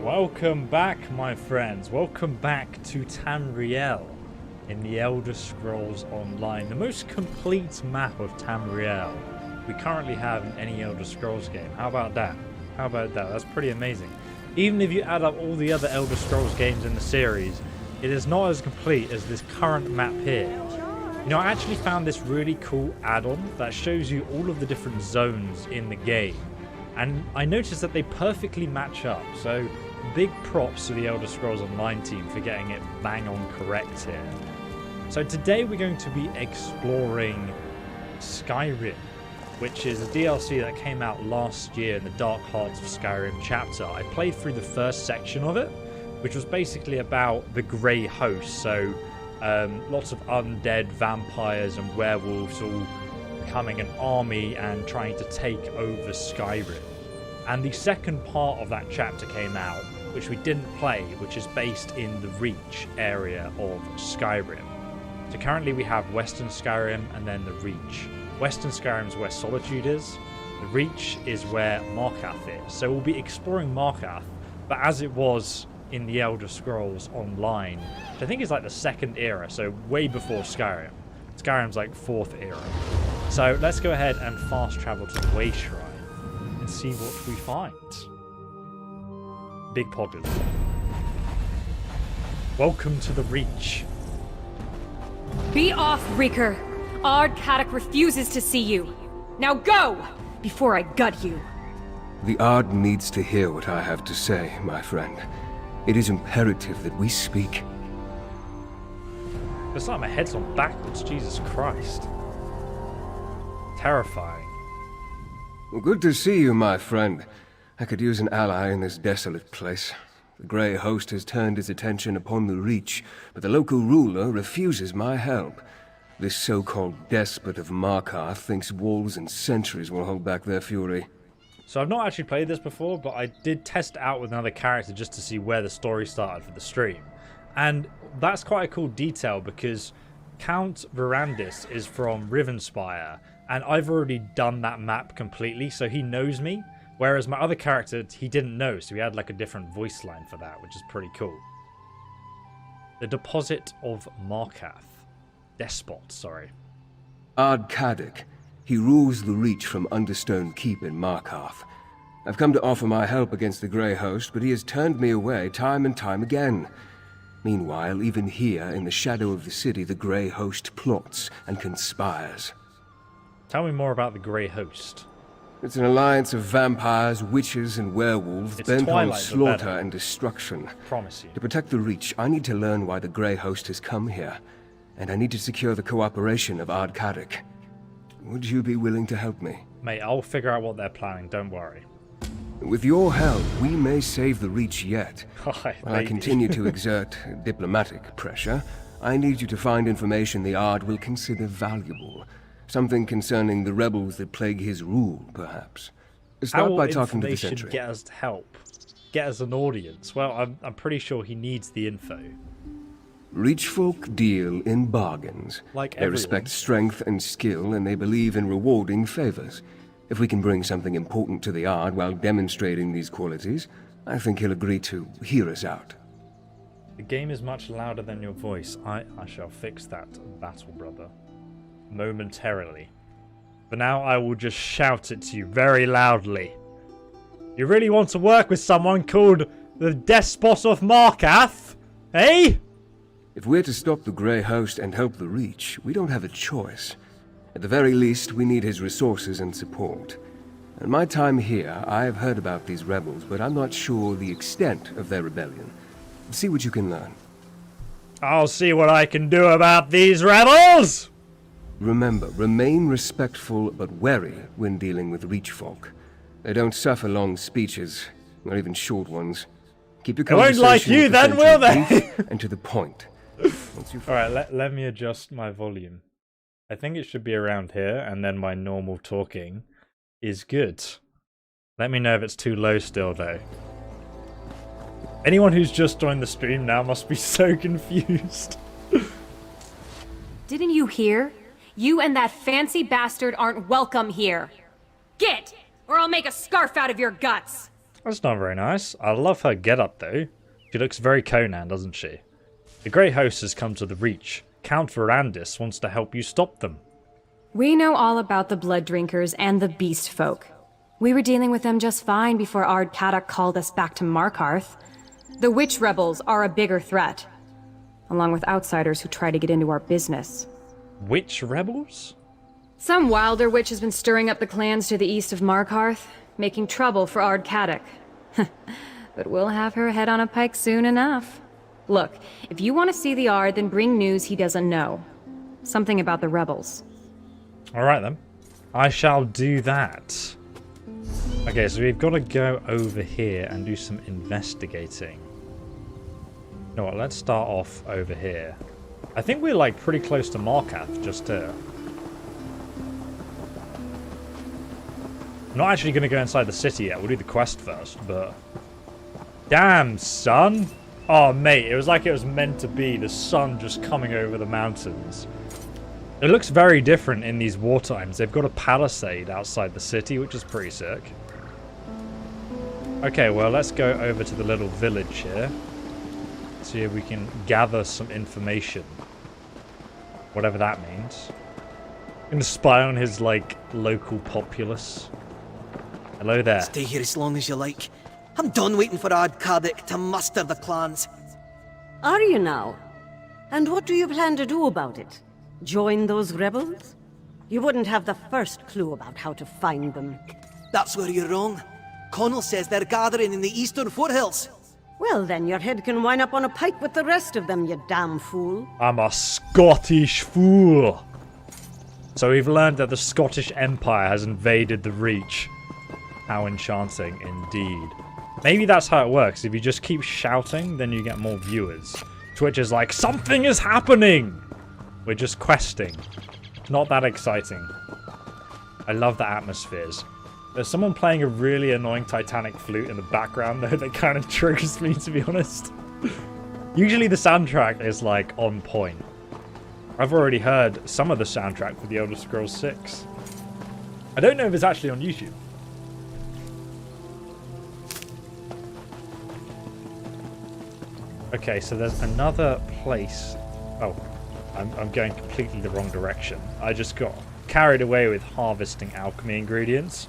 Welcome back, my friends. Welcome back to Tamriel in the Elder Scrolls Online, the most complete map of Tamriel we currently have in any Elder Scrolls game. How about that? How about that? That's pretty amazing. Even if you add up all the other Elder Scrolls games in the series, it is not as complete as this current map here. You know, I actually found this really cool add-on that shows you all of the different zones in the game. And I noticed that they perfectly match up, so big props to the Elder Scrolls Online team for getting it bang on correct here. So today we're going to be exploring Skyrim, which is a DLC that came out last year in the Dark Hearts of Skyrim chapter. I played through the first section of it, which was basically about the Grey Host, so lots of undead vampires and werewolves all becoming an army and trying to take over Skyrim. And the second part of that chapter came out, which we didn't play, which is based in the Reach area of Skyrim. So currently we have Western Skyrim and then the Reach. Western Skyrim is where Solitude is. The Reach is where Markarth is. So we'll be exploring Markarth, but as it was in the Elder Scrolls Online, which I think is like the second era, so way before Skyrim. Skyrim's like 4th era. So let's go ahead and fast travel to the Way Shrine and see what we find. Big poggers. Welcome to the Reach. Be off, Reeker. Ard Kaddock refuses to see you. Now go, before I gut you. The Ard needs to hear what I have to say, my friend. It is imperative that we speak. It's like my head's on backwards, Jesus Christ. Terrifying. Well, good to see you, my friend. I could use an ally in this desolate place. The Grey Host has turned his attention upon the Reach, but the local ruler refuses my help. This so-called despot of Markarth thinks walls and sentries will hold back their fury. So I've not actually played this before, but I did test it out with another character just to see where the story started for the stream. And that's quite a cool detail because Count Verandis is from Rivenspire, and I've already done that map completely, so he knows me. Whereas my other character, he didn't know, so he had like a different voice line for that, which is pretty cool. The Deposit of Markarth. Despot, sorry. Ard Kaddock. He rules the Reach from Understone Keep in Markarth. I've come to offer my help against the Grey Host, but he has turned me away time and time again. Meanwhile, even here, in the shadow of the city, the Grey Host plots and conspires. Tell me more about the Grey Host. It's an alliance of vampires, witches, and werewolves bent on slaughter and destruction. Promise you. To protect the Reach, I need to learn why the Grey Host has come here, and I need to secure the cooperation of Ard Kaddock. Would you be willing to help me? Mate, I'll figure out what they're planning, don't worry. With your help, we may save the Reach yet. While I continue to exert diplomatic pressure, I need you to find information the Ard will consider valuable. Something concerning the rebels that plague his rule, perhaps. Start by talking to the Sentry. Get us help. Get us an audience. Well, I'm pretty sure he needs the info. Reach folk deal in bargains. Like they respect strength and skill, and they believe in rewarding favors. If we can bring something important to the Ard while demonstrating these qualities, I think he'll agree to hear us out. The game is much louder than your voice. I shall fix that, battle brother. Momentarily. For now, I will just shout it to you very loudly. You really want to work with someone called the Despot of Markarth? Eh? If we're to stop the Grey Host and help the Reach, we don't have a choice. At the very least, we need his resources and support. In my time here, I have heard about these rebels, but I'm not sure the extent of their rebellion. See what you can learn. I'll see what I can do about these rebels! Remember, remain respectful but wary when dealing with Reach folk. They don't suffer long speeches, not even short ones. Keep your conversation won't like you then, will they? brief and to the point. Alright, let me adjust my volume. I think it should be around here, and then my normal talking is good. Let me know if it's too low still, though. Anyone who's just joined the stream now must be so confused. Didn't you hear? You and that fancy bastard aren't welcome here. Get, or I'll make a scarf out of your guts. That's not very nice. I love her getup though. She looks very Conan, doesn't she? The Grey Host has come to the Reach. Count Verandis wants to help you stop them. We know all about the Blood Drinkers and the Beast Folk. We were dealing with them just fine before Ard Kadok called us back to Markarth. The Witch Rebels are a bigger threat, along with outsiders who try to get into our business. Witch Rebels? Some wilder witch has been stirring up the clans to the east of Markarth, making trouble for Ard Kadok. But we'll have her head on a pike soon enough. Look, if you want to see the Ard, then bring news he doesn't know. Something about the rebels. Alright then. I shall do that. Okay, so we've got to go over here and do some investigating. You know what, let's start off over here. I think we're like pretty close to Markarth just here. I'm not actually going to go inside the city yet. We'll do the quest first, but... Damn, son! Oh, mate, it was like it was meant to be. The sun just coming over the mountains. It looks very different in these war times. They've got a palisade outside the city, which is pretty sick. Okay, well, let's go over to the little village here. See if we can gather some information. Whatever that means. I'm going to spy on his, like, local populace. Hello there. Stay here as long as you like. I'm done waiting for Ard Kadok to muster the clans. Are you now? And what do you plan to do about it? Join those rebels? You wouldn't have the first clue about how to find them. That's where you're wrong. Connell says they're gathering in the eastern foothills. Well, then your head can wind up on a pike with the rest of them, you damn fool. I'm a Scottish fool. So we've learned that the Scottish Empire has invaded the Reach. How enchanting indeed. Maybe that's how it works. If you just keep shouting, then you get more viewers. Twitch is like, something is happening! We're just questing. Not that exciting. I love the atmospheres. There's someone playing a really annoying Titanic flute in the background, though, that kind of triggers me, to be honest. Usually the soundtrack is, like, on point. I've already heard some of the soundtrack for The Elder Scrolls 6. I don't know if it's actually on YouTube. Okay, so there's another place. Oh, I'm going completely the wrong direction. I just got carried away with harvesting alchemy ingredients.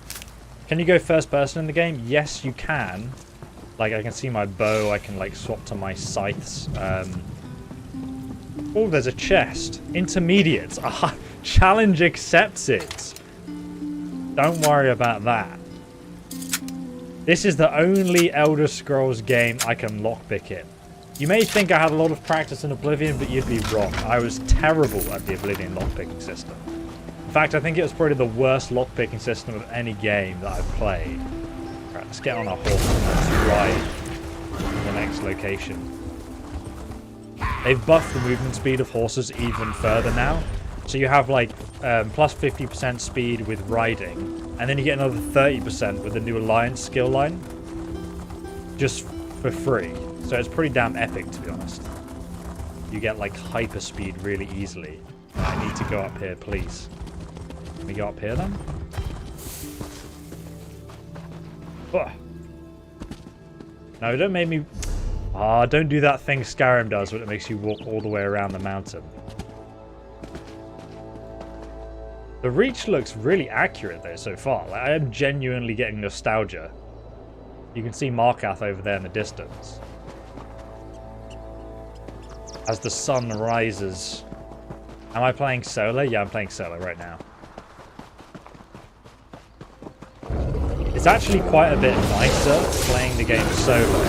Can you go first person in the game? Yes, you can. Like, I can see my bow. I can, like, swap to my scythes. Oh, there's a chest. Intermediate. Ah, challenge accepted. Don't worry about that. This is the only Elder Scrolls game I can lockpick in. You may think I had a lot of practice in Oblivion, but you'd be wrong. I was terrible at the Oblivion lockpicking system. In fact, I think it was probably the worst lockpicking system of any game that I've played. Right, let's get on our horse and let's ride to the next location. They've buffed the movement speed of horses even further now. So you have like plus 50% speed with riding, and then you get another 30% with the new Alliance skill line. Just for free. So it's pretty damn epic, to be honest. You get like hyper speed really easily. I need to go up here, please. Can we go up here then? Ugh. No, don't make me... Ah, don't do that thing Skyrim does where it makes you walk all the way around the mountain. The Reach looks really accurate though so far. Like, I am genuinely getting nostalgia. You can see Markarth over there in the distance. As the sun rises. Am I playing solo? Yeah, I'm playing solo right now. It's actually quite a bit nicer playing the game solo,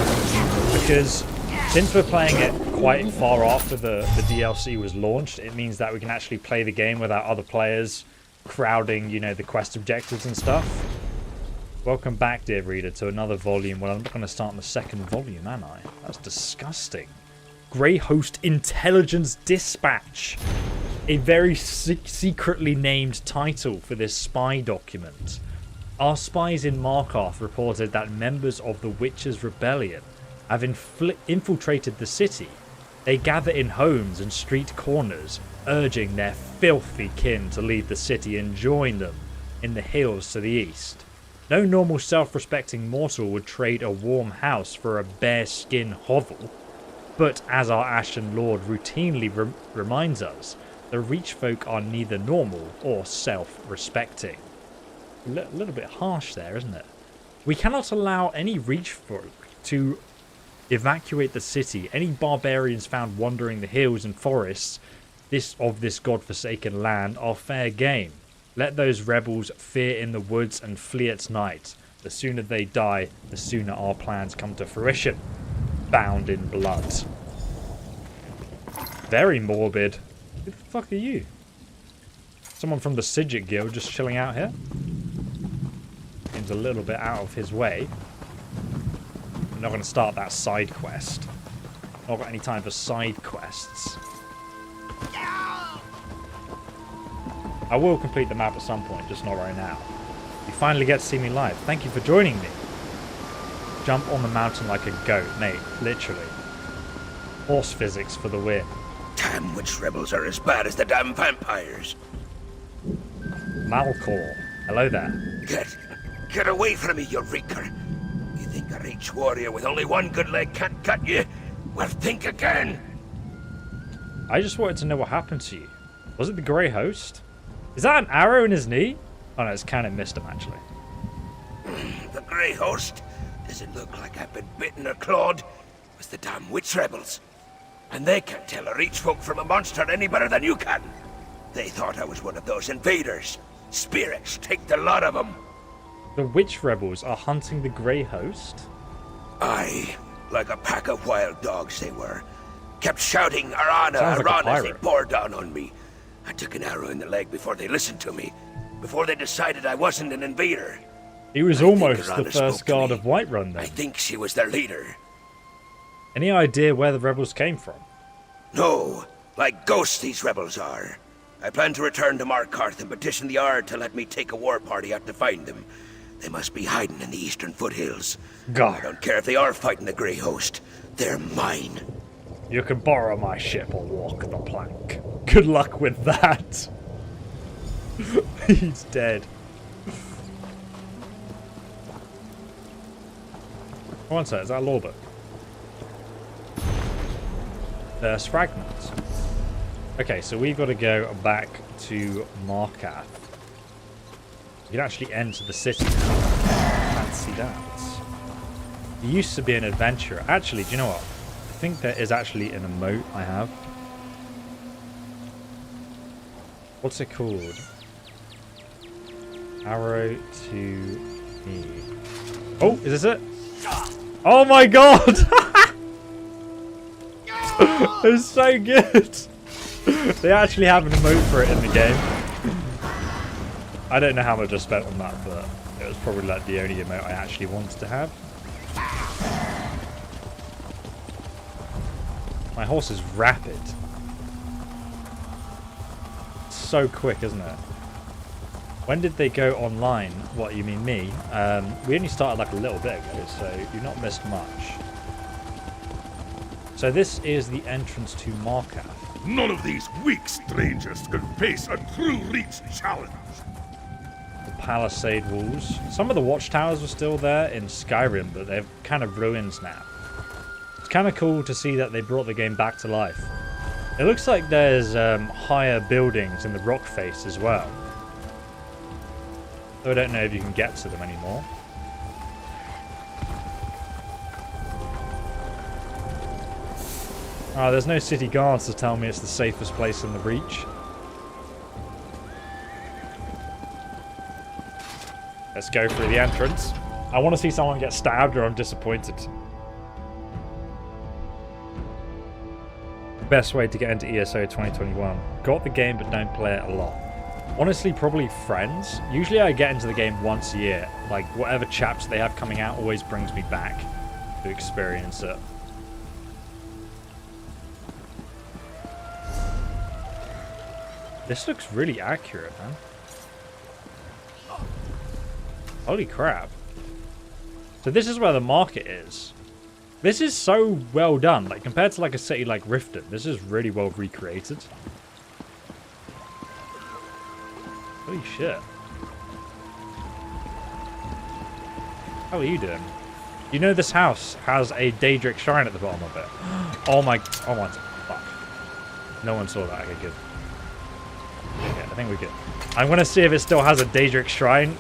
because since we're playing it quite far after the DLC was launched, it means that we can actually play the game without other players crowding, you know, the quest objectives and stuff. Welcome back, dear reader, to another volume. Well, I'm not going to start on the second volume, am I? That's disgusting. Grey Host Intelligence Dispatch. A very secretly named title for this spy document. Our spies in Markarth reported that members of the Witches' Rebellion have infiltrated the city. They gather in homes and street corners, urging their filthy kin to leave the city and join them in the hills to the east. No normal self-respecting mortal would trade a warm house for a bare-skin hovel. But as our Ashen Lord routinely reminds us, the Reach folk are neither normal or self-respecting. A little bit harsh there, isn't it? We cannot allow any Reach folk to evacuate the city. Any barbarians found wandering the hills and forests of this godforsaken land are fair game. Let those rebels fear in the woods and flee at night. The sooner they die, the sooner our plans come to fruition. Bound in blood. Very morbid. Who the fuck are you? Someone from the Sigit Guild just chilling out here? Seems a little bit out of his way. I'm not going to start that side quest. Not got any time for side quests. I will complete the map at some point, just not right now. You finally get to see me live. Thank you for joining me. Jump on the mountain like a goat, mate. Literally. Horse physics for the win. Damn witch rebels are as bad as the damn vampires. Malkor. Hello there. Get away from me, you reeker. You think a Reach warrior with only one good leg can't cut you? Well, think again. I just wanted to know what happened to you. Was it the Grey Host? Is that an arrow in his knee? Oh no, it's kind of missed him actually. The Grey Host? Does it look like I've been bitten or clawed? It was the damn witch rebels. And they can't tell a Reach folk from a monster any better than you can. They thought I was one of those invaders. Spirits, take the lot of them. The witch rebels are hunting the Grey Host? Aye, like a pack of wild dogs they were. Kept shouting Arana, Sounds like a Arana as they pirate. bore down on me. I took an arrow in the leg before they listened to me. Before they decided I wasn't an invader. He was I think almost the Arana first spoke to guard me. of Whiterun I then. think she was their leader. Any idea where the rebels came from? No, like ghosts these rebels are. I plan to return to Markarth and petition the Ard to let me take a war party out to find them. They must be hiding in the eastern foothills. I God, don't care if they are fighting the Grey Host. They're mine. you can borrow my ship or walk the plank. Good luck with that. He's dead. One sec, is that a law book? There's fragments. Okay, so we've got to go back to Markarth. You can actually enter the city now. Fancy that. You used to be an adventurer. Actually, do you know what? I think there is actually an emote I have. What's it called? Arrow to E. Oh, is this it? Oh my god! It's so good! They actually have an emote for it in the game. I don't know how much I spent on that, but it was probably like the only emote I actually wanted to have. My horse is rapid. It's so quick, isn't it? When did they go online? What, you mean me? We only started like a little bit ago, so you've not missed much. So this is the entrance to Markarth. None of these weak strangers can face a true Reach challenge. The palisade walls. Some of the watchtowers were still there in Skyrim, but they're kind of ruins now. It's kind of cool to see that they brought the game back to life. It looks like there's higher buildings in the rock face as well. Though I don't know if you can get to them anymore. Oh, there's no city guards to tell me it's the safest place in the Reach. Let's go through the entrance. I want to see someone get stabbed or I'm disappointed. Best way to get into ESO 2021. Got the game but don't play it a lot. Honestly, probably friends. Usually I get into the game once a year. Like, whatever chapter they have coming out always brings me back to experience it. This looks really accurate, man. Holy crap. So this is where the market is. This is so well done. Like, compared to like a city like Riften, this is really well recreated. Holy shit. How are you doing? You know this house has a Daedric shrine at the bottom of it. Oh my... Oh my... Fuck. No one saw that. Okay, good. Okay, I think we're good. I'm going to see if it still has a Daedric shrine.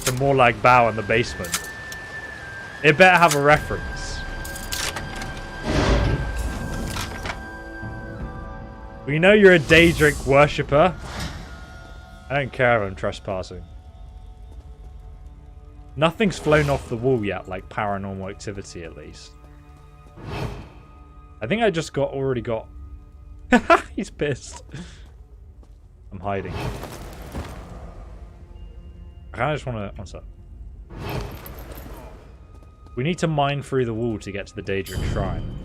The more like bow in the basement. It better have a reference. We know you're a Daedric worshipper. I don't care if I'm trespassing. Nothing's flown off the wall yet, like paranormal activity at least. I think I just already got... He's pissed. I'm hiding. I kind of just want to... What's up? We need to mine through the wall to get to the Daedric Shrine.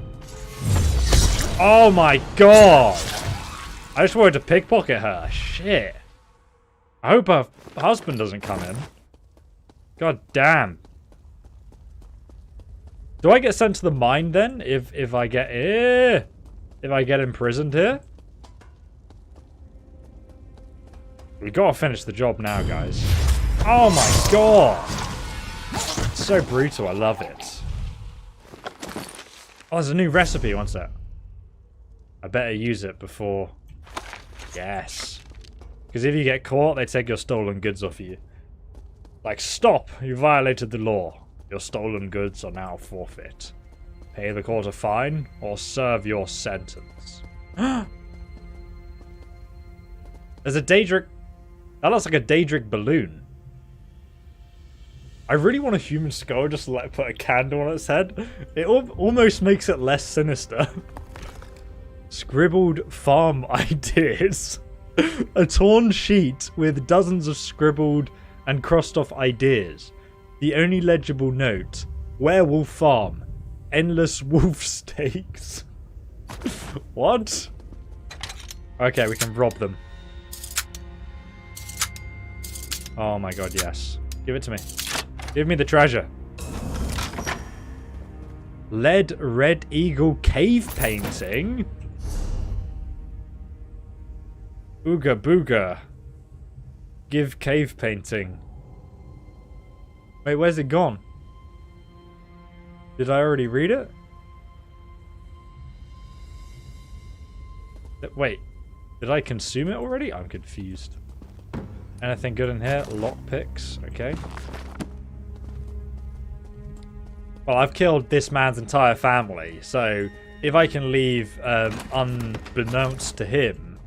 Oh my god! I just wanted to pickpocket her. Shit. I hope her husband doesn't come in. God damn. Do I get sent to the mine then? If I get... if I get imprisoned here? We gotta finish the job now, guys. Oh my god! It's so brutal, I love it. Oh, there's a new recipe, one sec. I better use it before... Yes. Because if you get caught, they take your stolen goods off you. Like, stop! You violated the law. Your stolen goods are now forfeit. Pay the court a fine, or serve your sentence. There's a Daedric... That looks like a Daedric balloon. I really want a human skull just to like put a candle on its head. It almost makes it less sinister. Scribbled farm ideas. A torn sheet with dozens of scribbled and crossed off ideas. The only legible note: werewolf farm. Endless wolf steaks. What? Okay, we can rob them. Oh my god, yes. Give it to me. Give me the treasure. Lead Red Eagle cave painting. Ooga booga. Give cave painting. Wait, where's it gone? Did I already read it? Wait, did I consume it already? I'm confused. Anything good in here? Lockpicks, okay. Well, I've killed this man's entire family, so if I can leave unbeknownst to him,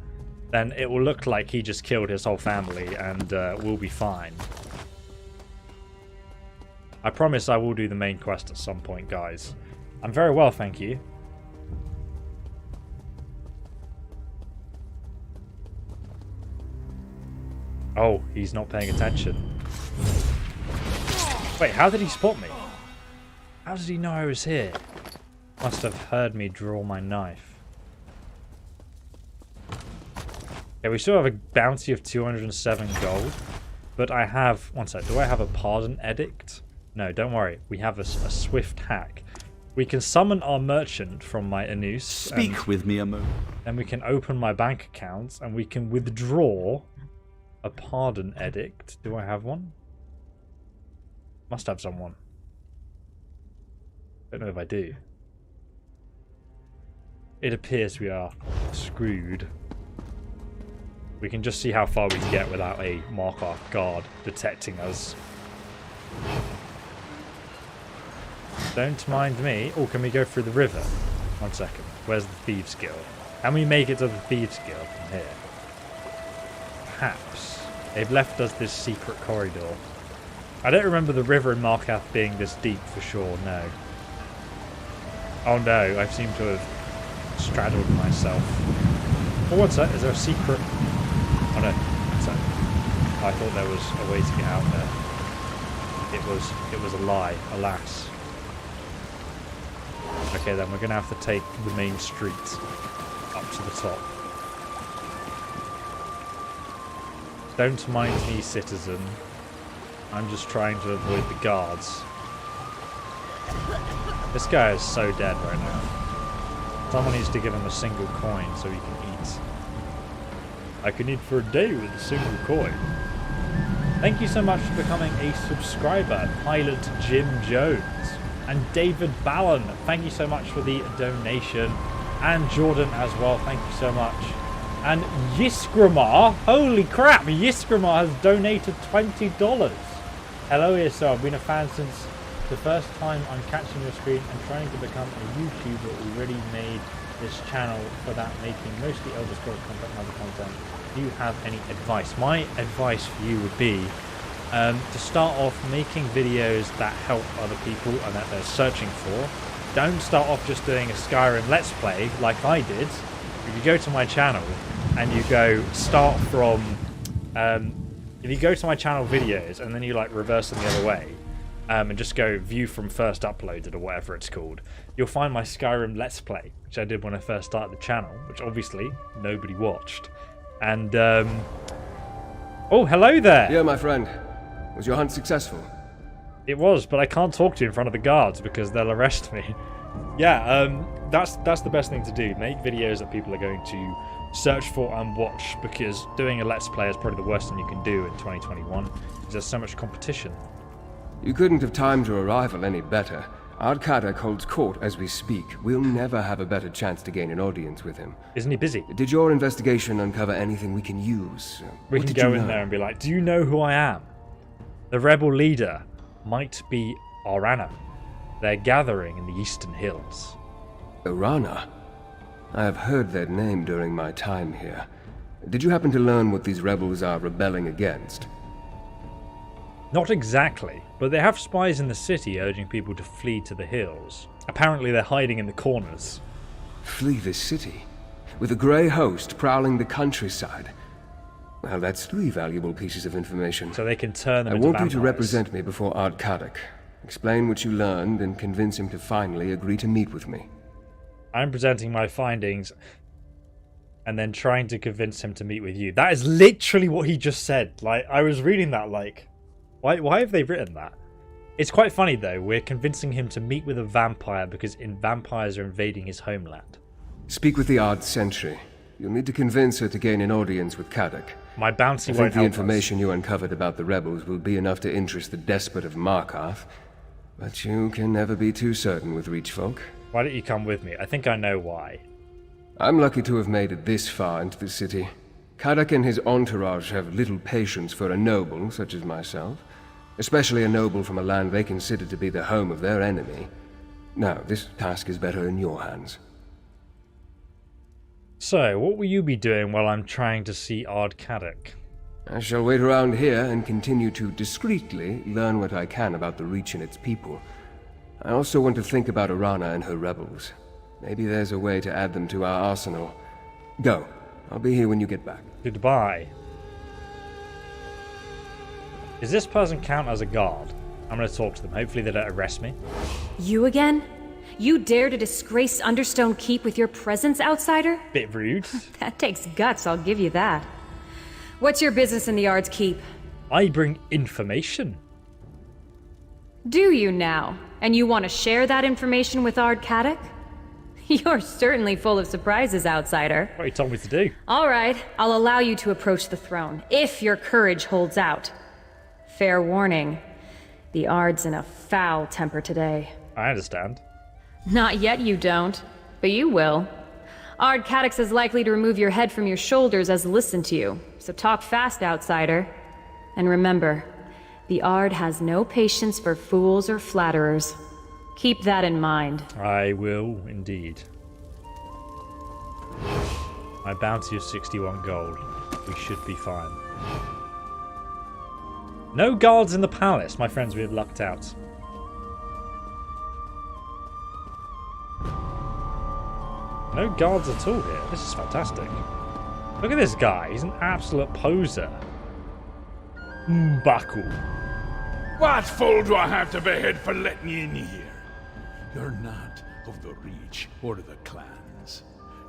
then it will look like he just killed his whole family and we'll be fine. I promise I will do the main quest at some point, guys. I'm very well, thank you. Oh, he's not paying attention. Wait, how did he spot me? How did he know I was here? Must have heard me draw my knife. Okay, we still have a bounty of 207 gold. But I have... One sec, do I have a pardon edict? No, don't worry. We have a swift hack. We can summon our merchant from my Anus. Speak with me a moment. Then we can open my bank account and we can withdraw a pardon edict. Do I have one? Must have someone. Don't know if I do. It appears we are screwed. We can just see how far we can get without a Markarth guard detecting us. Don't mind me. Oh, can we go through the river? 1 second. Where's the Thieves Guild? Can we make it to the Thieves Guild from here? Perhaps. They've left us this secret corridor. I don't remember the river in Markarth being this deep for sure, no. Oh no, I seem to have straddled myself. Oh, what's that? Is there a secret? Oh no, what's that? I thought there was a way to get out there. It was a lie, alas. Okay then, we're gonna have to take the main street up to the top. Don't mind me, citizen. I'm just trying to avoid the guards. This guy is so dead right now. Someone needs to give him a single coin so he can eat. I can eat for a day with a single coin. Thank you so much for becoming a subscriber, Pilot Jim Jones. And David Ballon, thank you so much for the donation. And Jordan as well, thank you so much. And Yiskramar, holy crap, Yiskramar has donated $20. Hello ESO, I've been a fan since the first time I'm catching your screen and trying to become a YouTuber. We already made this channel for that, making mostly Elder Scrolls content and other content. Do you have any advice? My advice for you would be to start off making videos that help other people and that they're searching for. Don't start off just doing a Skyrim Let's Play like I did. If you go to my channel and you go start from... if you go to my channel videos and then you like reverse them the other way and just go view from first uploaded or whatever it's called, you'll find my Skyrim Let's Play, which I did when I first started the channel, which obviously nobody watched. And, oh, hello there! Yeah, my friend. Was your hunt successful? It was, but I can't talk to you in front of the guards because they'll arrest me. Yeah, that's the best thing to do. Make videos that people are going to search for and watch, because doing a Let's Play is probably the worst thing you can do in 2021, because there's so much competition. You couldn't have timed your arrival any better. Ardkadak holds court as we speak. We'll never have a better chance to gain an audience with him. Isn't he busy? Did your investigation uncover anything we can use? We can go in there and be like, do you know who I am? The rebel leader might be Arana. They're gathering in the Eastern Hills. Arana? I have heard that name during my time here. Did you happen to learn what these rebels are rebelling against? Not exactly, but they have spies in the city urging people to flee to the hills. Apparently they're hiding in the corners. Flee the city? With a grey host prowling the countryside? Well, that's 3 valuable pieces of information. So they can turn them into vampires. I want you to represent me before Ardkadak. Explain what you learned and convince him to finally agree to meet with me. I'm presenting my findings and then trying to convince him to meet with you. That is literally what he just said. Like, I was reading that like... Why have they written that? It's quite funny though. We're convincing him to meet with a vampire because vampires are invading his homeland. Speak with the Ard Sentry. You'll need to convince her to gain an audience with Kadak. My bounty won't I think the help information us. You uncovered about the rebels will be enough to interest the despot of Markarth. But you can never be too certain with Reachfolk. Why don't you come with me? I think I know why. I'm lucky to have made it this far into the city. Kadak and his entourage have little patience for a noble such as myself. Especially a noble from a land they consider to be the home of their enemy. Now, this task is better in your hands. So, what will you be doing while I'm trying to see Ardkadak? I shall wait around here and continue to discreetly learn what I can about the Reach and its people. I also want to think about Arana and her rebels. Maybe there's a way to add them to our arsenal. Go. I'll be here when you get back. Goodbye. Does this person count as a guard? I'm going to talk to them. Hopefully they don't arrest me. You again? You dare to disgrace Understone Keep with your presence, outsider? Bit rude. That takes guts, I'll give you that. What's your business in the Ard's Keep? I bring information. Do you now? And you want to share that information with Ardkadak? You're certainly full of surprises, outsider. What you told me to do. All right, I'll allow you to approach the throne, if your courage holds out. Fair warning, the Ard's in a foul temper today. I understand. Not yet you don't, but you will. Ardkadak's as likely to remove your head from your shoulders as listen to you, so talk fast, outsider. And remember, the Ard has no patience for fools or flatterers. Keep that in mind. I will, indeed. My bounty is 61 gold. We should be fine. No guards in the palace. My friends, we have lucked out. No guards at all here. This is fantastic. Look at this guy. He's an absolute poser. Mbaku. What fool do I have to behead for letting you in here? You're not of the Reach or the clans.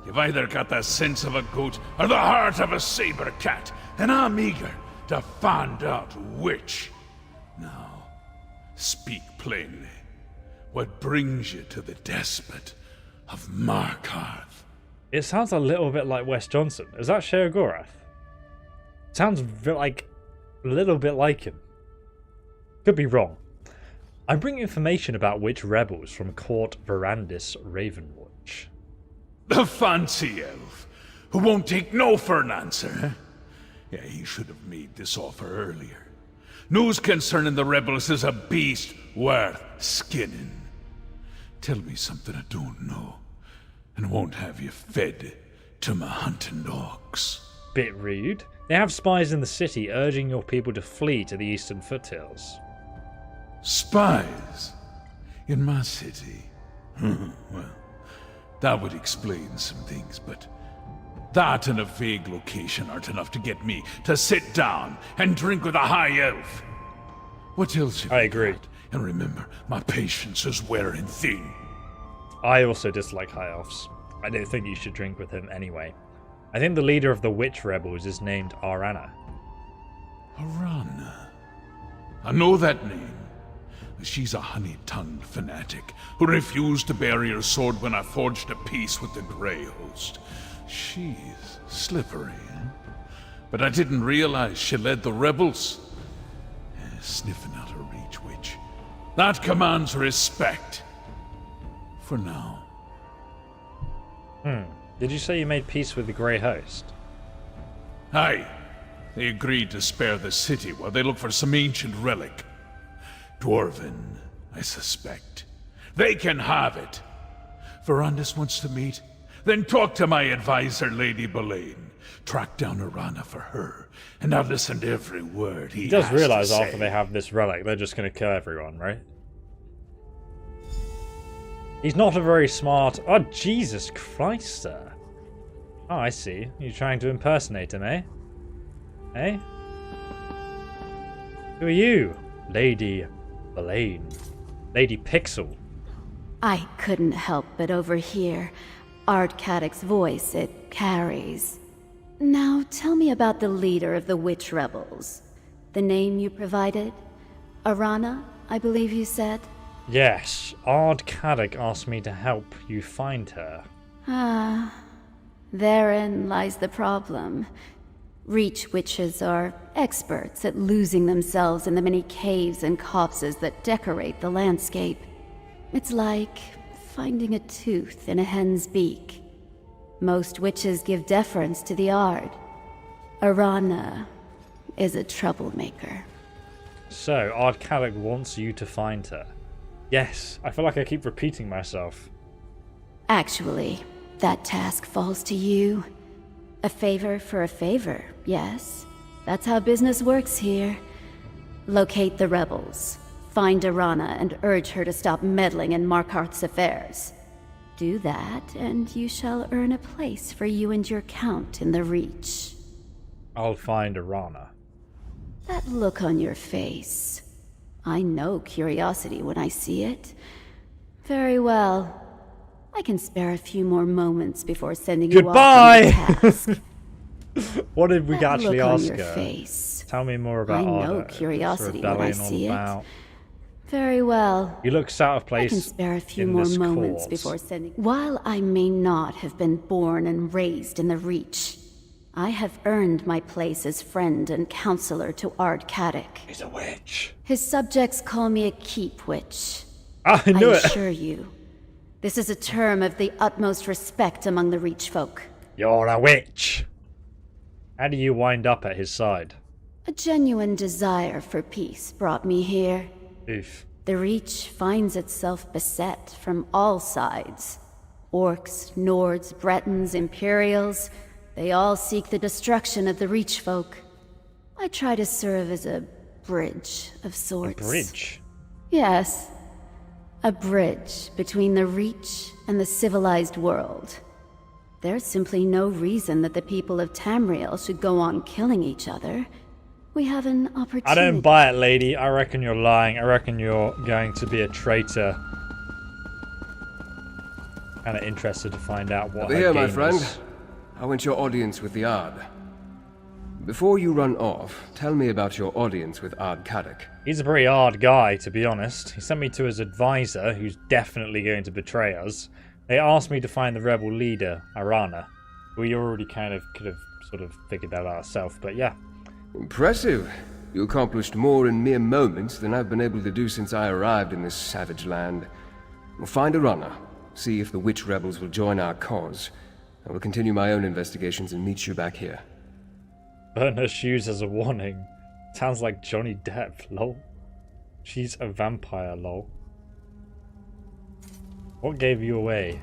You've either got the sense of a goat or the heart of a saber cat, and I'm eager to find out which. Now, speak plainly. What brings you to the despot of Markarth? It sounds a little bit like Wes Johnson. Is that Sheogorath? Sounds like A little bit like him. Could be wrong. I bring information about witch rebels from Court Verandis Ravenwatch. The fancy elf, who won't take no for an answer, huh? Yeah, he should have made this offer earlier. News concerning the rebels is a beast worth skinning. Tell me something I don't know, and won't have you fed to my hunting dogs. Bit rude. They have spies in the city urging your people to flee to the eastern foothills. Spies? In my city? Well, that would explain some things, but that and a vague location aren't enough to get me to sit down and drink with a high elf. What else have I you agree. got? And remember, my patience is wearing thin. I also dislike high elves. I don't think you should drink with him anyway. I think the leader of the witch rebels is named Arana. Arana? I know that name. She's a honey-tongued fanatic who refused to bury her sword when I forged a peace with the Grey Host. She's slippery, eh? But I didn't realize she led the rebels. Sniffing out her reach, witch. That commands respect. For now. Did you say you made peace with the Grey Host? Aye. They agreed to spare the city while they look for some ancient relic. Dwarven, I suspect. They can have it. Verandis wants to meet? Then talk to my advisor, Lady Boleyn. Track down Arana for her, and I'll listen to every word he He does has to realise say. after they have this relic, they're just going to kill everyone, right? He's not a very smart... Oh, Jesus Christ, sir. Oh, I see. You're trying to impersonate him, eh? Eh? Who are you? Lady Boleyn. Lady Pixel. I couldn't help but overhear Ardcadic's voice it carries. Now tell me about the leader of the witch rebels. The name you provided? Arana, I believe you said? Yes, Ardcadic asked me to help you find her. Ah, therein lies the problem. Reach witches are experts at losing themselves in the many caves and copses that decorate the landscape. It's like finding a tooth in a hen's beak. Most witches give deference to the Ard. Arana is a troublemaker. So, Ardcadic wants you to find her. Yes, I feel like I keep repeating myself. Actually, that task falls to you. A favor for a favor, yes. That's how business works here. Locate the rebels. Find Arana and urge her to stop meddling in Markarth's affairs. Do that, and you shall earn a place for you and your count in the Reach. I'll find Arana. That look on your face. I know curiosity when I see it. Very well. I can spare a few more moments before sending you off on your task. What did we That actually look on ask your her? face. Tell me more about I know Arda. curiosity What's when I rebellion all see it. about? Very well. He looks out of I place can spare a few in more this moments court. before sending. While I may not have been born and raised in the Reach, I have earned my place as friend and counselor to Ardcadic. He's a witch. His subjects call me a keep witch. I I knew it. assure you, this is a term of the utmost respect among the Reach folk. You're a witch. How do you wind up at his side? A genuine desire for peace brought me here. Oof. The Reach finds itself beset from all sides. Orcs, Nords, Bretons, Imperials, they all seek the destruction of the Reach folk. I try to serve as a bridge of sorts. Bridge. Yes. A bridge between the Reach and the civilized world. There's simply no reason that the people of Tamriel should go on killing each other. We have an opportunity. I don't buy it, lady. I reckon you're lying. I reckon you're going to be a traitor. Kind of interested to find out what Over her here, my game friend. is. How went your audience with the Ard? Before you run off, tell me about your audience with Ardcadic. He's a pretty hard guy, to be honest. He sent me to his advisor, who's definitely going to betray us. They asked me to find the rebel leader, Arana. We already kind of could have sort of figured that out ourselves, but yeah. Impressive. You accomplished more in mere moments than I've been able to do since I arrived in this savage land. We'll find Arana, see if the witch rebels will join our cause. I will continue my own investigations and meet you back here. Burn her shoes as a warning. Sounds like Johnny Depp, lol. She's a vampire, lol. What gave you away?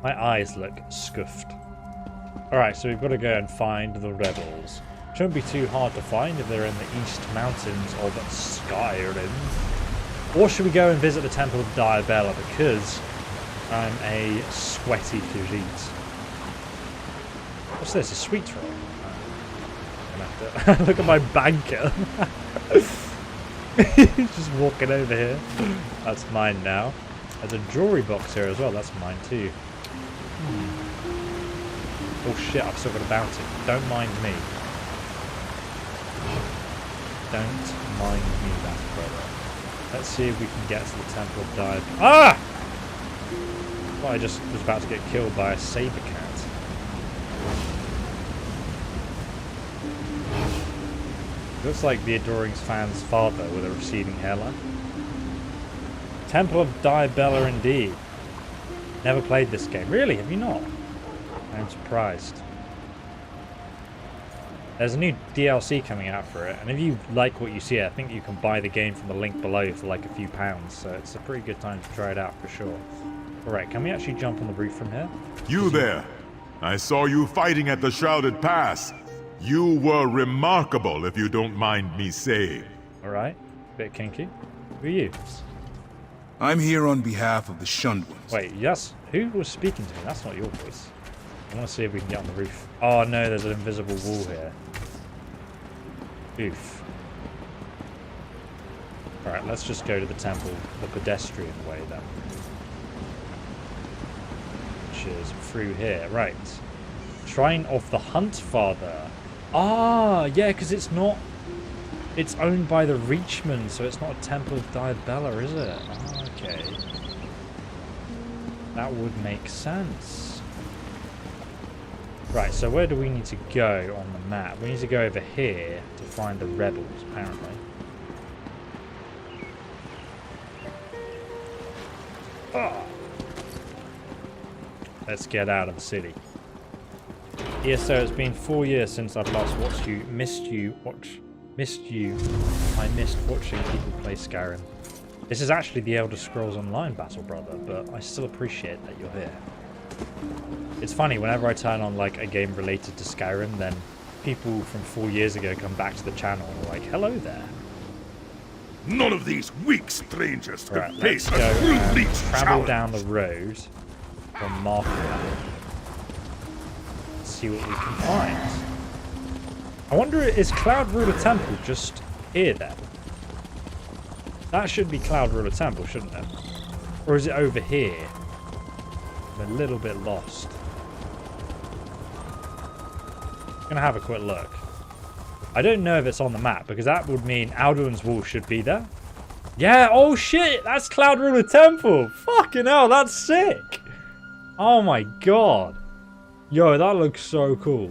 My eyes look scuffed. Alright, so we've got to go and find the rebels. Shouldn't be too hard to find if they're in the East Mountains of Skyrim. Or should we go and visit the Temple of Diabella because I'm a sweaty Khajiit. What's this? A sweet roll? Look at my banker. He's just walking over here. That's mine now. There's a jewelry box here as well. That's mine too. Oh shit, I've still got a bounty. Don't mind me. Don't mind me, that brother. Let's see if we can get to the Temple of Dive. Ah! Well, I just was about to get killed by a saber cat. Looks like the Adoring's fan's father with a receding hairline. Temple of Diabella indeed. Never played this game. Really? Have you not? I'm surprised. There's a new DLC coming out for it, and if you like what you see, I think you can buy the game from the link below for like a few pounds, so it's a pretty good time to try it out for sure. Alright, can we actually jump on the roof from here? You there! I saw you fighting at the Shrouded Pass. You were remarkable, if you don't mind me saying. Alright, bit kinky. Who are you? I'm here on behalf of the Shunned Ones. Wait, yes, who was speaking to me? That's not your voice. I want to see if we can get on the roof. Oh no, there's an invisible wall here. Oof. Alright, let's just go to the temple the pedestrian way then. Which is through here. Right. Shrine of the Hunt Father. Ah, yeah, because it's not... It's owned by the Reachmen, so it's not a Temple of Diabella, is it? Ah, okay. That would make sense. Right, so where do we need to go on the map? We need to go over here to find the rebels, apparently. Oh. Let's get out of the city. ESO, it's been 4 years since I've last watched you. Missed you. I missed watching people play Skyrim. This is actually the Elder Scrolls Online battle, brother, but I still appreciate that you're here. It's funny, whenever I turn on like a game related to Skyrim, then people from 4 years ago come back to the channel and are like, hello there. None of these weak strangers could Right, face let's a go true and leech travel challenge. down the road from Markarth. See what we can find. I wonder, is Cloud Ruler Temple just here then? That should be Cloud Ruler Temple, shouldn't it? Or is it over here? I'm a little bit lost. I'm gonna have a quick look. I don't know if it's on the map, because that would mean Alduin's Wall should be there. Yeah, oh shit, that's Cloud Ruler Temple. Fucking hell, that's sick. Oh my god. Yo, that looks so cool.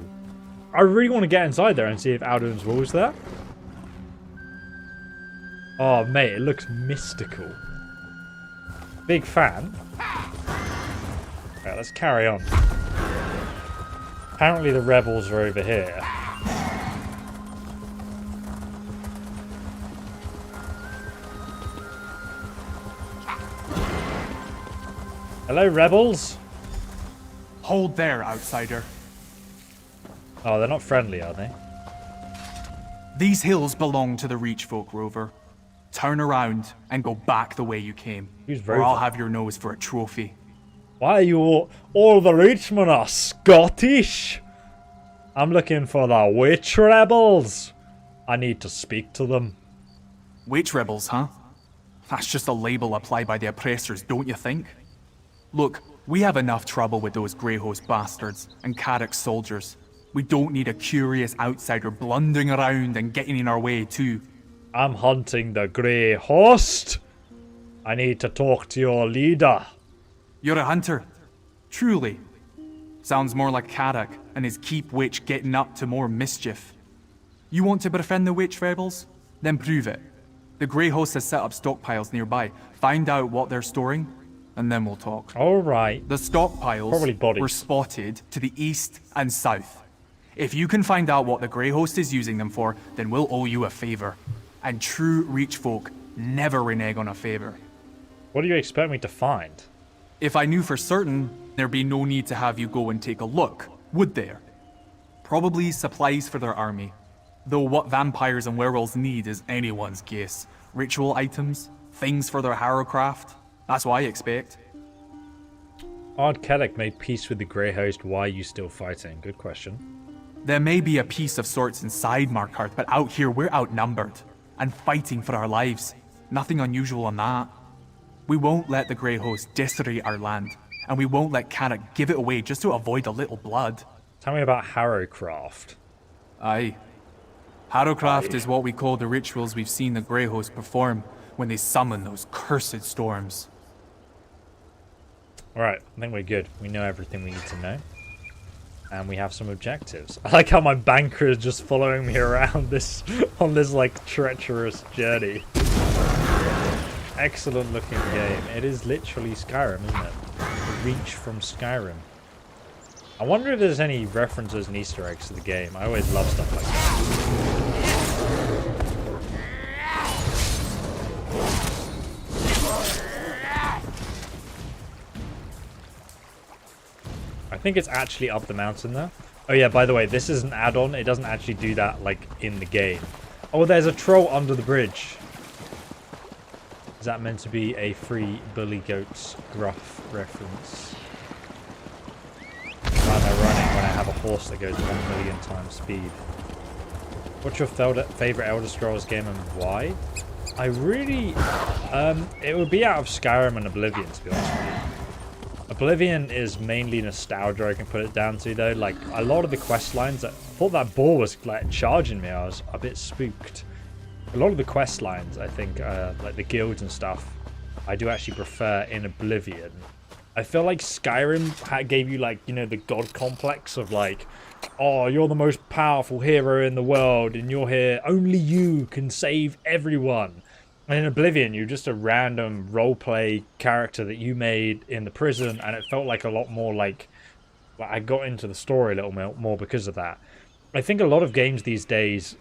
I really want to get inside there and see if Alduin's Wall is there. Oh mate, it looks mystical. Big fan. Right, let's carry on. Apparently the rebels are over here. Hello, rebels. Hold there, outsider. Oh, they're not friendly, are they? These hills belong to the Reach folk, Rover. Turn around and go back the way you came. Who's or I'll Rover? have your nose for a trophy. Why are you all the Reachmen are Scottish? I'm looking for the witch rebels. I need to speak to them. Witch rebels, huh? That's just a label applied by the oppressors, don't you think? Look, we have enough trouble with those Grey Host bastards and Carrick's soldiers. We don't need a curious outsider blundering around and getting in our way too. I'm hunting the Grey Host. I need to talk to your leader. You're a hunter? Truly. Sounds more like Carrick and his keep witch getting up to more mischief. You want to befriend the witch rebels? Then prove it. The Grey Host has set up stockpiles nearby. Find out what they're storing, and then we'll talk. Alright. The stockpiles Probably bodies. were spotted to the east and south. If you can find out what the Grey Host is using them for, then we'll owe you a favor. And true Reach folk never renege on a favor. What do you expect me to find? If I knew for certain, there'd be no need to have you go and take a look, would there? Probably supplies for their army. Though what vampires and werewolves need is anyone's guess. Ritual items, things for their Harrowcraft. That's what I expect. Ardkadek made peace with the Grey Host. Why are you still fighting? Good question. There may be a peace of sorts inside Markarth, but out here we're outnumbered and fighting for our lives. Nothing unusual on that. We won't let the Grey Host desecrate our land, and we won't let Carrick give it away just to avoid a little blood. Tell me about Harrowcraft. Aye. Harrowcraft is what we call the rituals we've seen the Grey Host perform when they summon those cursed storms. Alright, I think we're good. We know everything we need to know. And we have some objectives. I like how my banker is just following me around this on this like treacherous journey. Excellent looking game. It is literally Skyrim, isn't it? The Reach from Skyrim. I wonder if there's any references and Easter eggs to the game. I always love stuff like that. I think it's actually up the mountain there. Oh yeah, by the way, this is an add-on. It doesn't actually do that like in the game. Oh, there's a troll under the bridge. Is that meant to be a free Bully Goats Gruff reference? Why am I running when I have a horse that goes 1 million times speed? What's your favorite Elder Scrolls game and why? I really... it would be out of Skyrim and Oblivion, to be honest with you. Oblivion is mainly nostalgia, I can put it down to, though. Like, a lot of the quest lines... I thought that boar was, like, charging me. I was a bit spooked. A lot of the quest lines, I think, like the guilds and stuff, I do actually prefer in Oblivion. I feel like Skyrim gave you, like, you know, the god complex of, like, oh, you're the most powerful hero in the world, and you're here, only you can save everyone. And in Oblivion, you're just a random roleplay character that you made in the prison, and it felt like a lot more like, well, I got into the story a little more because of that. I think a lot of games these days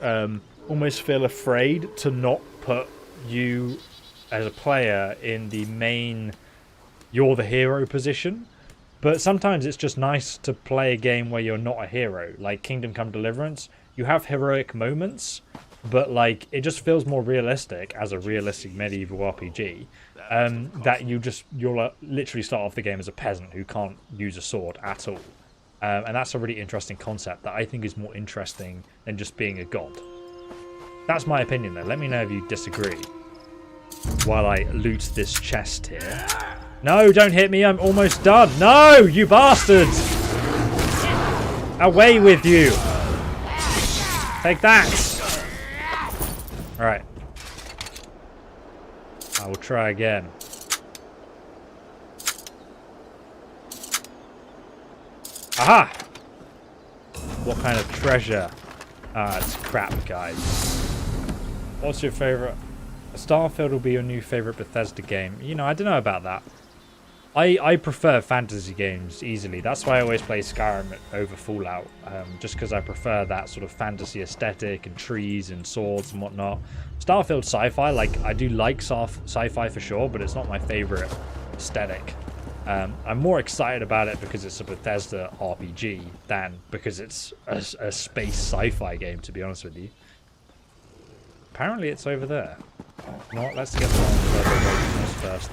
almost feel afraid to not put you as a player in the main you're the hero position. But sometimes it's just nice to play a game where you're not a hero. Like Kingdom Come Deliverance, you have heroic moments, but like it just feels more realistic as a realistic medieval RPG. That you'll literally start off the game as a peasant who can't use a sword at all. And that's a really interesting concept that I think is more interesting than just being a god. That's my opinion though. Let me know if you disagree. While I loot this chest here. No, don't hit me. I'm almost done. No, you bastards. Away with you. Take that. Alright. I will try again. Aha! What kind of treasure? Ah, it's crap, guys. What's your favorite? Starfield will be your new favorite Bethesda game. You know, I don't know about that. I prefer fantasy games easily. That's why I always play Skyrim over Fallout. Just because I prefer that sort of fantasy aesthetic and trees and swords and whatnot. Starfield sci-fi, like, I do like sci-fi for sure, but it's not my favorite aesthetic. I'm more excited about it because it's a Bethesda RPG than because it's a space sci-fi game, to be honest with you. Apparently it's over there. You know what, let's get one further away from this first.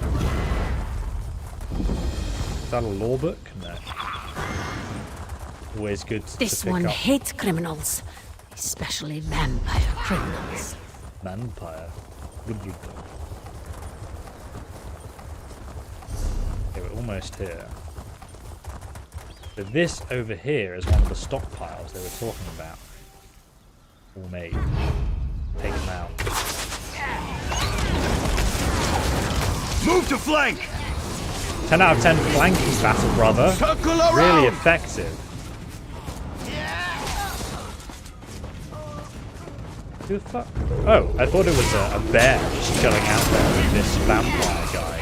Is that a law book? No. Always good to This pick one up. hates criminals, especially vampire criminals. Vampire. Okay, we're almost here. So this over here is one of the stockpiles they were talking about. All made. Take them out. Move to flank! 10 out of 10 flanking battle, brother. Really effective. Who the fuck? Oh, I thought it was a bear just chilling out there with this vampire guy.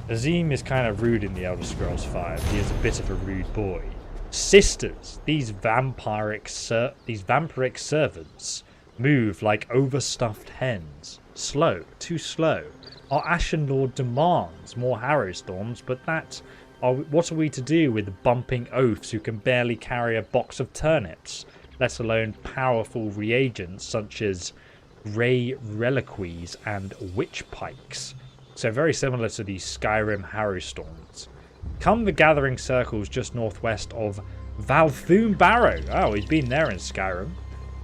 Azim is kind of rude in the Elder Scrolls V. He is a bit of a rude boy. Sisters, these vampiric servants, move like overstuffed hens. Slow, too slow. Our Ashen Lord demands more Harrowstorms, but what are we to do with bumping oafs who can barely carry a box of turnips, let alone powerful reagents such as ray reliquies and witch pikes? So very similar to the Skyrim Harrowstorms. Come the gathering circles just northwest of Valthoom Barrow. Oh, we've been there in Skyrim.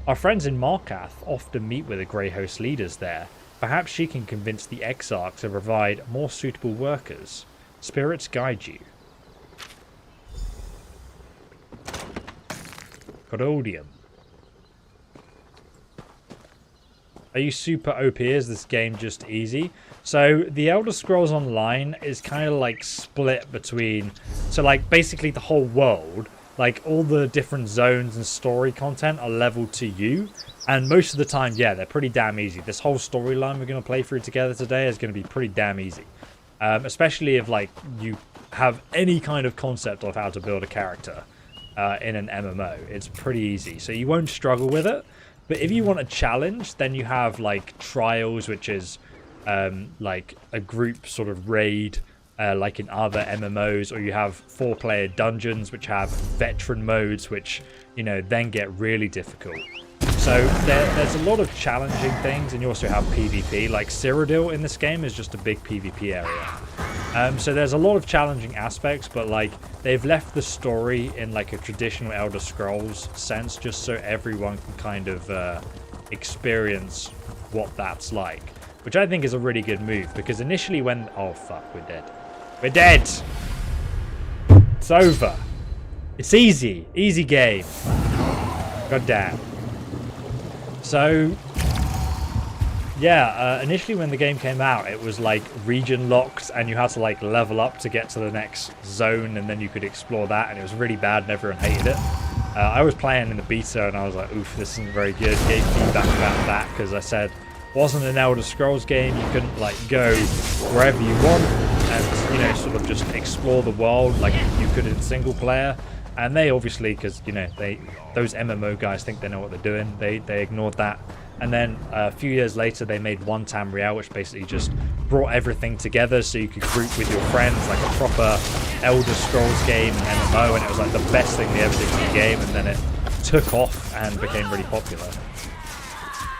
Our friends in Markarth often meet with the Grey Host leaders there. Perhaps she can convince the Exarch to provide more suitable workers. Spirits guide you. Corodium. Are you super OP? Is this game just easy? So the Elder Scrolls Online is kind of like split between, so like basically the whole world, like all the different zones and story content are leveled to you, and most of the time, yeah, they're pretty damn easy. This whole storyline we're going to play through together today is going to be pretty damn easy, especially if like you have any kind of concept of how to build a character in an MMO. It's pretty easy, so you won't struggle with it. But if you want a challenge, then you have like Trials, which is like a group sort of raid, like in other MMOs, or you have 4-player dungeons, which have veteran modes, which, you know, then get really difficult. So there's a lot of challenging things, and you also have PvP. Like Cyrodiil in this game is just a big PvP area. So there's a lot of challenging aspects, but like they've left the story in like a traditional Elder Scrolls sense, just so everyone can kind of experience what that's like, which I think is a really good move. Because initially when... Oh fuck, we're dead. We're dead! It's over. It's easy. Easy game. God damn. So, yeah, initially when the game came out, it was like region locked, and you had to like level up to get to the next zone, and then you could explore that, and it was really bad and everyone hated it. I was playing in the beta and I was like, oof, this isn't very good. Gave feedback about that because I said, wasn't an Elder Scrolls game, you couldn't like go wherever you want and, you know, sort of just explore the world like you could in single player. And they obviously, because, you know, those MMO guys think they know what they're doing, they ignored that. And then a few years later they made One Tamriel, which basically just brought everything together so you could group with your friends like a proper Elder Scrolls game and MMO, and it was like the best thing they ever did for the game, and then it took off and became really popular.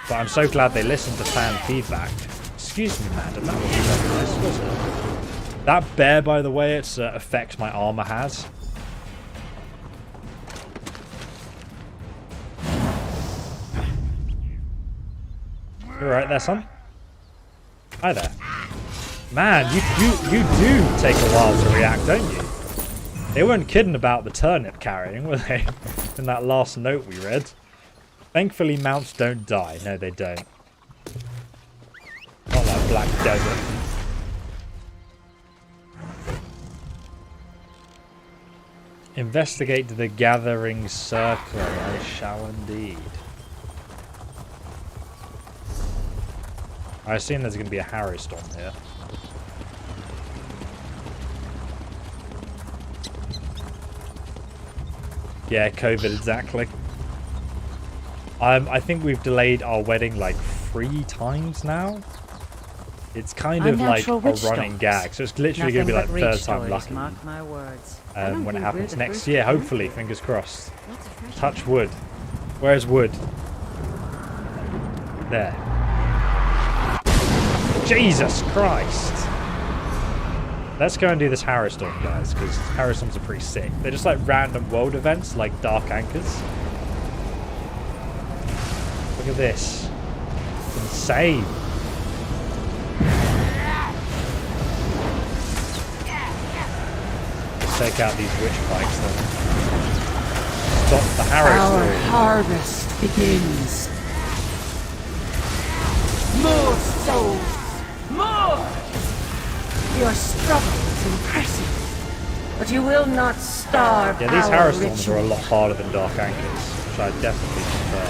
But I'm so glad they listened to fan feedback. Excuse me, madam, that wasn't very nice, was it? That bear, by the way, its effect my armor has. You alright there, son? Hi there. Man, you do take a while to react, don't you? They weren't kidding about the turnip carrying, were they? In that last note we read. Thankfully, mounts don't die. No, they don't. Not like Black Desert. Investigate the gathering circle. I shall indeed. I assume there's going to be a Harrowstorm here. Yeah, COVID, exactly. I think we've delayed our wedding like 3 times now. It's kind of like a running gag, so it's literally going to be like third time lucky. Mark my words. When it happens next year, hopefully, fingers crossed. Touch wood. Where's wood? There. Jesus Christ! Let's go and do this Harrowstorm, guys, because Harrowstorms are pretty sick. They're just like random world events, like Dark Anchors. Look at this. It's insane. Let's take out these witch pikes then. Stop the Harrowstorm. Our harvest begins. More souls! More! Your struggle is impressive. but you will not starve. Yeah, these our Harrowstorms are a lot harder than Dark Anchors, which I definitely prefer.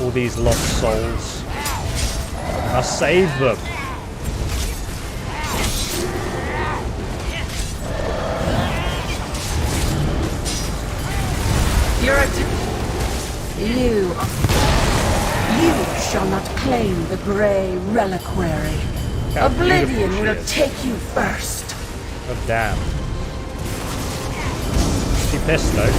All these lost souls. I must save them. You shall not claim the Grey Reliquary. Oblivion will take you first. Oh damn. She pissed though.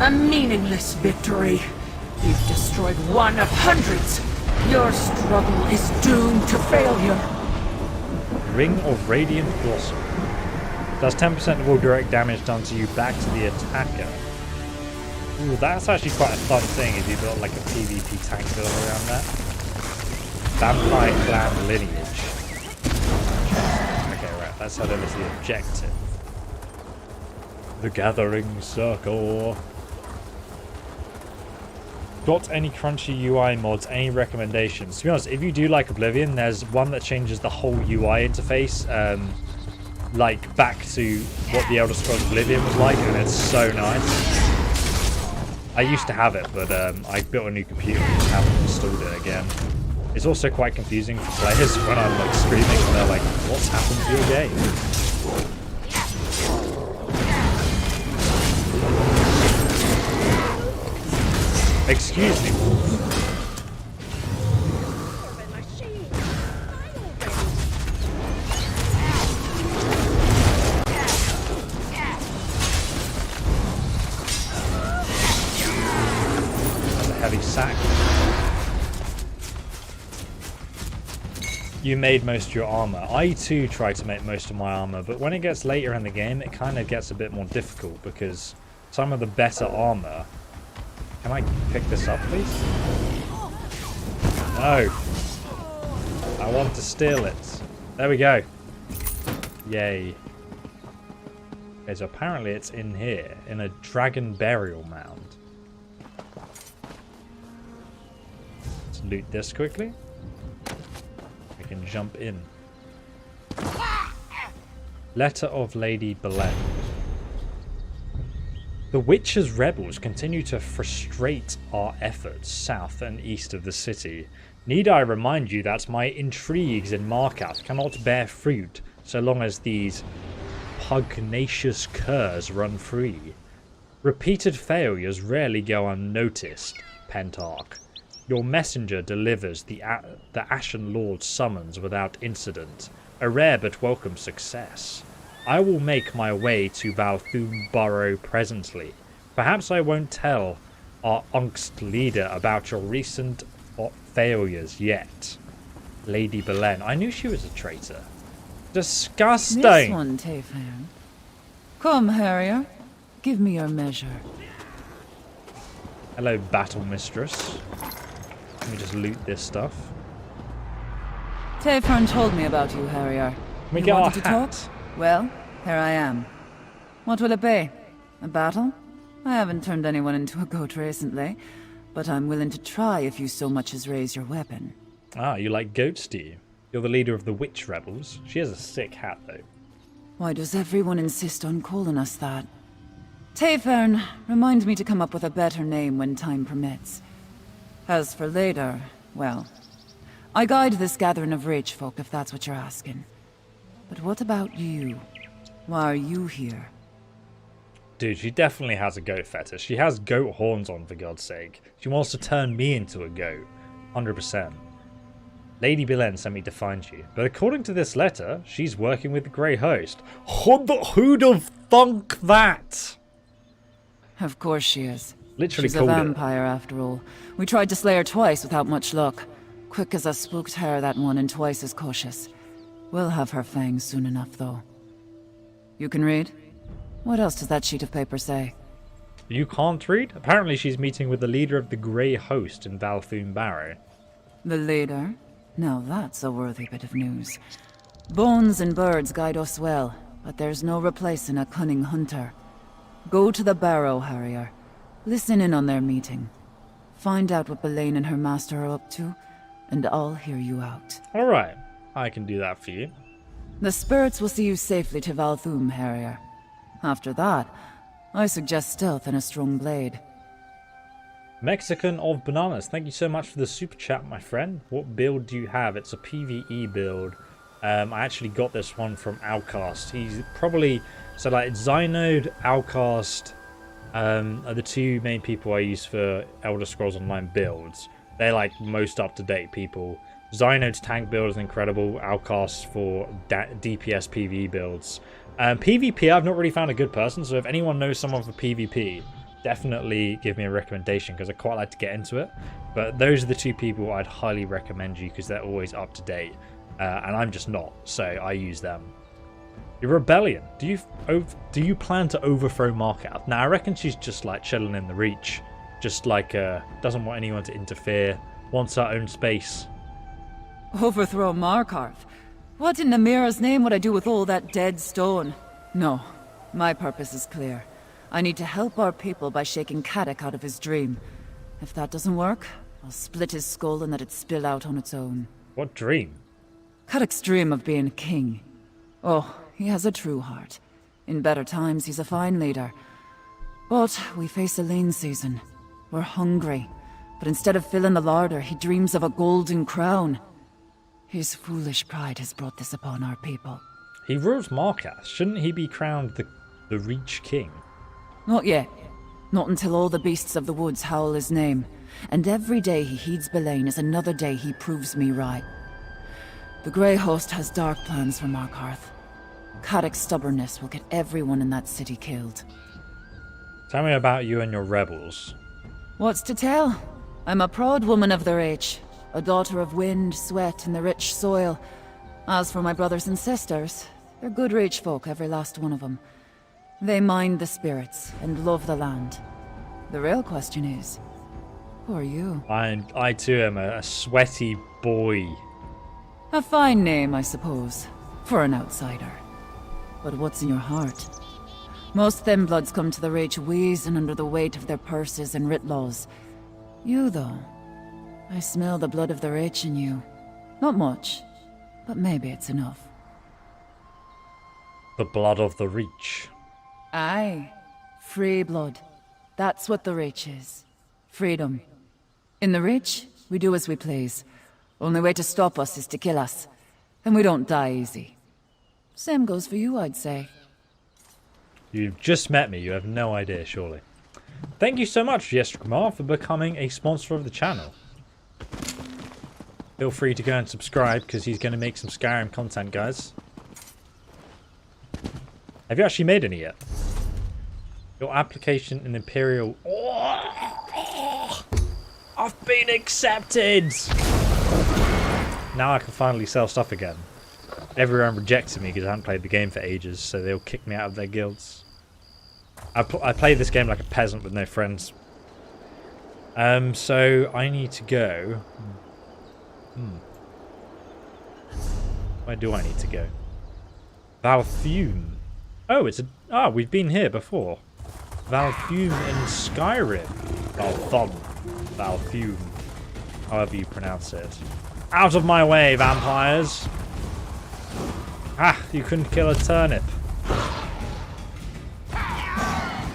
A meaningless victory. You've destroyed one of hundreds. Your struggle is doomed to failure. Ring of Radiant Blossom. Does 10% of all direct damage done to you back to the attacker. Ooh, that's actually quite a fun thing if you built like a PvP tank build around that. Vampire Clan Lineage. Okay, right, that's how that is the objective. The Gathering Circle. Got any crunchy UI mods, any recommendations? To be honest, if you do like Oblivion, there's one that changes the whole UI interface, like back to what the Elder Scrolls Oblivion was like, and it's so nice. I used to have it, but I built a new computer and just haven't installed it again. It's also quite confusing for players when I'm like screaming and they're like, what's happened to your game? Excuse me, Wolf. That's a heavy sack. You made most of your armor. I too try to make most of my armor, but when it gets later in the game, it kind of gets a bit more difficult because some of the better armor. Can I pick this up, please? No. I want to steal it. There we go. Yay. Okay, so apparently it's in here, in a dragon burial mound. Let's loot this quickly. We can jump in. Letter of Lady Belen. The Witcher's rebels continue to frustrate our efforts south and east of the city. Need I remind you that my intrigues in Markarth cannot bear fruit so long as these pugnacious curs run free. Repeated failures rarely go unnoticed, Pentarch. Your messenger delivers the Ashen Lord's summons without incident, a rare but welcome success. I will make my way to Abdubari presently. Perhaps I won't tell our Angst leader about your recent failures yet. Lady Belen. I knew she was a traitor. Disgusting! This one, Tayfair. Come, Harrier. Give me your measure. Hello, battle mistress. Let me just loot this stuff. Tayfair told me about you, Harrier. Can we You get our wanted to hat? talk? Well, here I am. What will it be? A battle? I haven't turned anyone into a goat recently, but I'm willing to try if you so much as raise your weapon. Ah, you like goats, do you? You're the leader of the witch rebels. She has a sick hat, though. Why does everyone insist on calling us that? Tayfern, remind me to come up with a better name when time permits. As for later, well, I guide this gathering of rich folk if that's what you're asking. But what about you? Why are you here? Dude, she definitely has a goat fetish. She has goat horns on, for God's sake. She wants to turn me into a goat. 100%. Lady Belen sent me to find you. But according to this letter, she's working with the Grey Host. Who'd have thunk that? Of course she is. Literally She's a called it. vampire, after all. We tried to slay her twice without much luck. Quick as a spooked hare, that one, and twice as cautious. We'll have her fangs soon enough, though. You can read? What else does that sheet of paper say? You can't read? Apparently she's meeting with the leader of the Grey Host in Abdubari. The leader? Now that's a worthy bit of news. Bones and birds guide us well, but there's no replacing a cunning hunter. Go to the barrow, Harrier. Listen in on their meeting. Find out what Belaine and her master are up to, and I'll hear you out. Alright, I can do that for you. The spirits will see you safely to Valthum, Harrier. After that, I suggest stealth and a strong blade. Mexican of Bananas, thank you so much for the super chat, my friend. What build do you have? It's a PvE build. I actually got this one from Outcast. He's probably... So like Zynode, Outcast are the two main people I use for Elder Scrolls Online builds. They're like most up-to-date people. Zynode's tank build is incredible. Outcast for DPS PvE builds. PvP, I've not really found a good person, so if anyone knows someone for PvP, definitely give me a recommendation, because I quite like to get into it. But those are the two people I'd highly recommend you, because they're always up to date, and I'm just not, so I use them. Your rebellion. Do you plan to overthrow Markarth? Now I reckon she's just like chilling in the Reach, just like doesn't want anyone to interfere, wants her own space. Overthrow Markarth? What in Namira's name would I do with all that dead stone? No, my purpose is clear. I need to help our people by shaking Khadik out of his dream. If that doesn't work, I'll split his skull and let it spill out on its own. What dream? Khadik's dream of being king. Oh, he has a true heart. In better times, he's a fine leader. But we face a lean season. We're hungry. But instead of filling the larder, he dreams of a golden crown. His foolish pride has brought this upon our people. He rules Markarth. Shouldn't he be crowned the Reach King? Not yet. Not until all the beasts of the woods howl his name. And every day he heeds Belaine is another day he proves me right. The Grey Host has dark plans for Markarth. Khadik's stubbornness will get everyone in that city killed. Tell me about you and your rebels. What's to tell? I'm a proud woman of the Reach, a daughter of wind, sweat, and the rich soil. As for my brothers and sisters, they're good Reach folk, every last one of them. They mind the spirits and love the land. The real question is, who are you? I too am a sweaty boy. A fine name, I suppose, for an outsider. But what's in your heart? Most thin bloods come to the Reach wheezing under the weight of their purses and writ laws. You, though, I smell the blood of the Reach in you. Not much, but maybe it's enough. The blood of the Reach. Aye, free blood. That's what the Reach is. Freedom. In the Reach, we do as we please. Only way to stop us is to kill us. And we don't die easy. Same goes for you, I'd say. You've just met me, you have no idea, surely. Thank you so much, Yestromar, for becoming a sponsor of the channel. Feel free to go and subscribe, because he's going to make some Skyrim content, guys. Have you actually made any yet? Your application in Imperial... Oh, I've been accepted! Now I can finally sell stuff again. Everyone rejected me because I haven't played the game for ages, so they'll kick me out of their guilds. I play this game like a peasant with no friends. So I need to go... Where do I need to go? Valthum. Oh, it's a... Ah, we've been here before. Valthum in Skyrim. Valthum. Valthum. However you pronounce it. Out of my way, vampires! Ah, you couldn't kill a turnip.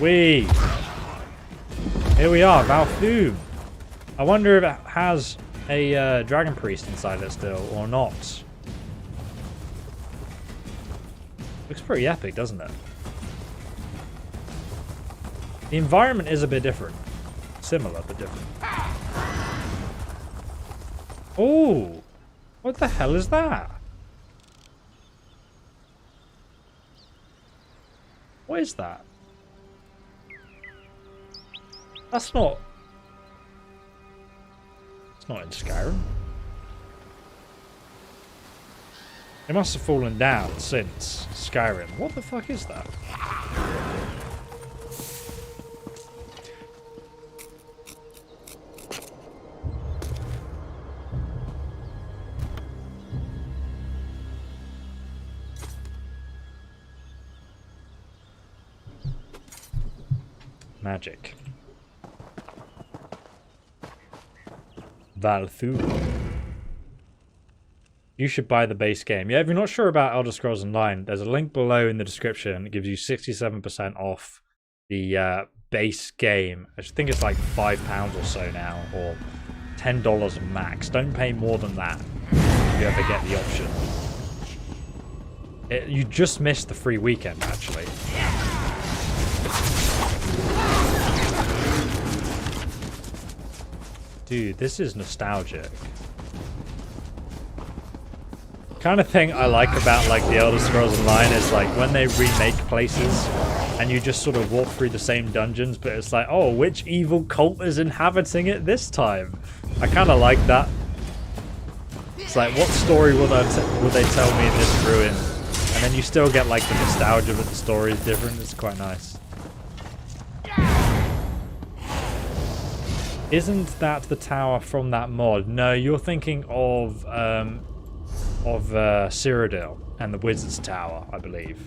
Whee! Here we are, Valthum. I wonder if it has a dragon priest inside it still, or not. Looks pretty epic, doesn't it? The environment is a bit different. Similar, but different. Oh! What the hell is that? What is that? That's not... It's not in Skyrim. It must have fallen down since Skyrim. What the fuck is that? Magic. Valthu. You should buy the base game. Yeah, if you're not sure about Elder Scrolls Online, there's a link below in the description. It gives you 67% off the base game. I think it's like £5 or so now, or $10 max. Don't pay more than that if you ever get the option. You just missed the free weekend, actually. Dude, this is nostalgic. Kind of thing I like about like the Elder Scrolls Online is like when they remake places and you just sort of walk through the same dungeons, but it's like, oh, which evil cult is inhabiting it this time? I kind of like that. It's like, what story will they tell me in this ruin? And then you still get like the nostalgia, but the story is different. It's quite nice. Isn't that the tower from that mod? No, you're thinking of Cyrodiil and the Wizard's Tower, I believe.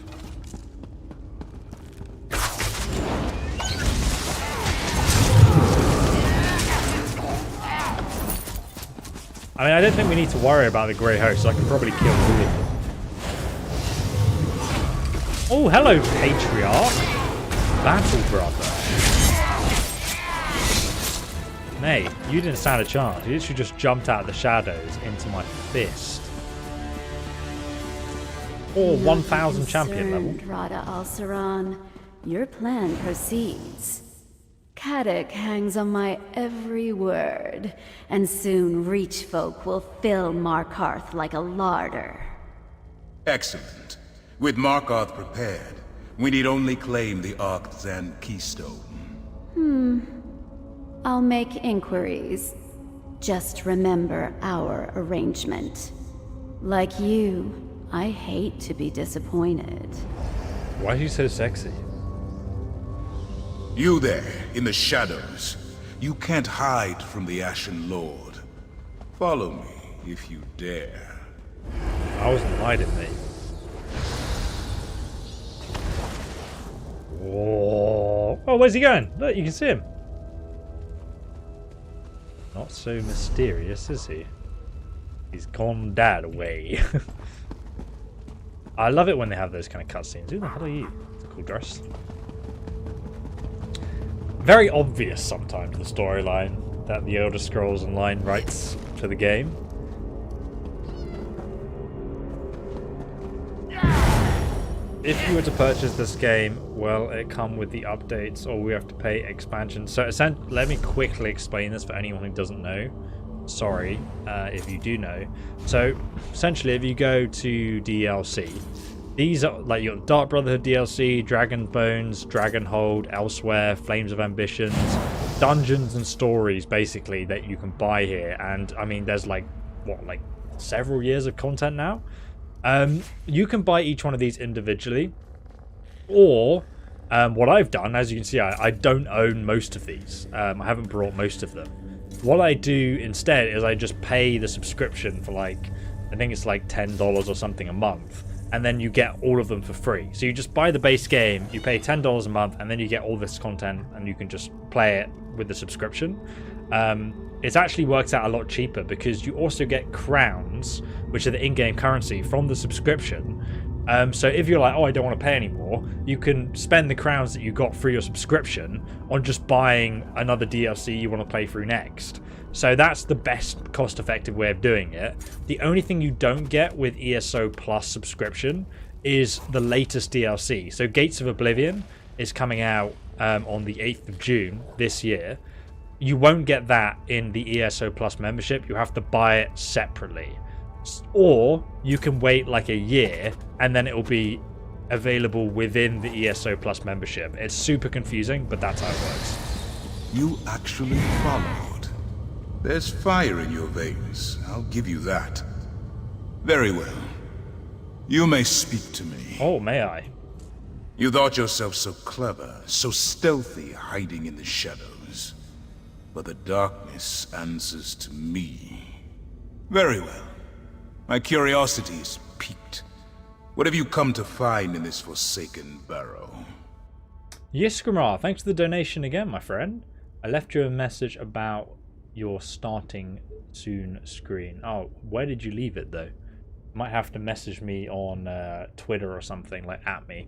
I mean, I don't think we need to worry about the Grey Host. I can probably kill all of them. Oh, hello, Patriarch. Battle Brother. Mate, you didn't stand a chance. You literally just jumped out of the shadows into my fist. Or 1000 champion level. Rada Al-Saran, your plan proceeds. Caddock hangs on my every word, and soon Reach folk will fill Markarth like a larder. Excellent. With Markarth prepared, we need only claim the Arcthan keystone. I'll make inquiries. Just remember our arrangement. Like you, I hate to be disappointed. Why are you so sexy? You there, in the shadows. You can't hide from the Ashen Lord. Follow me, if you dare. I wasn't hiding, mate. Whoa. Oh, where's he going? Look, you can see him. Not so mysterious, is he? He's gone that way. I love it when they have those kind of cutscenes. Who the hell are you? It's a cool dress. Very obvious sometimes, the storyline that the Elder Scrolls Online writes to the game. If you were to purchase this game, well, it come with the updates, or we have to pay expansion. So let me quickly explain this for anyone who doesn't know. Sorry, if you do know. So essentially, if you go to DLC, these are like your Dark Brotherhood DLC, Dragon Bones, Dragonhold, Elsewhere, Flames of Ambitions, dungeons and stories, basically, that you can buy here. And I mean, there's like what, like several years of content now. You can buy each one of these individually, or what I've done, as you can see, I don't own most of these. I haven't brought most of them. What I do instead is I just pay the subscription for like, I think it's like $10 or something a month, and then you get all of them for free. So you just buy the base game, you pay $10 a month, and then you get all this content, and you can just play it with the subscription. It actually works out a lot cheaper because you also get crowns, which are the in-game currency from the subscription. So if you're like, oh, I don't want to pay anymore, you can spend the crowns that you got through your subscription on just buying another DLC you want to play through next. So that's the best cost-effective way of doing it. The only thing you don't get with ESO Plus subscription is the latest DLC. So Gates of Oblivion is coming out on the 8th of June this year. You won't get that in the ESO Plus membership. You have to buy it separately. Or you can wait like a year and then it will be available within the ESO Plus membership. It's super confusing, but that's how it works. You actually followed. There's fire in your veins, I'll give you that. Very well. You may speak to me. Oh, may I? You thought yourself so clever, so stealthy, hiding in the shadows. But the darkness answers to me. Very well. My curiosity is piqued. What have you come to find in this forsaken barrow? Yiskramar, thanks for the donation again, my friend. I left you a message about your starting soon screen. Oh, where did you leave it though? Might have to message me on Twitter or something, like at me.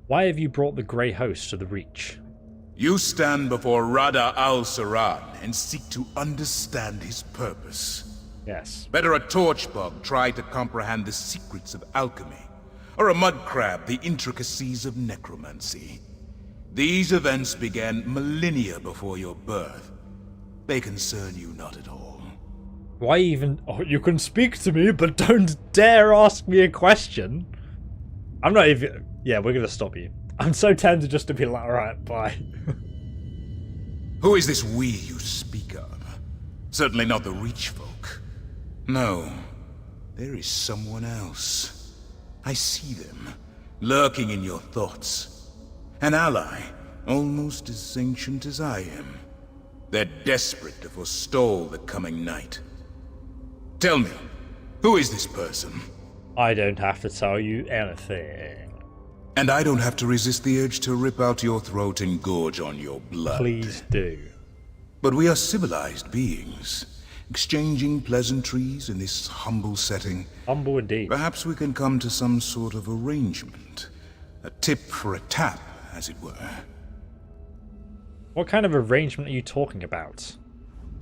Why have you brought the Grey Host to the Reach? You stand before Rada al-Saran and seek to understand his purpose. Yes. Better a torchbug try to comprehend the secrets of alchemy, or a mudcrab the intricacies of necromancy. These events began millennia before your birth. They concern you not at all. Why even... Oh, you can speak to me, but don't dare ask me a question. I'm not even... Yeah, we're gonna stop you. I'm so tempted just to be like, alright, bye. Who is this we you speak of? Certainly not the Reach folk. No, there is someone else. I see them, lurking in your thoughts. An ally, almost as ancient as I am. They're desperate to forestall the coming night. Tell me, who is this person? I don't have to tell you anything. And I don't have to resist the urge to rip out your throat and gorge on your blood. Please do. But we are civilized beings, exchanging pleasantries in this humble setting. Humble indeed. Perhaps we can come to some sort of arrangement. A tip for a tap, as it were. What kind of arrangement are you talking about?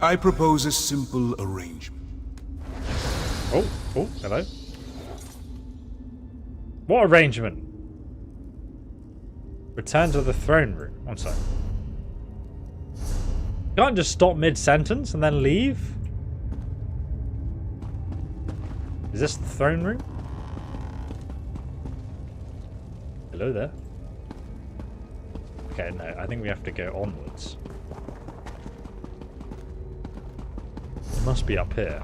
I propose a simple arrangement. Oh, hello. What arrangement? Return to the throne room. I'm sorry. You can't just stop mid-sentence and then leave? Is this the throne room? Hello there. Okay, no, I think we have to go onwards. It must be up here.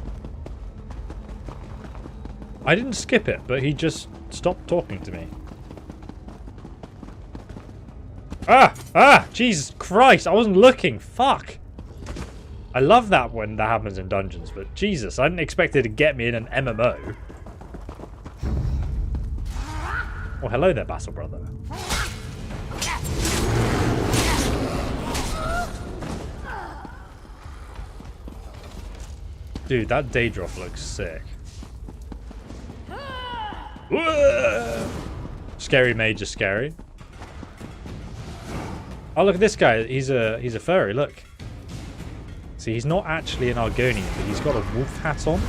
I didn't skip it, but he just stopped talking to me. Jesus Christ, I wasn't looking. Fuck. I love that when that happens in dungeons, but Jesus, I didn't expect it to get me in an MMO. Oh, hello there, Battle Brother. Dude, that Daedroth looks sick. Scary mage is scary. Oh, look at this guy. He's a furry. Look. See, he's not actually an Argonian, but he's got a wolf hat on,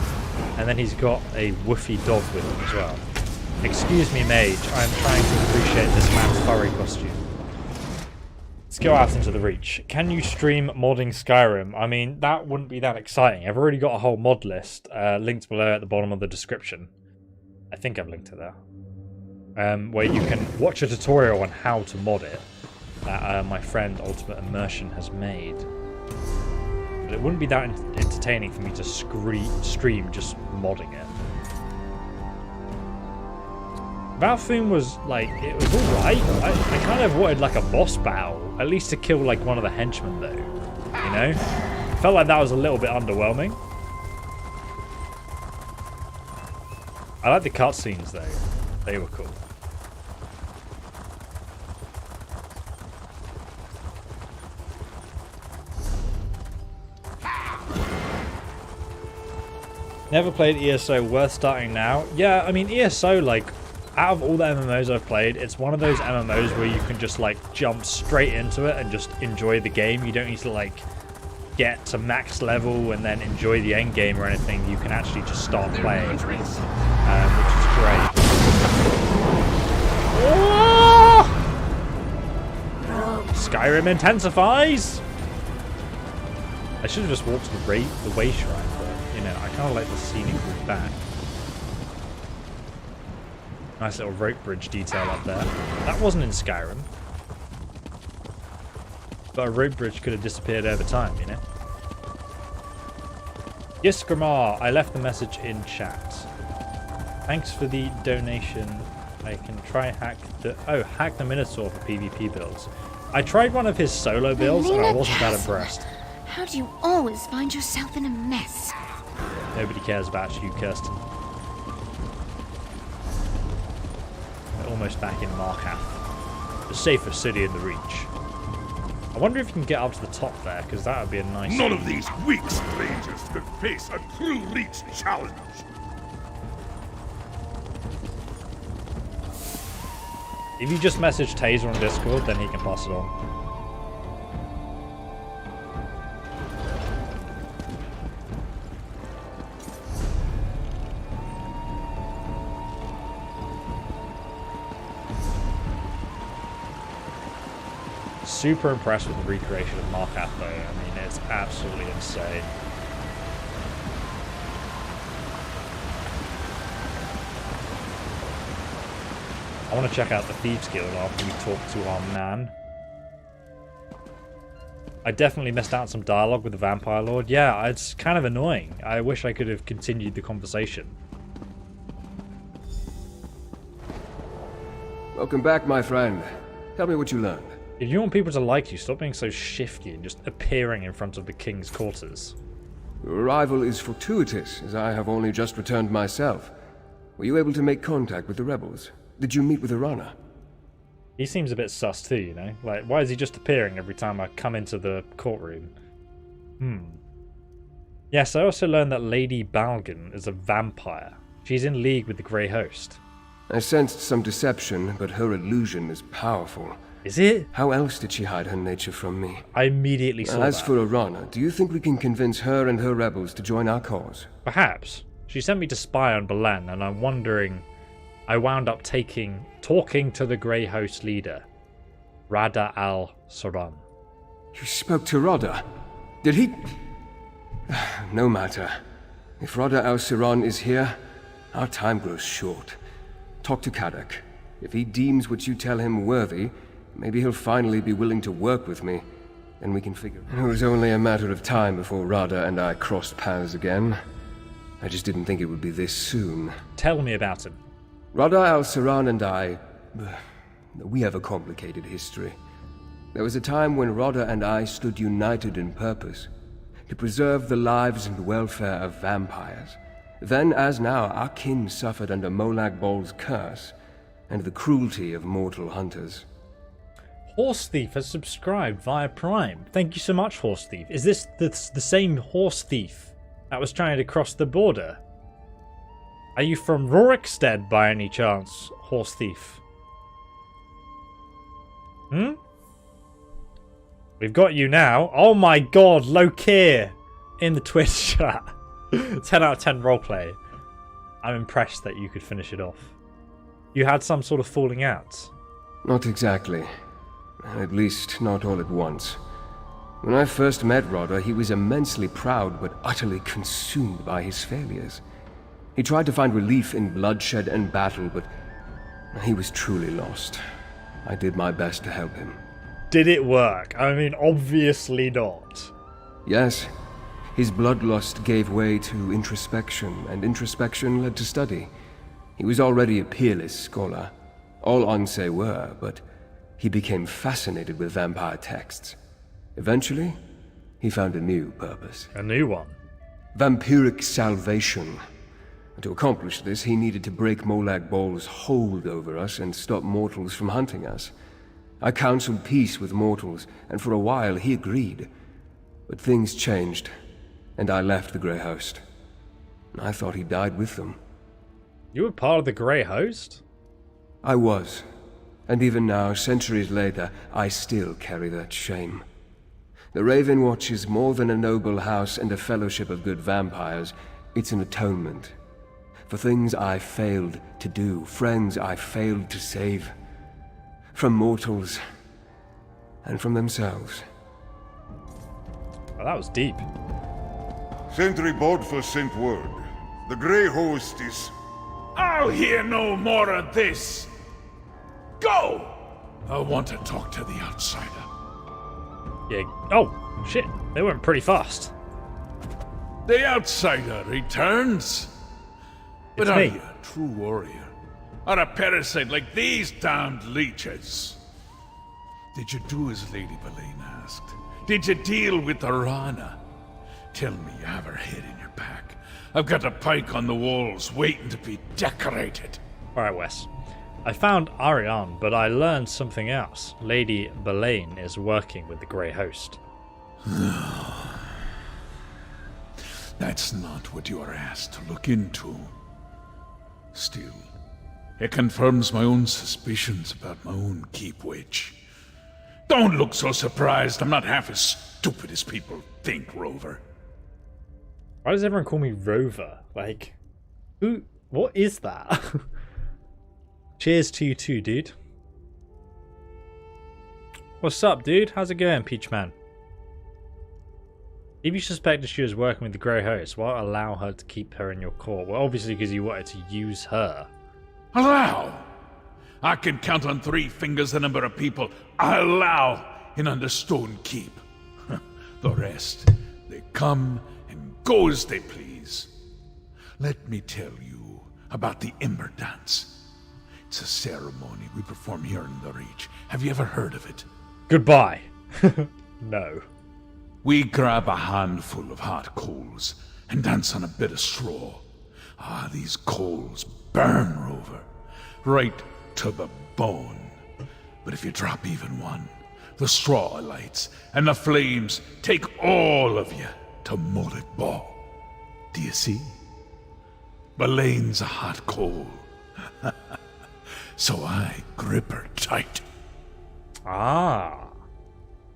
and then he's got a woofy dog with him as well. Excuse me, mage. I'm trying to appreciate this man's furry costume. Let's go out into the Reach. Can you stream modding Skyrim? I mean, that wouldn't be that exciting. I've already got a whole mod list linked below at the bottom of the description. I think I've linked it there. Where you can watch a tutorial on how to mod it that my friend Ultimate Immersion has made. But it wouldn't be that entertaining for me to stream just modding it. Valthoom was like, it was alright. I kind of wanted like a boss battle, at least to kill like one of the henchmen though, you know? Felt like that was a little bit underwhelming. I like the cutscenes though, they were cool. Never played ESO, worth starting now. Yeah, I mean ESO, like, out of all the MMOs I've played, it's one of those MMOs where you can just like jump straight into it and just enjoy the game. You don't need to like get to max level and then enjoy the end game or anything. You can actually just start playing, which is great. Oh! Skyrim intensifies. I should have just walked to the way shrine, but you know, I kind of like the scenic route back. Nice little rope bridge detail up there. That wasn't in Skyrim. But a rope bridge could have disappeared over time, you know? Yes, Gramar, I left the message in chat. Thanks for the donation. I can try hack the Minotaur for PvP builds. I tried one of his solo builds and I wasn't that impressed. How do you always find yourself in a mess? Nobody cares about you, Kirsten. We're almost back in Markarth, the safest city in the Reach. I wonder if you can get up to the top there, because that would be a nice... None of these weak strangers could face a true Reach challenge. If you just message Taser on Discord, then he can pass it on. Super impressed with the recreation of Markarth though. I mean, it's absolutely insane. I want to check out the Thieves Guild after we talk to our man. I definitely missed out on some dialogue with the Vampire Lord. Yeah, it's kind of annoying. I wish I could have continued the conversation. Welcome back, my friend. Tell me what you learned. If you want people to like you, stop being so shifty and just appearing in front of the king's quarters. Your arrival is fortuitous, as I have only just returned myself. Were you able to make contact with the rebels? Did you meet with Arana? He seems a bit sus too, you know? Like, why is he just appearing every time I come into the courtroom? Yes, I also learned that Lady Balgan is a vampire. She's in league with the Grey Host. I sensed some deception, but her illusion is powerful. Is it? How else did she hide her nature from me? I immediately saw that. As for Arana, do you think we can convince her and her rebels to join our cause? Perhaps. She sent me to spy on Belen, and I'm wondering... I wound up talking to the Grey Host leader, Rada al-Saran. You spoke to Rada? Did he... No matter. If Rada al-Saran is here, our time grows short. Talk to Kadek. If he deems what you tell him worthy, maybe he'll finally be willing to work with me. Then we can figure... It was only a matter of time before Rada and I crossed paths again. I just didn't think it would be this soon. Tell me about him. Rada al-Saran and I... we have a complicated history. There was a time when Rada and I stood united in purpose, to preserve the lives and welfare of vampires. Then, as now, our kin suffered under Molag Bol's curse, and the cruelty of mortal hunters. Horse Thief has subscribed via Prime. Thank you so much, Horse Thief. Is this the same Horse Thief that was trying to cross the border? Are you from Rorikstead by any chance, Horse Thief? We've got you now. Oh my god, Lokir in the Twitch chat. 10 out of 10 roleplay. I'm impressed that you could finish it off. You had some sort of falling out. Not exactly. At least, not all at once. When I first met Rada, he was immensely proud but utterly consumed by his failures. He tried to find relief in bloodshed and battle, but he was truly lost. I did my best to help him. Did it work? I mean, obviously not. Yes. His bloodlust gave way to introspection, and introspection led to study. He was already a peerless scholar. All Onse were, but he became fascinated with vampire texts. Eventually, he found a new purpose. A new one? Vampiric salvation. To accomplish this, he needed to break Molag Bol's hold over us and stop mortals from hunting us. I counseled peace with mortals, and for a while he agreed. But things changed, and I left the Grey Host. I thought he died with them. You were part of the Grey Host? I was. And even now, centuries later, I still carry that shame. The Raven Watch is more than a noble house and a fellowship of good vampires. It's an atonement. For things I failed to do, friends I failed to save. From mortals, and from themselves. Well, that was deep. Sentry Bodfa sent word. The Grey Host is... I'll hear no more of this! Go! I want to talk to the outsider. Yeah. Oh, shit. They went pretty fast. The outsider returns? But are you a true warrior? Or a parasite like these damned leeches? Did you do as Lady Belen asked? Did you deal with Arana? Tell me you have her head in your pack. I've got a pike on the walls waiting to be decorated. Alright, Wes. I found Ariane, but I learned something else. Lady Belaine is working with the Grey Host. That's not what you are asked to look into. Still, it confirms my own suspicions about my own keep witch. Don't look so surprised. I'm not half as stupid as people think, Rover. Why does everyone call me Rover? Like, who? What is that? Cheers to you too, dude. What's up, dude? How's it going, Peachman? If you suspected she was working with the Grey Host, why allow her to keep her in your court? Well, obviously because you wanted to use her. Allow? I can count on 3 fingers the number of people I allow in Understone Keep. The rest, they come and go as they please. Let me tell you about the Ember Dance. It's a ceremony we perform here in the Reach. Have you ever heard of it? Goodbye. No. We grab a handful of hot coals and dance on a bit of straw. Ah, these coals burn, Rover, right to the bone. But if you drop even one, the straw lights and the flames take all of you to Mullet Ball. Do you see? Belaine's a hot coal. So I grip her tight. Ah,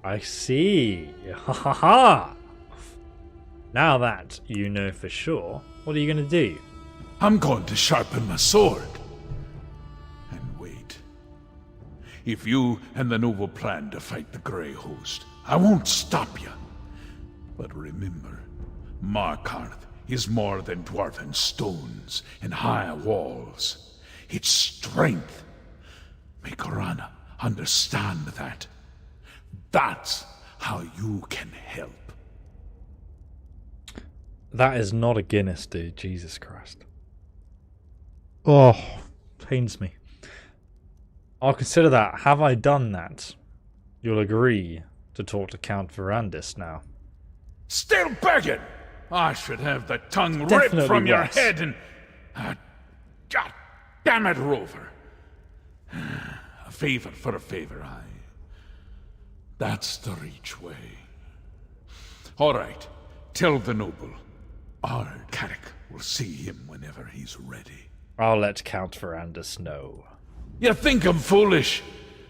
I see. Ha ha ha. Now that you know for sure, what are you going to do? I'm going to sharpen my sword. And wait. If you and the Noble plan to fight the Grey Host, I won't stop you. But remember, Markarth is more than dwarven stones and high walls. It's strength. Make Arana understand that. That's how you can help. That is not a Guinness, dude. Jesus Christ. Oh, pains me. I'll consider that. Have I done that? You'll agree to talk to Count Verandis now. Still begging! I should have the tongue Definitely ripped from your worse. head and... God damn it, Rover. A favor for a favor, aye. That's the Reach way. All right, tell the Noble. Our Carrick will see him whenever he's ready. I'll let Count Verandis know. You think I'm foolish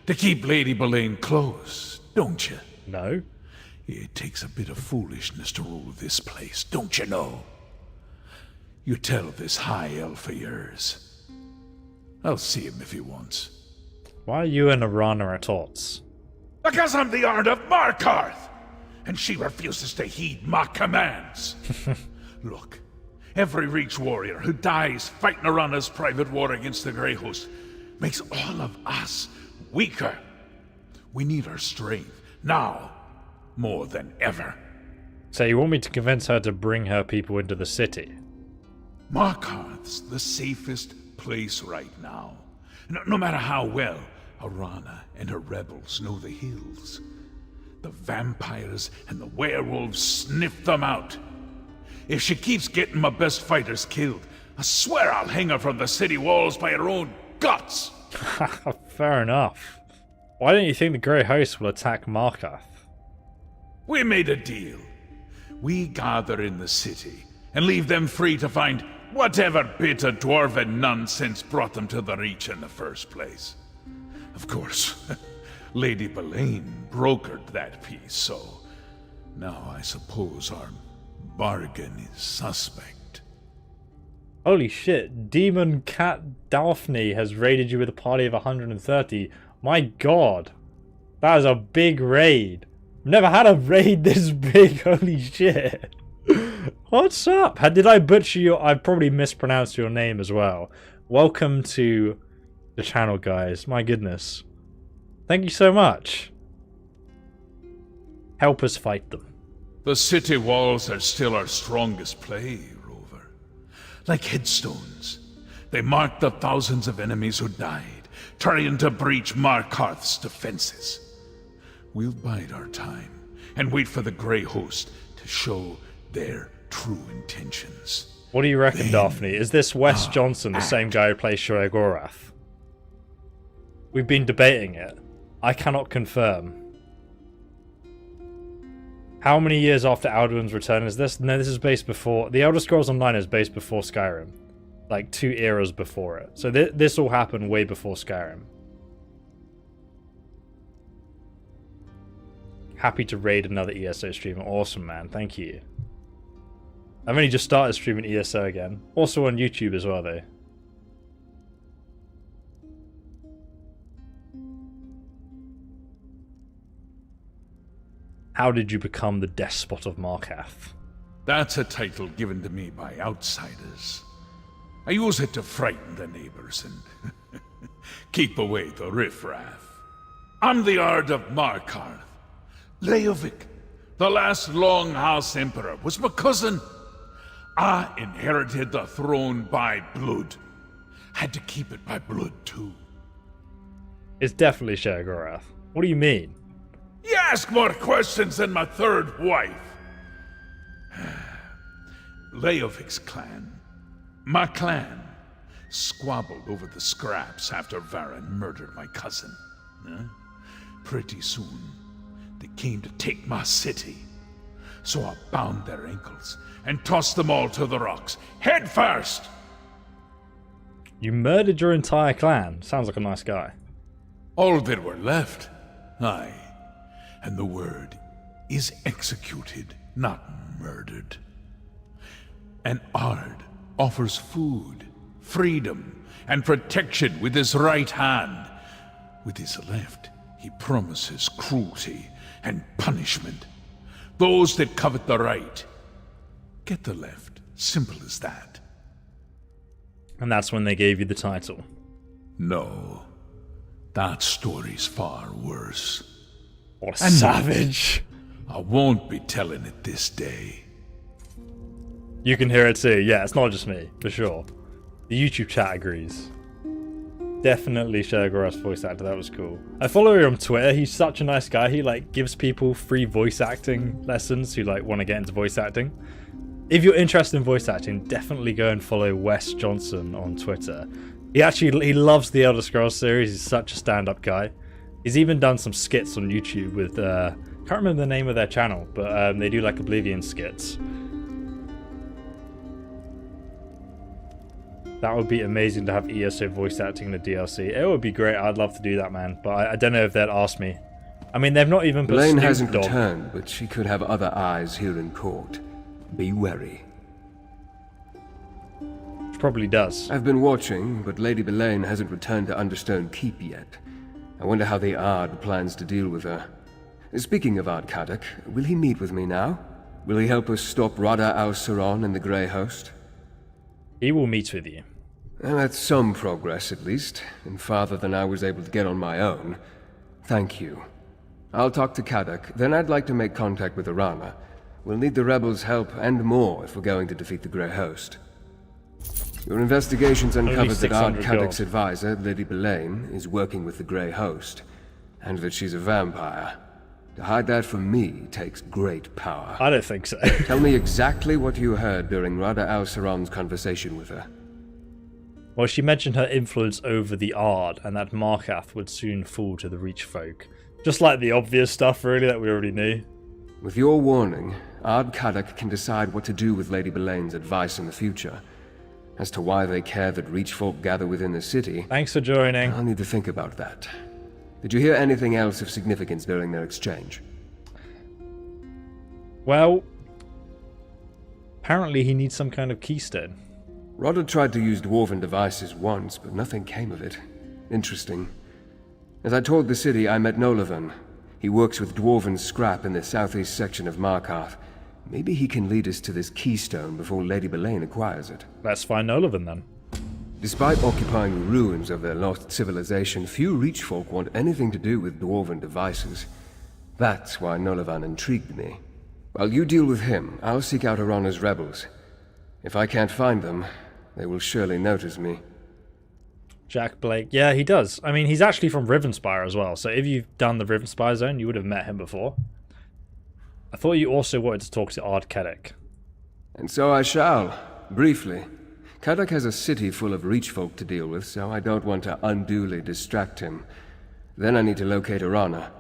to keep Lady Belaine close, don't you? No. It takes a bit of foolishness to rule this place, don't you know? You tell this high elf of yours. I'll see him if he wants. Why are you and Arana at odds? Because I'm the Ard of Markarth, and she refuses to heed my commands. Look, every Reach warrior who dies fighting Arana's private war against the Grey Host makes all of us weaker. We need her strength, now, more than ever. So you want me to convince her to bring her people into the city? Markarth's the safest place right now. No matter how well Arana and her rebels know the hills. The vampires and the werewolves sniff them out. If she keeps getting my best fighters killed, I swear I'll hang her from the city walls by her own guts. Fair enough. Why don't you think the Grey Host will attack Markarth? We made a deal. We gather in the city and leave them free to find whatever bit of dwarven nonsense brought them to the Reach in the first place. Of course, Lady Belaine brokered that peace, so now I suppose our bargain is suspect. Holy shit, Demon Cat Daphne has raided you with a party of 130. My god. That is a big raid. I've never had a raid this big, holy shit. What's up? Did I butcher your... I probably mispronounced your name as well. Welcome to the channel, guys. My goodness. Thank you so much. Help us fight them. The city walls are still our strongest play, Rover. Like headstones, they mark the thousands of enemies who died, trying to breach Markarth's defenses. We'll bide our time and wait for the Grey Host to show their true intentions. What do you reckon, Daphne? Is this Wes Johnson, the same guy who plays Shoei Gorath? We've been debating it. I cannot confirm. How many years after Alduin's return is this? No, this is based before... The Elder Scrolls Online is based before Skyrim. Like 2 eras before it. So this all happened way before Skyrim. Happy to raid another ESO streamer. Awesome, man. Thank you. I've only just started streaming ESO again. Also on YouTube as well, though. How did you become the despot of Markarth? That's a title given to me by outsiders. I use it to frighten the neighbors and keep away the riffraff. I'm the Ard of Markarth. Leovic, the last Longhouse Emperor, was my cousin. I inherited the throne by blood. Had to keep it by blood, too. It's definitely Sheogorath. What do you mean? You ask more questions than my third wife. Leovic's clan, my clan, squabbled over the scraps after Varen murdered my cousin. Pretty soon, they came to take my city. So I bound their ankles and tossed them all to the rocks, head first. You murdered your entire clan. Sounds like a nice guy. All that were left. Aye. And the word is executed, not murdered. An Ard offers food, freedom, and protection with his right hand. With his left, he promises cruelty and punishment. Those that covet the right get the left. Simple as that. And that's when they gave you the title. No. That story's far worse. What a savage. I won't be telling it this day. You can hear it too. Yeah, it's not just me, for sure. The YouTube chat agrees. Definitely Sheogorath's voice actor. That was cool. I follow him on Twitter. He's such a nice guy. He like gives people free voice acting lessons who like want to get into voice acting. If you're interested in voice acting, definitely go and follow Wes Johnson on Twitter. He loves the Elder Scrolls series. He's such a stand-up guy. He's even done some skits on YouTube with can't remember the name of their channel, but they do like Oblivion skits. That would be amazing to have ESO voice acting in the DLC. It would be great. I'd love to do that, man. But I don't know if they'd ask me. I mean, they've not even put Blaine Snoop hasn't Dogg. returned, but she could have other eyes here in court. Be wary. She probably does. I've been watching, but Lady Belaine hasn't returned to Understone Keep yet. I wonder how the Ard plans to deal with her. Speaking of Ard Kadok, will he meet with me now? Will he help us stop Rada al-Saron and the Grey Host? He will meet with you. Well, that's some progress, at least, and farther than I was able to get on my own. Thank you. I'll talk to Kadok, then I'd like to make contact with Arana. We'll need the rebels' help and more if we're going to defeat the Grey Host. Your investigations uncovered that Ard Kadok's advisor, Lady Belaine, is working with the Grey Host, and that she's a vampire. To hide that from me takes great power. I don't think so. Tell me exactly what you heard during Rada al-Saron's conversation with her. Well, she mentioned her influence over the Ard, and that Markarth would soon fall to the Reach folk. Just like the obvious stuff, really, that we already knew. With your warning, Ard Kadok can decide what to do with Lady Belaine's advice in the future. As to why they care that Reach folk gather within the city... Thanks for joining. I'll need to think about that. Did you hear anything else of significance during their exchange? Well, apparently he needs some kind of keystone. Rodder tried to use dwarven devices once, but nothing came of it. Interesting. As I toured the city, I met Nolavan. He works with dwarven scrap in the southeast section of Markarth. Maybe he can lead us to this keystone before Lady Belaine acquires it. Let's find Nolavan then. Despite occupying the ruins of their lost civilization, few Reach folk want anything to do with dwarven devices. That's why Nolavan intrigued me. While you deal with him, I'll seek out Arana's rebels. If I can't find them, they will surely notice me. Jack Blake. Yeah, he does. I mean, he's actually from Rivenspire as well, so if you've done the Rivenspire zone, you would have met him before. I thought you also wanted to talk to Ard Kadok. And so I shall, briefly. Kadok has a city full of Reach folk to deal with, so I don't want to unduly distract him. Then I need to locate Arana.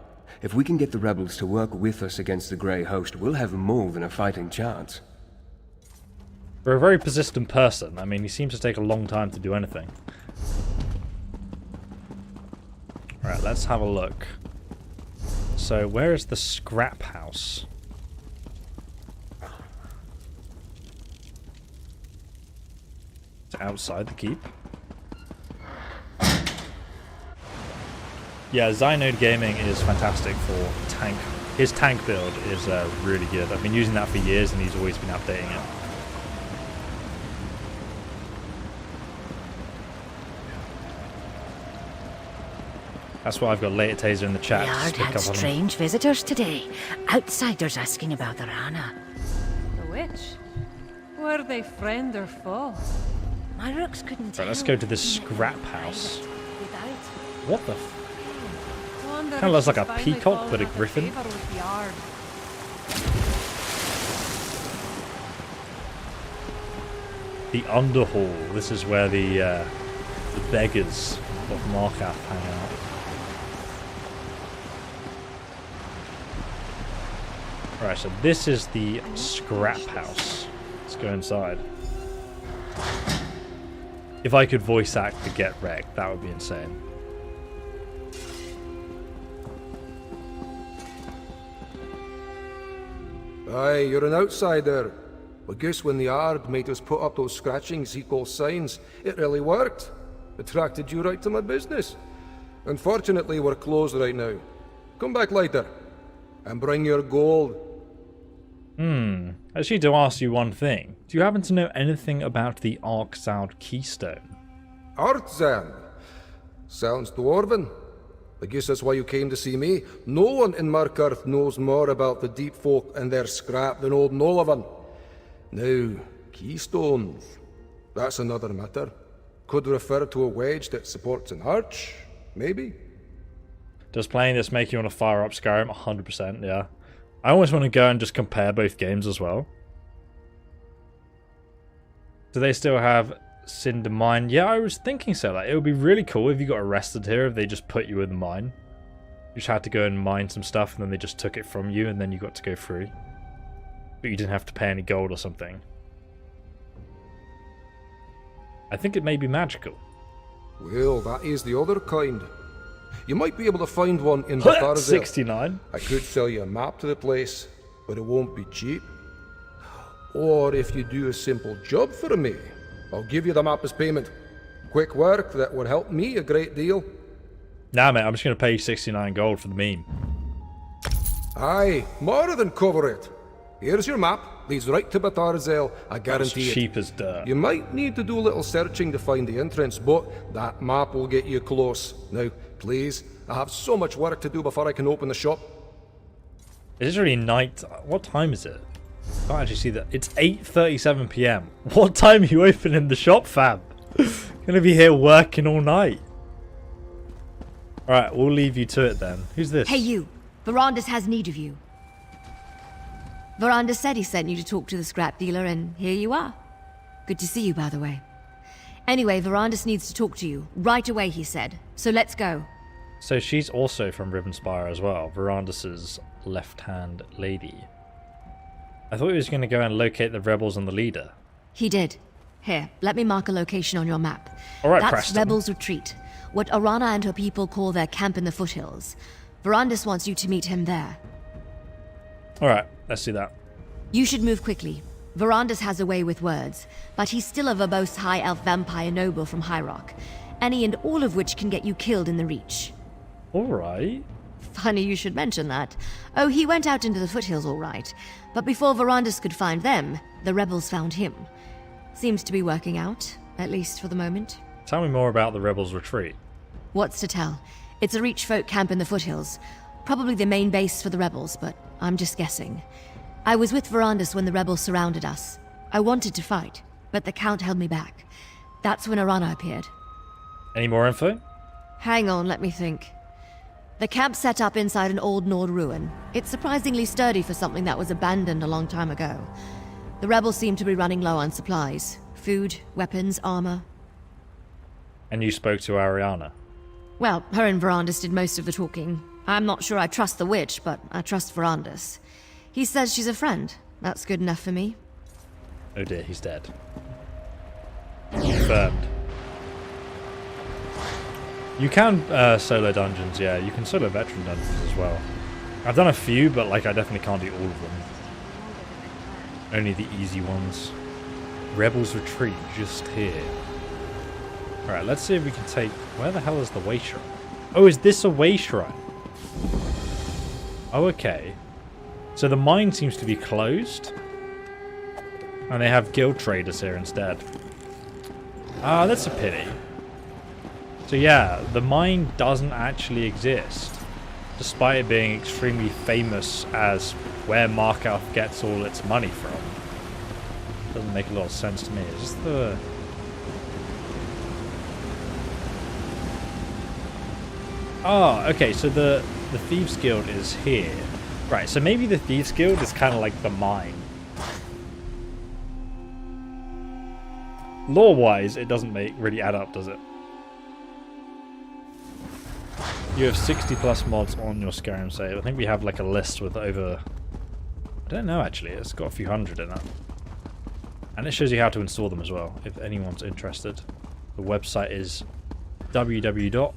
If we can get the rebels to work with us against the Grey Host, we'll have more than a fighting chance. For a very persistent person, I mean, he seems to take a long time to do anything. Alright, let's have a look. So, where is the scrap house? It's outside the keep. Yeah, Zynode Gaming is fantastic for tank. His tank build is really good. I've been using that for years and he's always been updating it. That's why I've got LatorTazor in the chat. The Ard had strange visitors today. Outsiders asking about Arana. The witch? Were they friend or foe? My rooks couldn't tell. Right, let's go to this scrap house. What the Kind of looks like a peacock, but a griffin. The Underhall. This is where the beggars of Markarth hang out. Right, so this is the scrap house. Let's go inside. If I could voice act the Get Wrecked, that would be insane. Aye, you're an outsider. But guess when the Ard made us put up those scratchings he calls signs, it really worked. Attracted you right to my business. Unfortunately, we're closed right now. Come back later. And bring your gold. I just need to ask you one thing. Do you happen to know anything about the Arksound Keystone? Arksound? Sounds dwarven. I guess that's why you came to see me. No one in Markarth knows more about the deep folk and their scrap than old Nolavan. Now, keystones. That's another matter. Could refer to a wedge that supports an arch, maybe? Does playing this make you want to fire up Skyrim? 100%, yeah. I always want to go and just compare both games as well. Do they still have Cinder Mine? Yeah, I was thinking so. Like, it would be really cool if you got arrested here, if they just put you in the mine. You just had to go and mine some stuff, and then they just took it from you, and then you got to go free. But you didn't have to pay any gold or something. I think it may be magical. Well, that is the other kind. You might be able to find one in Batharzel. 69. I could sell you a map to the place, but it won't be cheap. Or if you do a simple job for me, I'll give you the map as payment. Quick work that would help me a great deal. Nah, mate, I'm just going to pay you 69 gold for the meme. Aye, more than cover it. Here's your map. Leads right to Batharzel, I guarantee it. That's cheap as dirt. You might need to do a little searching to find the entrance, but that map will get you close. Now, please, I have so much work to do before I can open the shop. Is this really night? What time is it? I can't actually see that. It's 8:37 PM. What time are you opening the shop, fam? Gonna be here working all night. Alright, we'll leave you to it then. Who's this? Hey you, Verandis has need of you. Verandis said he sent you to talk to the scrap dealer, and here you are. Good to see you, by the way. Anyway, Verandis needs to talk to you. Right away, he said. So let's go. So she's also from Rivenspire as well. Verandis's left-hand lady. I thought he was going to go and locate the rebels and the leader. He did. Here, let me mark a location on your map. Alright, That's Preston. Rebels Retreat. What Arana and her people call their camp in the foothills. Verandis wants you to meet him there. Alright, let's do that. You should move quickly. Verandis has a way with words, but he's still a verbose high elf vampire noble from High Rock, any and all of which can get you killed in the Reach. Alright. Funny you should mention that. Oh, he went out into the foothills all right, but before Verandis could find them, the rebels found him. Seems to be working out, at least for the moment. Tell me more about the rebels' retreat. What's to tell? It's a Reach folk camp in the foothills. Probably the main base for the rebels, but I'm just guessing. I was with Verandis when the rebels surrounded us. I wanted to fight, but the Count held me back. That's when Arana appeared. Any more info? Hang on, let me think. The camp's set up inside an old Nord ruin. It's surprisingly sturdy for something that was abandoned a long time ago. The rebels seem to be running low on supplies. food, weapons, armor. And you spoke to Ariana? Well, her and Verandus did most of the talking. I'm not sure I trust the witch, but I trust Verandus. He says she's a friend. That's good enough for me. Oh dear, he's dead. Confirmed. You can solo dungeons, yeah. You can solo veteran dungeons as well. I've done a few, but like I definitely can't do all of them. Only the easy ones. Rebels retreat just here. Alright, let's see if we can take... Where the hell is the way shrine? Oh, is this a way shrine? Oh, okay. So the mine seems to be closed. And they have guild traders here instead. Ah, that's a pity. So yeah, the mine doesn't actually exist. Despite it being extremely famous as where Markarth gets all its money from. Doesn't make a lot of sense to me. Is this the... Oh, okay, so the Thieves Guild is here. Right, so maybe the Thieves Guild is kind of like the mine. Lore-wise, it doesn't really add up, does it? You have 60 plus mods on your Skyrim save. I think we have like a list with over... I don't know actually, it's got a few hundred in it. And it shows you how to install them as well, if anyone's interested. The website is www.eso-ui.com.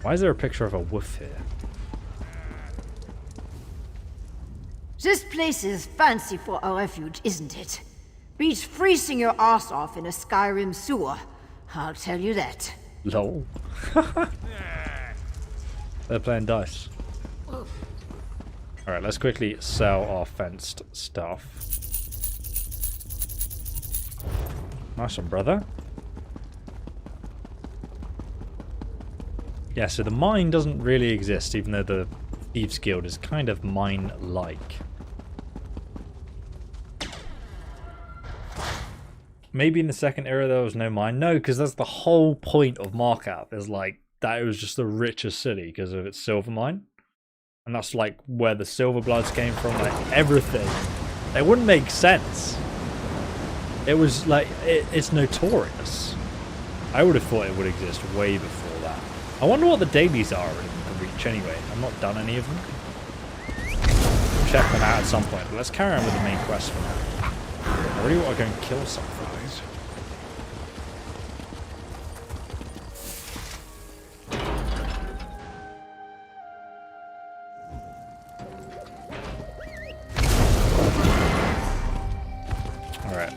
Why is there a picture of a wolf here? This place is fancy for a refuge, isn't it? Beats freezing your ass off in a Skyrim sewer. I'll tell you that. Lol. They're playing dice. Alright, let's quickly sell our fenced stuff. Nice one, brother. Yeah, so the mine doesn't really exist, even though the Thieves Guild is kind of mine-like. Maybe in the second era there was no mine. No, because that's the whole point of Markarth, is like that it was just the richest city because of its silver mine. And that's like where the Silver Bloods came from, like everything. It wouldn't make sense. It was like, it's notorious. I would have thought it would exist way before that. I wonder what the dailies are in the Reach anyway. I've not done any of them. Check them out at some point, but let's carry on with the main quest for now. I really want to go and kill something. Alright.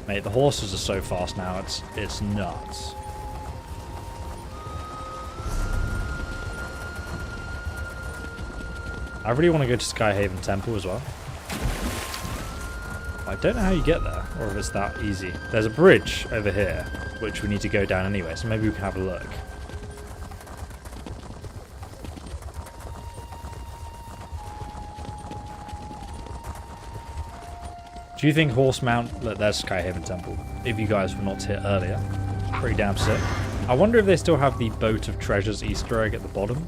Mate, the horses are so fast now, it's nuts. I really want to go to Skyhaven Temple as well. I don't know how you get there, or if it's that easy. There's a bridge over here, which we need to go down anyway, so maybe we can have a look. Do you think horse mount... Look, there's Skyhaven Temple, if you guys were not here earlier. Pretty damn sick. I wonder if they still have the Boat of Treasures Easter egg at the bottom.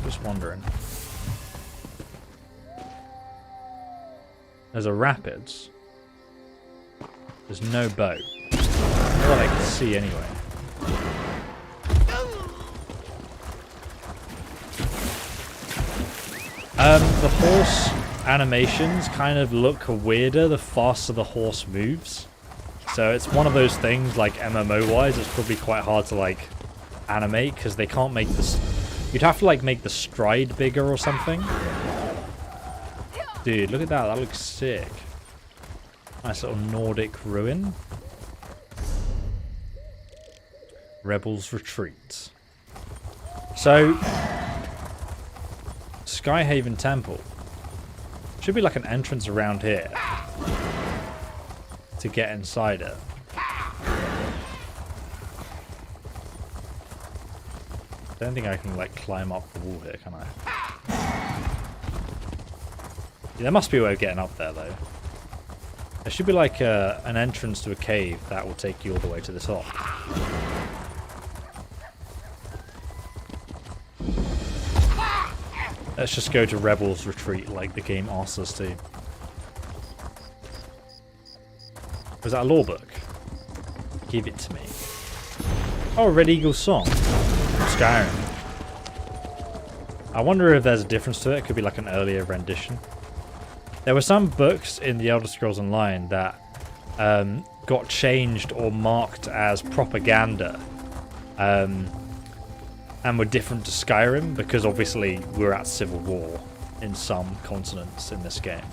Just wondering. There's a rapids. There's no boat. Not that I can see anyway. The horse animations kind of look weirder the faster the horse moves. So it's one of those things, like MMO wise, it's probably quite hard to like animate because they can't make this. You'd have to like make the stride bigger or something. Dude, look at that. That looks sick. Nice little Nordic ruin. Rebels retreat. So, Skyhaven Temple. Should be like an entrance around here to get inside it. I don't think I can like climb up the wall here, can I? Yeah, there must be a way of getting up there though. There should be like an entrance to a cave that will take you all the way to the top. Let's just go to Rebel's Retreat like the game asks us to. Was that a law book? Give it to me. Oh, Red Eagle's Song. Skyrim. I wonder if there's a difference to it. It could be like an earlier rendition. There were some books in the Elder Scrolls Online that got changed or marked as propaganda and were different to Skyrim because obviously we're at civil war in some continents in this game.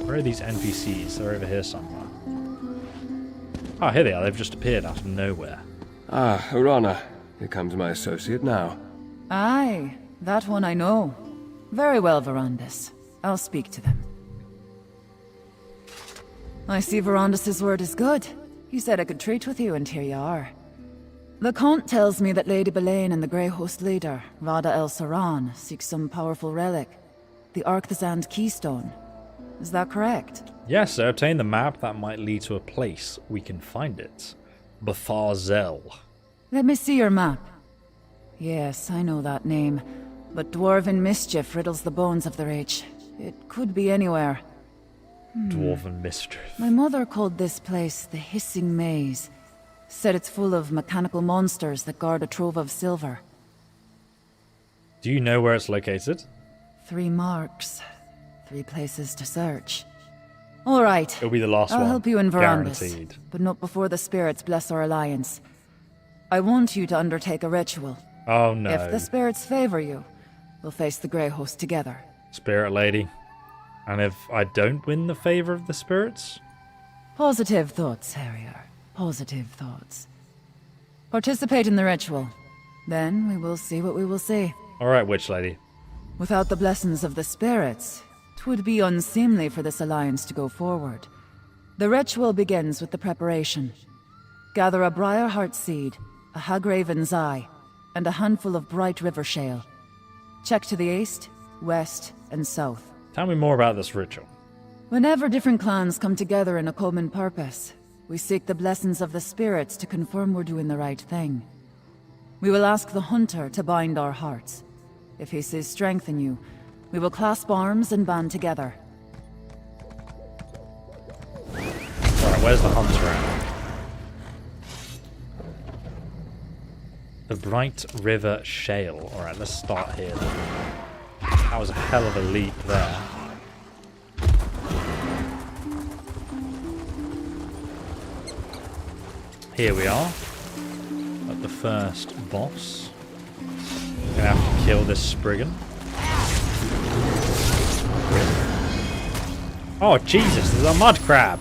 Where are these NPCs? They're over here somewhere. Oh, here they are. They've just appeared out of nowhere. Ah, Arana. Here comes my associate now. Aye, that one I know. Very well, Verandis. I'll speak to them. I see Verandis' word is good. He said I could treat with you, and here you are. The Count tells me that Lady Belaine and the Grey Host leader, Rada El Saran, seek some powerful relic. The Arcthazand Keystone. Is that correct? Yes, so obtain the map that might lead to a place we can find it. Betharzel. Let me see your map. Yes, I know that name. But dwarven mischief riddles the bones of the Reach. It could be anywhere. Dwarven mischief. My mother called this place the Hissing Maze. Said it's full of mechanical monsters that guard a trove of silver. Do you know where it's located? 3 marks. 3 places to search. All right. It'll be the last one. I'll help you in Verandis, guaranteed. but not before the spirits bless our alliance. I want you to undertake a ritual. Oh no. If the spirits favor you, we'll face the Grey Host together. Spirit lady. And if I don't win the favor of the spirits? Positive thoughts, Harrier. Positive thoughts. Participate in the ritual. Then we will see what we will see. Alright, witch lady. Without the blessings of the spirits, 'twould be unseemly for this alliance to go forward. The ritual begins with the preparation. Gather a Briarheart seed, a Hagraven's eye, and a handful of bright river shale. Check to the east, west, and south. Tell me more about this ritual. Whenever different clans come together in a common purpose, we seek the blessings of the spirits to confirm we're doing the right thing. We will ask the Hunter to bind our hearts. If he sees strength in you, we will clasp arms and band together. Alright, where's the Hunter at? The Bright River Shale. Alright, let's start here then. That was a hell of a leap there. Here we are. At the first boss. We're gonna have to kill this Spriggan. Oh Jesus, there's a mud crab!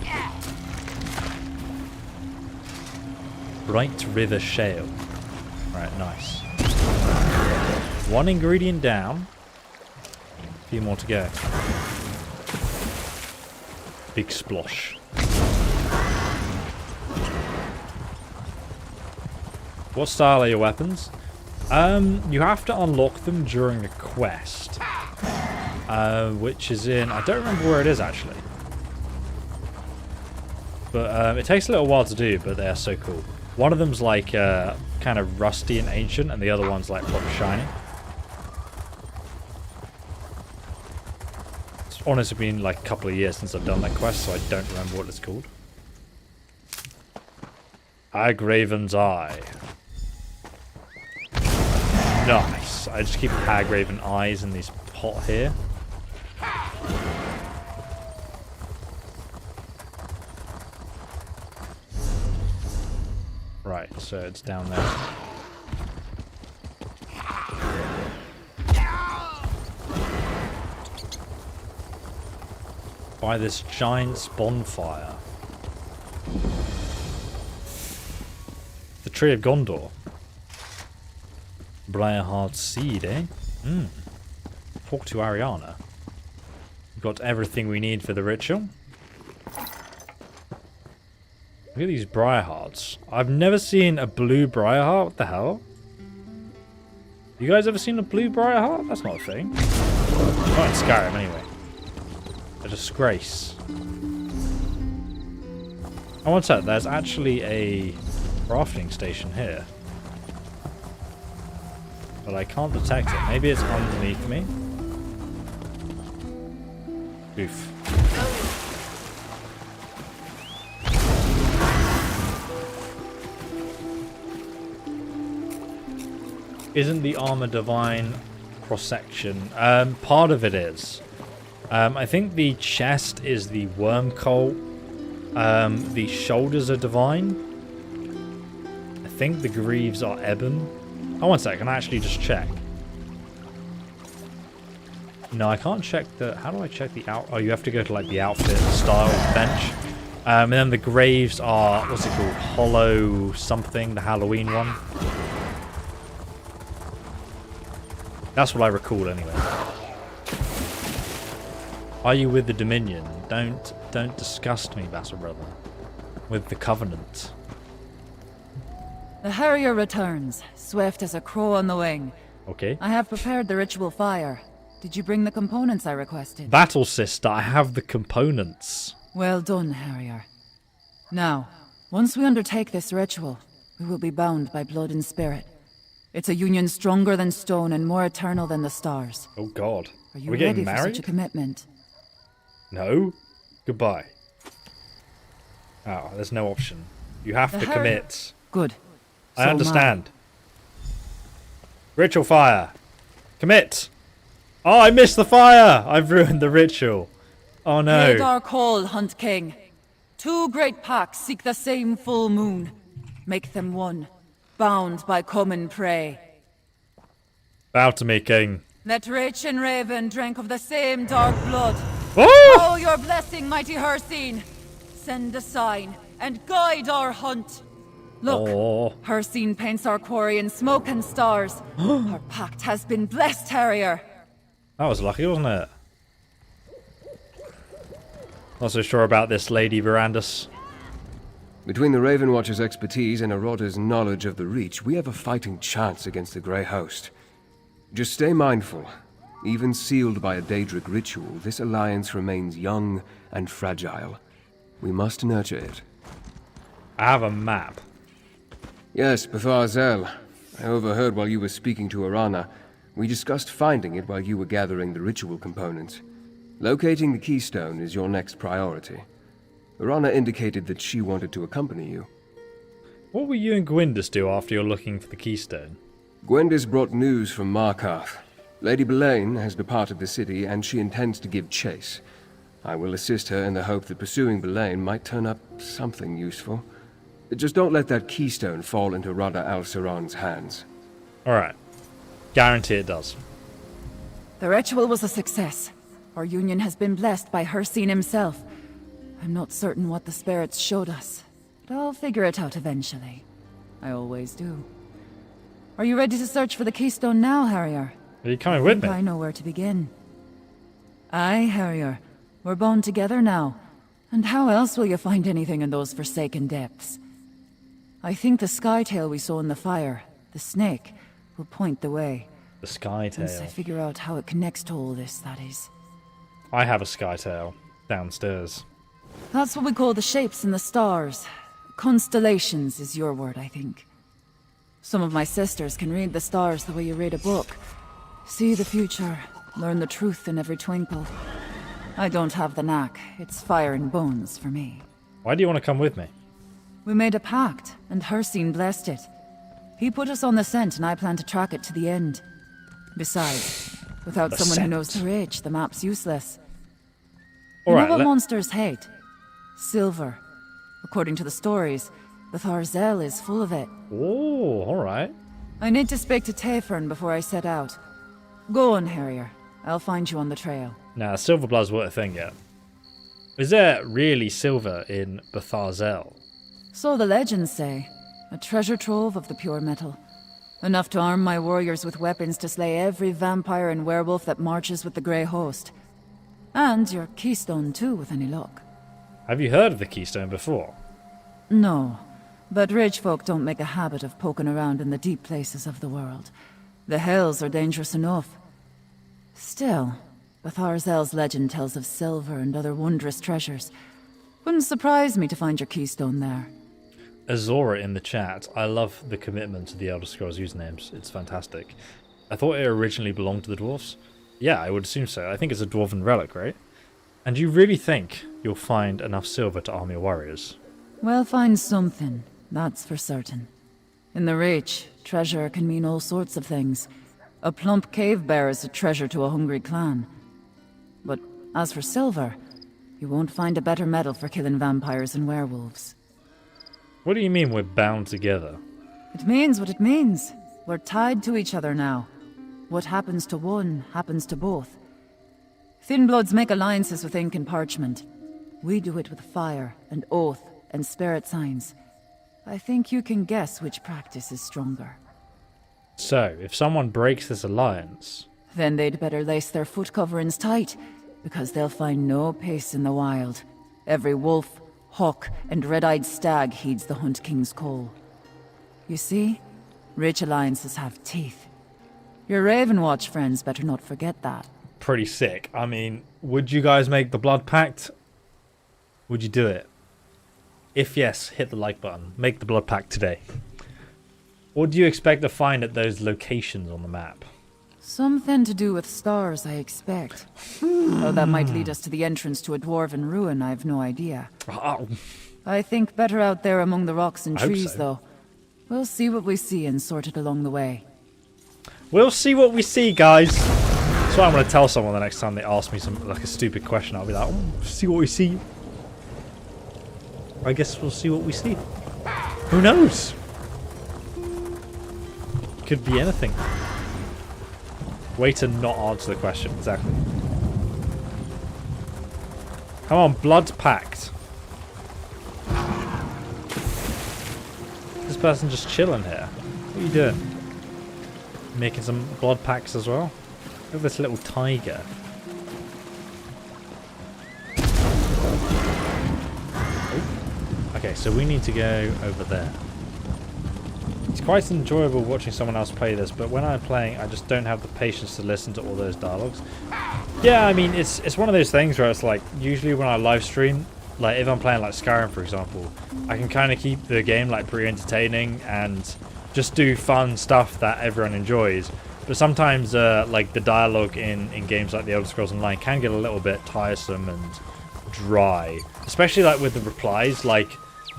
Bright River Shale. Right, nice. 1 ingredient down. A few more to go. Big splosh. What style are your weapons? You have to unlock them during a quest. Which is in... I don't remember where it is, actually. But it takes a little while to do, but they're so cool. One of them's like kind of rusty and ancient, and the other one's like proper shiny. It's honestly been like a couple of years since I've done that quest, so I don't remember what it's called. Hagraven's Eye. Nice. I just keep Hagraven eyes in these pot here. Right, so it's down there. By this giant's bonfire. The Tree of Gondor. Briarheart seed, eh? Talk to Ariana. We've got everything we need for the ritual. Look at these Briarhearts. I've never seen a blue Briarheart. What the hell? You guys ever seen a blue Briarheart? That's not a thing. Not in Skyrim, anyway. A disgrace. Oh, what's that? There's actually a crafting station here. But I can't detect it. Maybe it's underneath me. Oof. Isn't the armor divine cross-section? Part of it is. I think the chest is the worm cult. The shoulders are divine. I think the greaves are ebon. Oh, one sec. Can I actually just check? No, I can't check the... How do I check the out... Oh, you have to go to, like, the outfit style bench. And then the graves are... What's it called? Hollow something. The Halloween one. That's what I recall, anyway. Are you with the Dominion? Don't disgust me, Battle Brother. With the Covenant. The Harrier returns, swift as a crow on the wing. Okay. I have prepared the ritual fire. Did you bring the components I requested? Battle Sister, I have the components. Well done, Harrier. Now, once we undertake this ritual, we will be bound by blood and spirit. It's a union stronger than stone and more eternal than the stars. Oh God. Are you we ready getting for married? such a commitment? No. Goodbye. Oh, there's no option. You have to commit. Good. I understand. Ritual fire. Commit. Oh, I missed the fire. I've ruined the ritual. Oh no. Hail our call, Hunt King. Two great packs seek the same full moon. Make them one, bound by common prey. Bow to me, King. Let Rach and Raven drink of the same dark blood. Oh! Oh, your blessing, mighty Hircine. Send a sign and guide our hunt. Look, Hircine paints our quarry in smoke and stars. Our pact has been blessed, Harrier. That was lucky, wasn't it? Not so sure about this, Lady Verandus. Between the Raven Watcher's expertise and Aroda's knowledge of the Reach, we have a fighting chance against the Grey Host. Just stay mindful. Even sealed by a Daedric ritual, this alliance remains young and fragile. We must nurture it. I have a map. Yes, Betharzel. I overheard while you were speaking to Arana. We discussed finding it while you were gathering the ritual components. Locating the keystone is your next priority. Arana indicated that she wanted to accompany you. What will you and Gwendis do after you're looking for the keystone? Gwendis brought news from Markarth. Lady Belaine has departed the city, and she intends to give chase. I will assist her in the hope that pursuing Belaine might turn up something useful. Just don't let that keystone fall into Rada al-Saran's hands. Alright. Guarantee it does. The ritual was a success. Our union has been blessed by Hircine himself. I'm not certain what the spirits showed us, but I'll figure it out eventually. I always do. Are you ready to search for the keystone now, Harrier? Are you coming with me? I know where to begin. Aye, Harrier. We're bound together now. And how else will you find anything in those forsaken depths? I think the skytail we saw in the fire, the snake, will point the way. The skytail. Once I figure out how it connects to all this, that is. I have a skytail downstairs. That's what we call the shapes in the stars. Constellations is your word, I think. Some of my sisters can read the stars the way you read a book. See the future, learn the truth in every twinkle. I don't have the knack. It's fire and bones for me. Why do you want to come with me? We made a pact, and Hircine blessed it. He put us on the scent, and I plan to track it to the end. Besides, without someone who knows the Reach, the map's useless. You know what monsters hate? Silver. According to the stories, Betharzel is full of it. Oh, alright. I need to speak to Tayfern before I set out. Go on, Harrier. I'll find you on the trail. Nah, Silverblood's weren't a thing yet. Is there really silver in Betharzel? So the legends say. A treasure trove of the pure metal. Enough to arm my warriors with weapons to slay every vampire and werewolf that marches with the Grey Host. And your keystone too, with any luck. Have you heard of the keystone before? No, but rich folk don't make a habit of poking around in the deep places of the world. The Hells are dangerous enough. Still, Betharzel's legend tells of silver and other wondrous treasures. Wouldn't surprise me to find your keystone there. Azora in the chat. I love the commitment to the Elder Scrolls usernames. It's fantastic. I thought it originally belonged to the dwarves. Yeah, I would assume so. I think it's a dwarven relic, right? And you really think you'll find enough silver to arm your warriors? We'll find something, that's for certain. In the Reach, treasure can mean all sorts of things. A plump cave bear is a treasure to a hungry clan. But as for silver, you won't find a better metal for killing vampires and werewolves. What do you mean we're bound together? It means what it means. We're tied to each other now. What happens to one happens to both. Thin-bloods make alliances with ink and parchment. We do it with fire and oath and spirit signs. I think you can guess which practice is stronger. So, if someone breaks this alliance... Then they'd better lace their foot coverings tight, because they'll find no peace in the wild. Every wolf, hawk, and red-eyed stag heeds the Hunt King's call. You see, rich alliances have teeth. Your Ravenwatch friends better not forget that. Pretty sick. I mean, would you guys make the blood pact? Would you do it? If yes, hit the like button. Make the blood pact today. What do you expect to find at those locations on the map? Something to do with stars, I expect. How that might lead us to the entrance to a dwarven ruin, I've no idea. Oh. I think better out there among the rocks and I hope trees, so. though. We'll see what we see and sort it along the way. We'll see what we see, guys. That's what I'm going to tell someone the next time they ask me some like a stupid question. I'll be like, oh, see what we see. I guess we'll see what we see. Who knows? Could be anything. Way to not answer the question, exactly. Come on, blood pact. This person just chilling here. What are you doing? Making some blood packs as well? Look at this little tiger. Oh. Okay, so we need to go over there. It's quite enjoyable watching someone else play this, but when I'm playing, I just don't have the patience to listen to all those dialogues. Yeah, I mean, it's one of those things where it's like, usually when I live stream, like if I'm playing like Skyrim, for example, I can kind of keep the game like pretty entertaining and just do fun stuff that everyone enjoys. But sometimes like the dialogue in games like the Elder Scrolls Online can get a little bit tiresome and dry, especially like with the replies. Like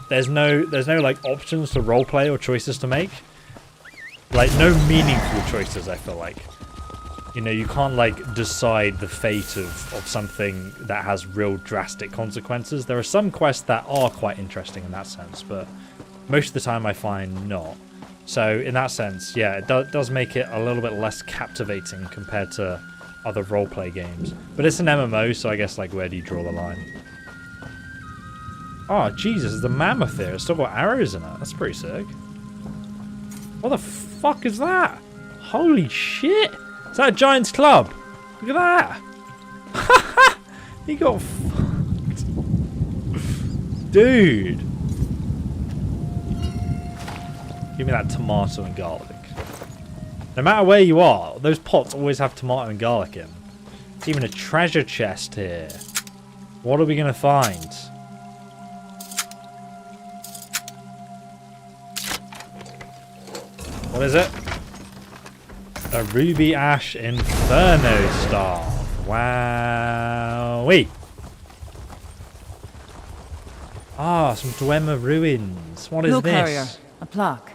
there's no like options to roleplay or choices to make, like no meaningful choices. I feel like, you know, you can't like decide the fate of something that has real drastic consequences. There are some quests that are quite interesting in that sense, but most of the time I find not. So in that sense, yeah, it does make it a little bit less captivating compared to other roleplay games. But it's an MMO, so I guess like where do you draw the line? Oh Jesus, there's a mammoth there. It's still got arrows in it. That's pretty sick. What the fuck is that? Holy shit! Is that a giant's club? Look at that! He got fucked. Dude! Give me that tomato and garlic. No matter where you are, those pots always have tomato and garlic in. There's even a treasure chest here. What are we going to find? What is it? A ruby ash inferno staff. Wow. Wait. Ah, some Dwemer ruins. What is Look, this? Harrier, a plaque.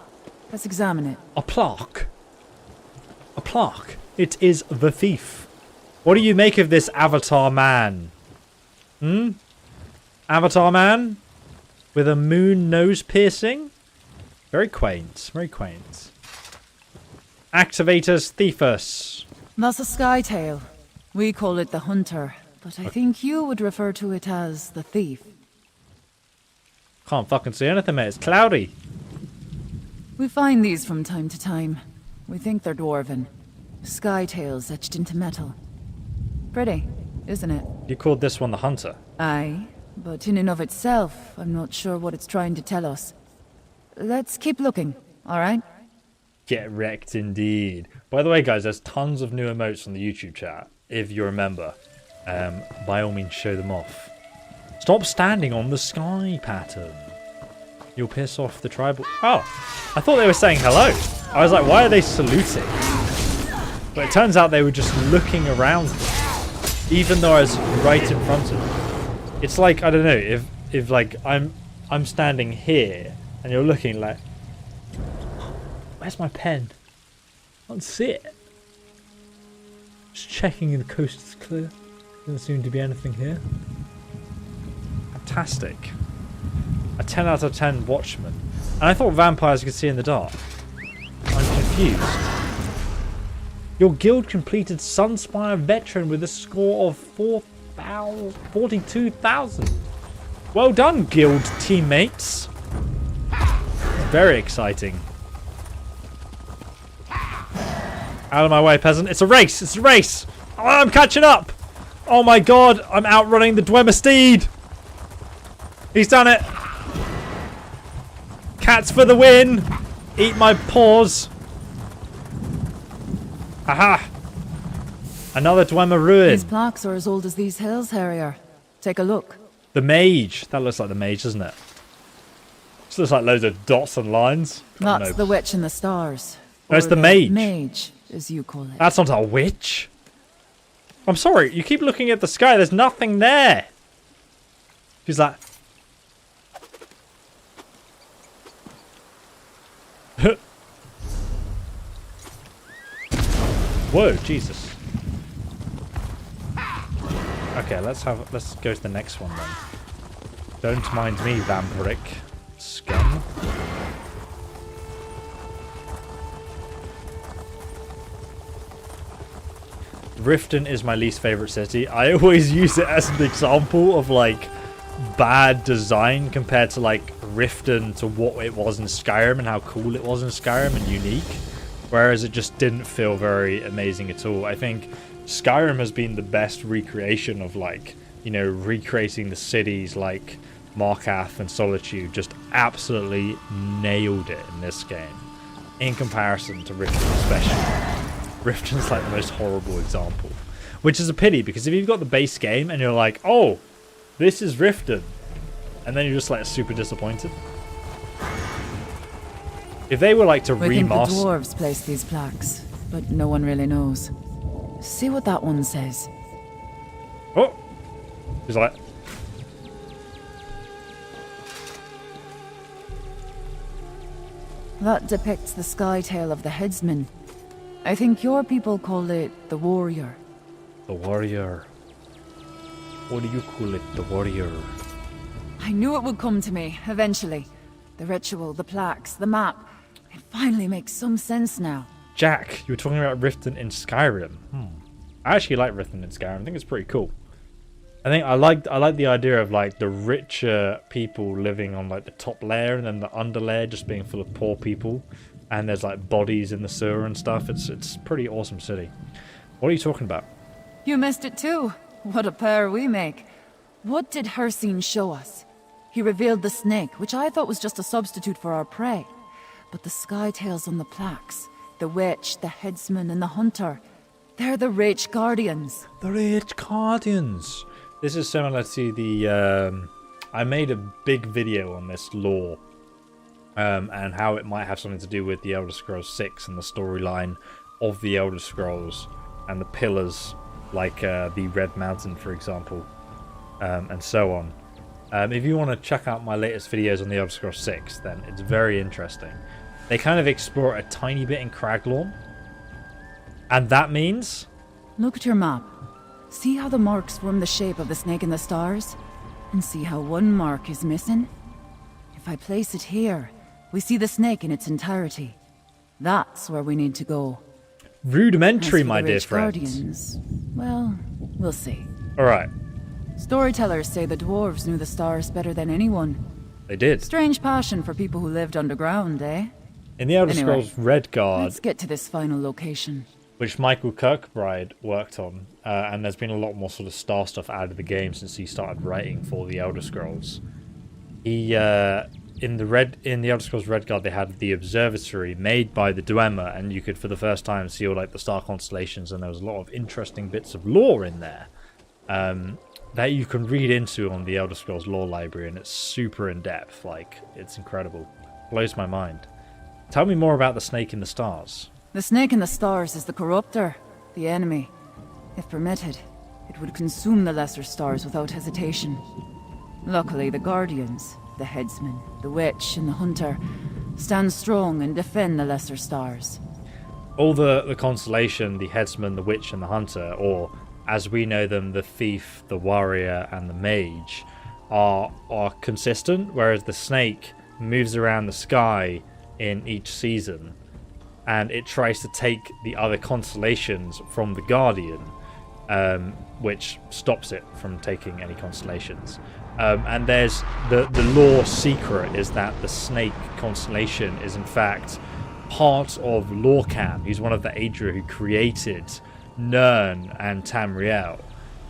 Let's examine it. A plaque? A plaque? It is the thief. What do you make of this avatar man? Hmm? Avatar man? With a moon nose piercing? Very quaint. Very quaint. Activatus Thiefus. That's a skytail. We call it the hunter, but I think you would refer to it as the thief. Can't fucking see anything, mate. It's cloudy. We find these from time to time. We think they're dwarven. Skytails etched into metal. Pretty, isn't it? You called this one the hunter? Aye, but in and of itself, I'm not sure what it's trying to tell us. Let's keep looking, alright? Get wrecked indeed. By the way, guys, there's tons of new emotes on the YouTube chat, if you remember. By all means, show them off. Stop standing on the sky pattern. You'll piss off the tribal... Oh, I thought they were saying hello. I was like, why are they saluting? But it turns out they were just looking around them, even though I was right in front of them. It's like, I don't know, if like I'm standing here and you're looking like, where's my pen? I can't see it. Just checking the coast is clear. Doesn't seem to be anything here. Fantastic. A 10 out of 10 watchman. And I thought vampires could see in the dark. I'm confused. Your guild completed Sunspire Veteran with a score of 42,000. Well done, guild teammates. Very exciting. Out of my way, peasant. It's a race. It's a race. Oh, I'm catching up. Oh my god. I'm outrunning the Dwemer steed. He's done it. Cats for the win. Eat my paws. Aha. Another Dwemer ruin. These plaques are as old as these hills, Harrier. Take a look. The mage. That looks like the mage, doesn't it? This looks like loads of dots and lines. That's the witch in the stars. No, it's Or the mage. Mage, as you call it. That's not a witch. I'm sorry. You keep looking at the sky. There's nothing there. She's like... Whoa, Jesus. Okay, let's go to the next one then. Don't mind me, vampiric scum. Riften is my least favorite city. I always use it as an example of like bad design compared to like Riften to what it was in Skyrim and how cool it was in Skyrim and unique. Whereas it just didn't feel very amazing at all. I think Skyrim has been the best recreation of like, you know, recreating the cities like Markarth and Solitude. Just absolutely nailed it in this game. In comparison to Riften especially. Riften's like the most horrible example. Which is a pity because if you've got the base game and you're like, oh, this is Riften. And then you're just like super disappointed. If they were like to We think the remaster... dwarves placed these plaques, but no one really knows. See what that one says. Oh! He's like... That depicts the sky tail of the headsman. I think your people call it the warrior. The warrior. What do you call it? The warrior. I knew it would come to me, eventually. The ritual, the plaques, the map. It finally makes some sense now. Jack, you were talking about Riften in Skyrim. I actually like Riften in Skyrim. I think it's pretty cool. I like the idea of like the richer people living on like the top layer and then the under layer just being full of poor people. And there's like bodies in the sewer and stuff. It's a pretty awesome city. What are you talking about? You missed it too. What a pair we make. What did Hircine show us? He revealed the snake, which I thought was just a substitute for our prey. But the sky tails on the plaques, the witch, the headsman, and the hunter, they're the Rage Guardians. The Rage Guardians. This is similar to the... I made a big video on this lore. And how it might have something to do with the Elder Scrolls 6 and the storyline of the Elder Scrolls and the pillars, like the Red Mountain, for example, and so on. If you want to check out my latest videos on the Elder Scrolls 6, then it's very interesting. They kind of explore a tiny bit in Craglorn, and that means... Look at your map. See how the marks form the shape of the snake in the stars? And see how one mark is missing? If I place it here, we see the snake in its entirety. That's where we need to go. Rudimentary, my dear Rage friend. Guardians, well, we'll see. Alright. Storytellers say the dwarves knew the stars better than anyone. They did. Strange passion for people who lived underground, eh? In the Elder Anyway, Scrolls Redguard, let's get to this final location. which Michael Kirkbride worked on, and there's been a lot more sort of star stuff added to the game since he started writing for the Elder Scrolls. He in the Elder Scrolls Redguard they had the observatory made by the Dwemer, and you could for the first time see all like the star constellations, and there was a lot of interesting bits of lore in there. that you can read into on the Elder Scrolls Lore Library, and it's super in-depth. Like, it's incredible. Blows my mind. Tell me more about the Snake in the Stars. The Snake in the Stars is the Corruptor, the enemy. If permitted, it would consume the Lesser Stars without hesitation. Luckily, the Guardians, the Headsman, the Witch, and the Hunter stand strong and defend the Lesser Stars. All the Constellation, the Headsman, the Witch, and the Hunter, or as we know them, the Thief, the Warrior, and the Mage, are consistent, whereas the Snake moves around the sky in each season, and it tries to take the other constellations from the Guardian, which stops it from taking any constellations. And there's the lore secret is that the Snake constellation is in fact part of Lorcan, who's one of the Aedra who created Nirn and Tamriel.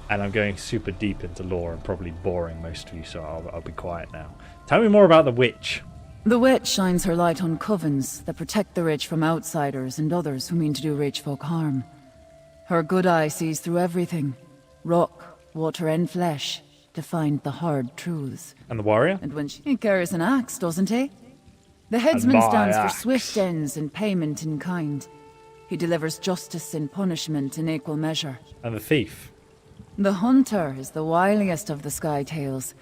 And I'm going super deep into lore and probably boring most of you, so I'll be quiet now. Tell me more about the Witch. The Witch shines her light on covens that protect the rich from outsiders and others who mean to do rich folk harm. Her good eye sees through everything. Rock, water and flesh, to find the hard truths. And the Warrior? And when he carries an axe, doesn't he? The Headsman stands for swift ends and payment in kind. He delivers justice and punishment in equal measure. And the Thief? The Hunter is the wiliest of the Sky Tales.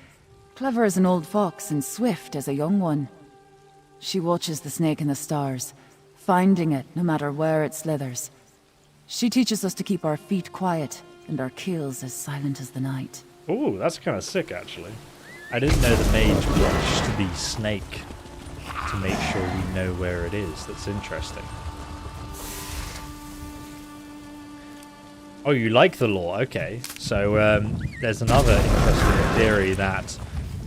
Clever as an old fox and swift as a young one. She watches the Snake in the Stars, finding it no matter where it slithers. She teaches us to keep our feet quiet and our keels as silent as the night. Ooh, that's kind of sick, actually. I didn't know the Mage watched the Snake to make sure we know where it is. That's interesting. Oh, you like the lore? Okay. So, there's another interesting theory that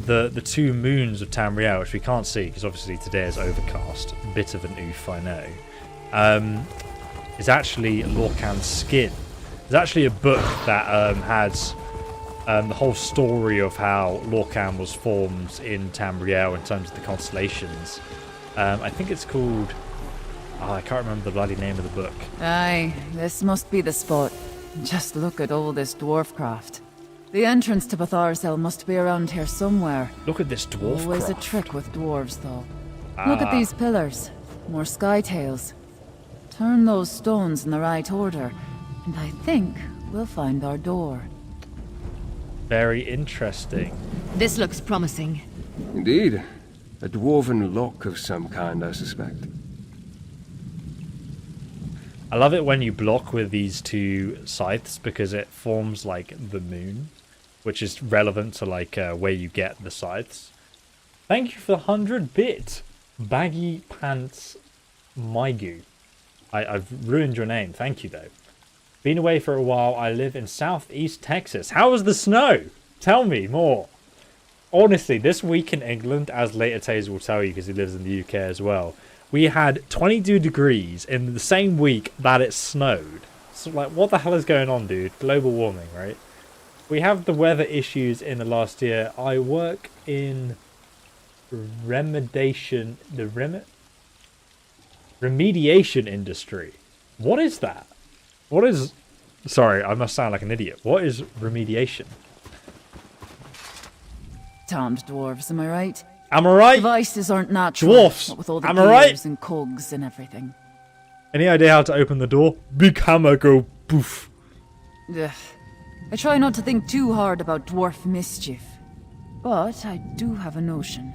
the two moons of Tamriel, which we can't see because obviously today is overcast, a bit of an oof, I know, is actually Lorcan's skin. There's actually a book that has the whole story of how Lorcan was formed in Tamriel in terms of the constellations. I think it's called... Oh, I can't remember the bloody name of the book. Aye, this must be the spot. Just look at all this dwarf craft. The entrance to Batharsel must be around here somewhere. Look at this dwarf Always craft. a trick with dwarves, though. Look at these pillars. More sky tails. Turn those stones in the right order, and I think we'll find our door. Very interesting. This looks promising. Indeed. A dwarven lock of some kind, I suspect. I love it when you block with these two scythes because it forms like the moon, which is relevant to like where you get the scythes. Thank you for the 100-bit baggy pants Maigu. I've ruined your name. Thank you though. Been away for a while. I live in southeast Texas. How was the snow? Tell me more. Honestly, this week in England, as LatorTazor will tell you because he lives in the UK as well, we had 22 degrees in the same week that it snowed. So, like, what the hell is going on, dude? Global warming, right? We have the weather issues in the last year. I work in remediation industry. What is that? What is... Sorry, I must sound like an idiot. What is remediation? Damned dwarves, am I right? Am I right? Devices aren't natural. Dwarfs. What with all the Am I right? gears and cogs and everything. Any idea how to open the door? Big hammer go poof. Ugh. I try not to think too hard about dwarf mischief. But I do have a notion.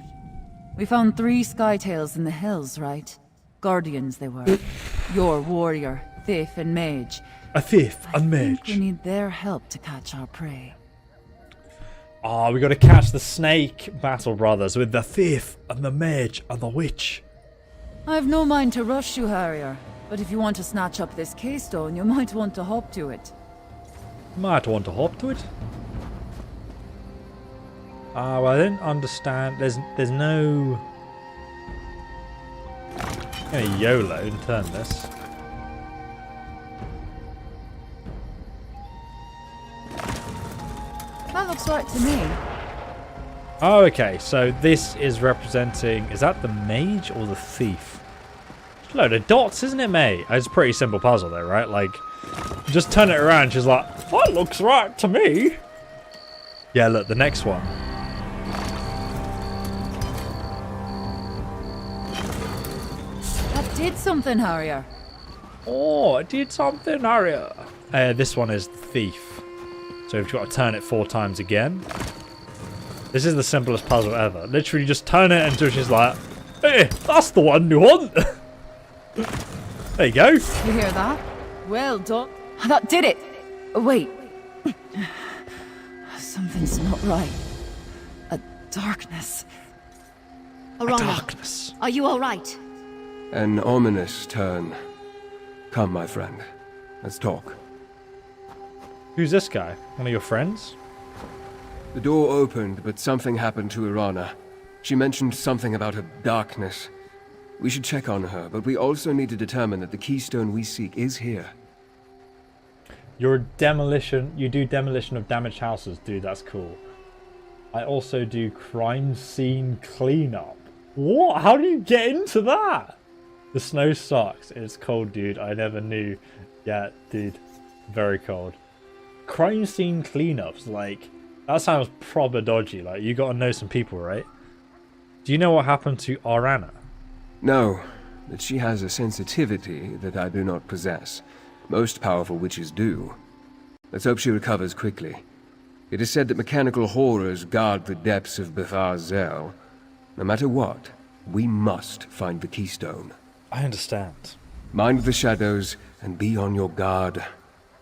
We found 3 skytails in the hills, right? Guardians they were. Your warrior, thief and mage. A thief and I think mage. we need their help to catch our prey. Oh, we got to catch the snake battle brothers with the thief and the mage and the witch. I've no mind to rush you, Harrier. But if you want to snatch up this keystone, you might want to hop to it. Might want to hop to it. Well, I didn't understand. There's no... I'm gonna YOLO and turn this. That looks right to me. Oh, okay. So this is representing... Is that the mage or the thief? It's a load of dots, isn't it, mate? It's a pretty simple puzzle, though, right? Like, just turn it around. She's like, that looks right to me. Yeah, look, the next one. That did something, Harrier. Oh, it did something, Harrier. This one is the thief. So we've got to turn it 4 times again. This is the simplest puzzle ever. Literally just turn it until she's like, hey, that's the one you want. There you go. You hear that? Well done. That did it. Wait. Something's not right. A darkness. Arana, darkness. Are you all right? An ominous turn. Come, my friend. Let's talk. Who's this guy? One of your friends? The door opened, but something happened to Arana. She mentioned something about a darkness. We should check on her, but we also need to determine that the keystone we seek is here. You're a demolition. You do demolition of damaged houses, dude. That's cool. I also do crime scene cleanup. What? How do you get into that? The snow sucks. It's cold, dude. I never knew. Yeah, dude. Very cold. Crime scene cleanups. Like, that sounds proper dodgy. Like, you gotta know some people, right? Do you know what happened to Arana? No, but she has a sensitivity that I do not possess. Most powerful witches do. Let's hope she recovers quickly. It is said that mechanical horrors guard the depths of Bethar's Zell. No matter what, we must find the keystone. I understand. Mind the shadows and be on your guard.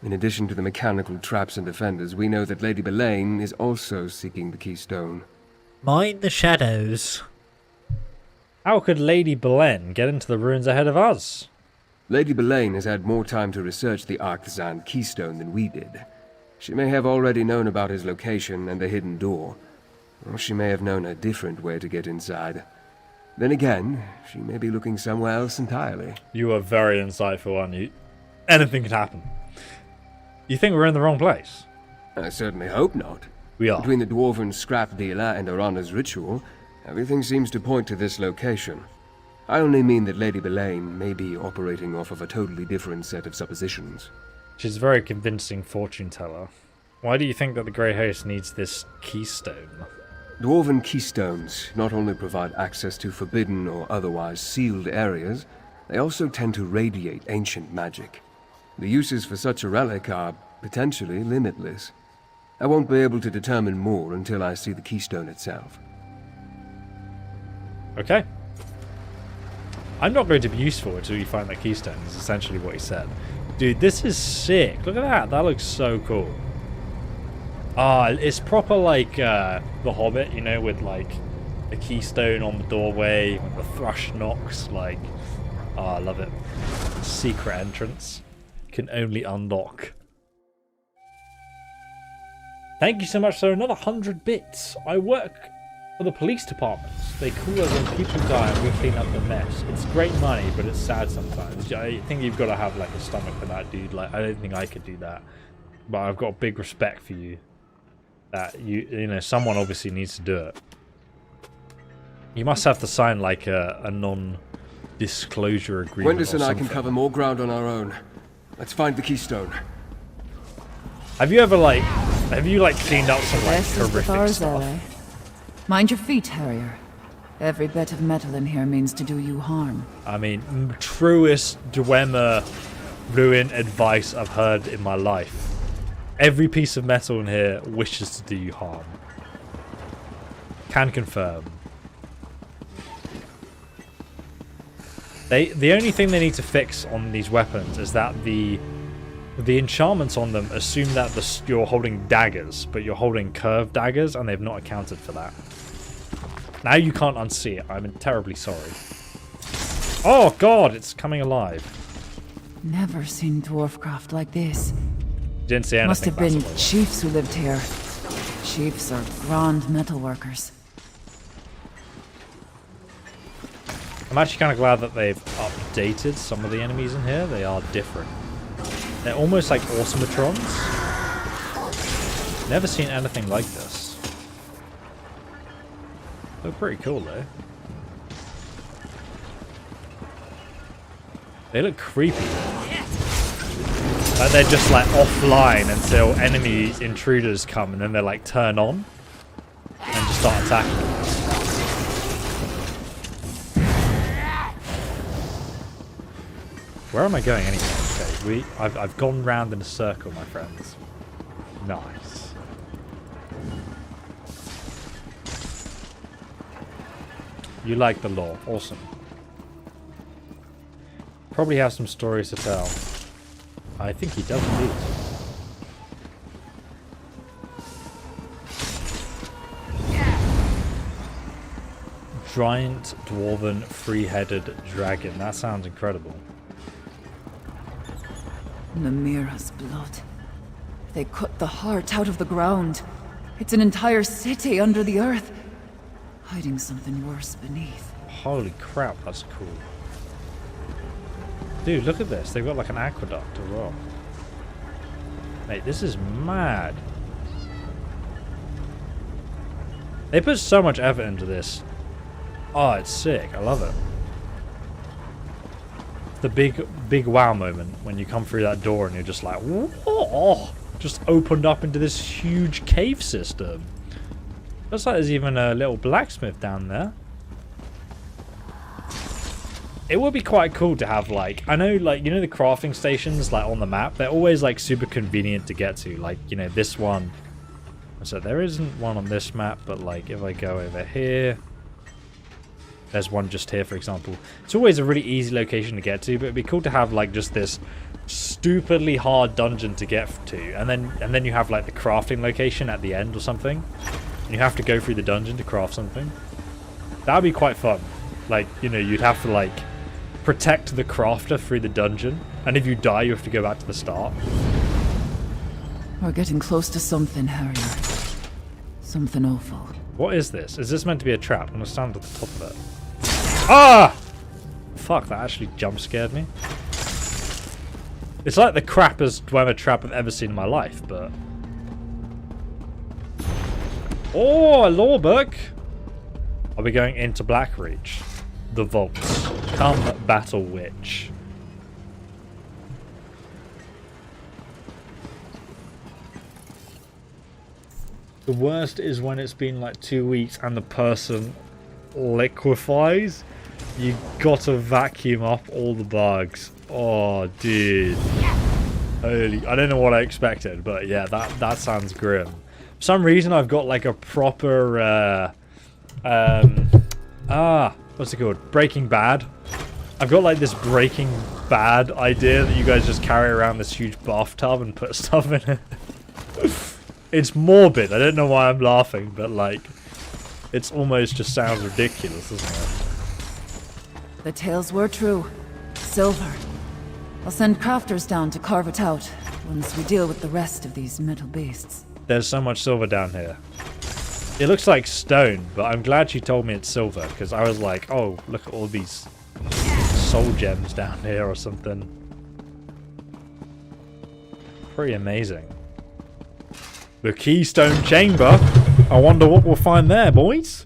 In addition to the mechanical traps and defenders, we know that Lady Belaine is also seeking the keystone. Mind the shadows. How could Lady Belaine get into the ruins ahead of us? Lady Belaine has had more time to research the Arthzand keystone than we did. She may have already known about his location and the hidden door, or she may have known a different way to get inside. Then again, she may be looking somewhere else entirely. You are very insightful, aren't you? Anything could happen. You think we're in the wrong place? I certainly hope not. We are. Between the dwarven scrap dealer and Arana's ritual, everything seems to point to this location. I only mean that Lady Belaine may be operating off of a totally different set of suppositions. She's a very convincing fortune teller. Why do you think that the Grey Host needs this keystone? Dwarven keystones not only provide access to forbidden or otherwise sealed areas, they also tend to radiate ancient magic. The uses for such a relic are potentially limitless. I won't be able to determine more until I see the keystone itself. Okay. I'm not going to be useful until you find that keystone, is essentially what he said. Dude, this is sick. Look at that. That looks so cool. It's proper like The Hobbit, you know, with like a keystone on the doorway, with the thrush knocks. Like, I love it. Secret entrance. Can only unlock. Thank you so much, sir. Another 100 bits. I work for the police department. They call us when people die and we clean up the mess. It's great money, but it's sad sometimes. I think you've got to have like a stomach for that, dude. Like, I don't think I could do that. But I've got big respect for you. That you know, someone obviously needs to do it. You must have to sign like a non-disclosure agreement. Wendis and I can cover more ground on our own. Let's find the keystone. Have you cleaned up some like horrific stuff? Mind your feet, Harrier. Every bit of metal in here means to do you harm. I mean, truest Dwemer ruin advice I've heard in my life. Every piece of metal in here wishes to do you harm. Can confirm. The only thing they need to fix on these weapons is that the enchantments on them assume that you're holding daggers, but you're holding curved daggers, and they've not accounted for that. Now you can't unsee it. I'm terribly sorry. Oh god, it's coming alive. Never seen dwarfcraft like this. Didn't see anything. Must have been chiefs who lived here. Chiefs are grand metalworkers. I'm actually kind of glad that they've updated some of the enemies in here. They are different. They're almost like automatrons. Never seen anything like this. They're pretty cool though. They look creepy. Like they're just like offline until enemy intruders come, and then they're like turn on and just start attacking. Where am I going anyway? Okay, I've gone round in a circle, my friends. Nice. You like the lore. Awesome. Probably have some stories to tell. I think he does indeed. Giant dwarven three-headed dragon. That sounds incredible. Namira's blood. They cut the heart out of the ground. It's an entire city under the earth, hiding something worse beneath. Holy crap, that's cool. Dude, look at this. They've got like an aqueduct as well. Mate, this is mad. They put so much effort into this. Oh, it's sick. I love it. The big wow moment when you come through that door and you're just like, whoa! Just opened up into this huge cave system. Looks like there's even a little blacksmith down there. It would be quite cool to have, like, I know, like, you know the crafting stations, like, on the map? They're always, like, super convenient to get to. Like, you know, this one. So there isn't one on this map, but, like, if I go over here, there's one just here, for example. It's always a really easy location to get to, but it'd be cool to have, like, just this stupidly hard dungeon to get to. And then you have, like, the crafting location at the end or something. And you have to go through the dungeon to craft something. That would be quite fun. Like, you know, you'd have to, like, protect the crafter through the dungeon, and if you die you have to go back to the start. We're getting close to something, Harrier. Something awful. What is this? Is this meant to be a trap? I'm gonna stand at the top of it. Ah! Fuck, that actually jump scared me. It's like the crappiest dwemer trap I've ever seen in my life, but... Oh, a lore book! Are we going into Blackreach? The vaults. Come battle witch. The worst is when it's been like 2 weeks and the person liquefies. You gotta vacuum up all the bugs. Oh, dude. Holy, I don't know what I expected, but yeah, that sounds grim. For some reason, I've got like a proper what's it called? Breaking Bad. I've got like this Breaking Bad idea that you guys just carry around this huge bathtub and put stuff in it. It's morbid. I don't know why I'm laughing, but like, it's almost just sounds ridiculous, doesn't it? The tales were true. Silver. I'll send crafters down to carve it out once we deal with the rest of these metal beasts. There's so much silver down here. It looks like stone, but I'm glad she told me it's silver, because I was like, oh, look at all these soul gems down here or something. Pretty amazing. The Keystone Chamber. I wonder what we'll find there, boys.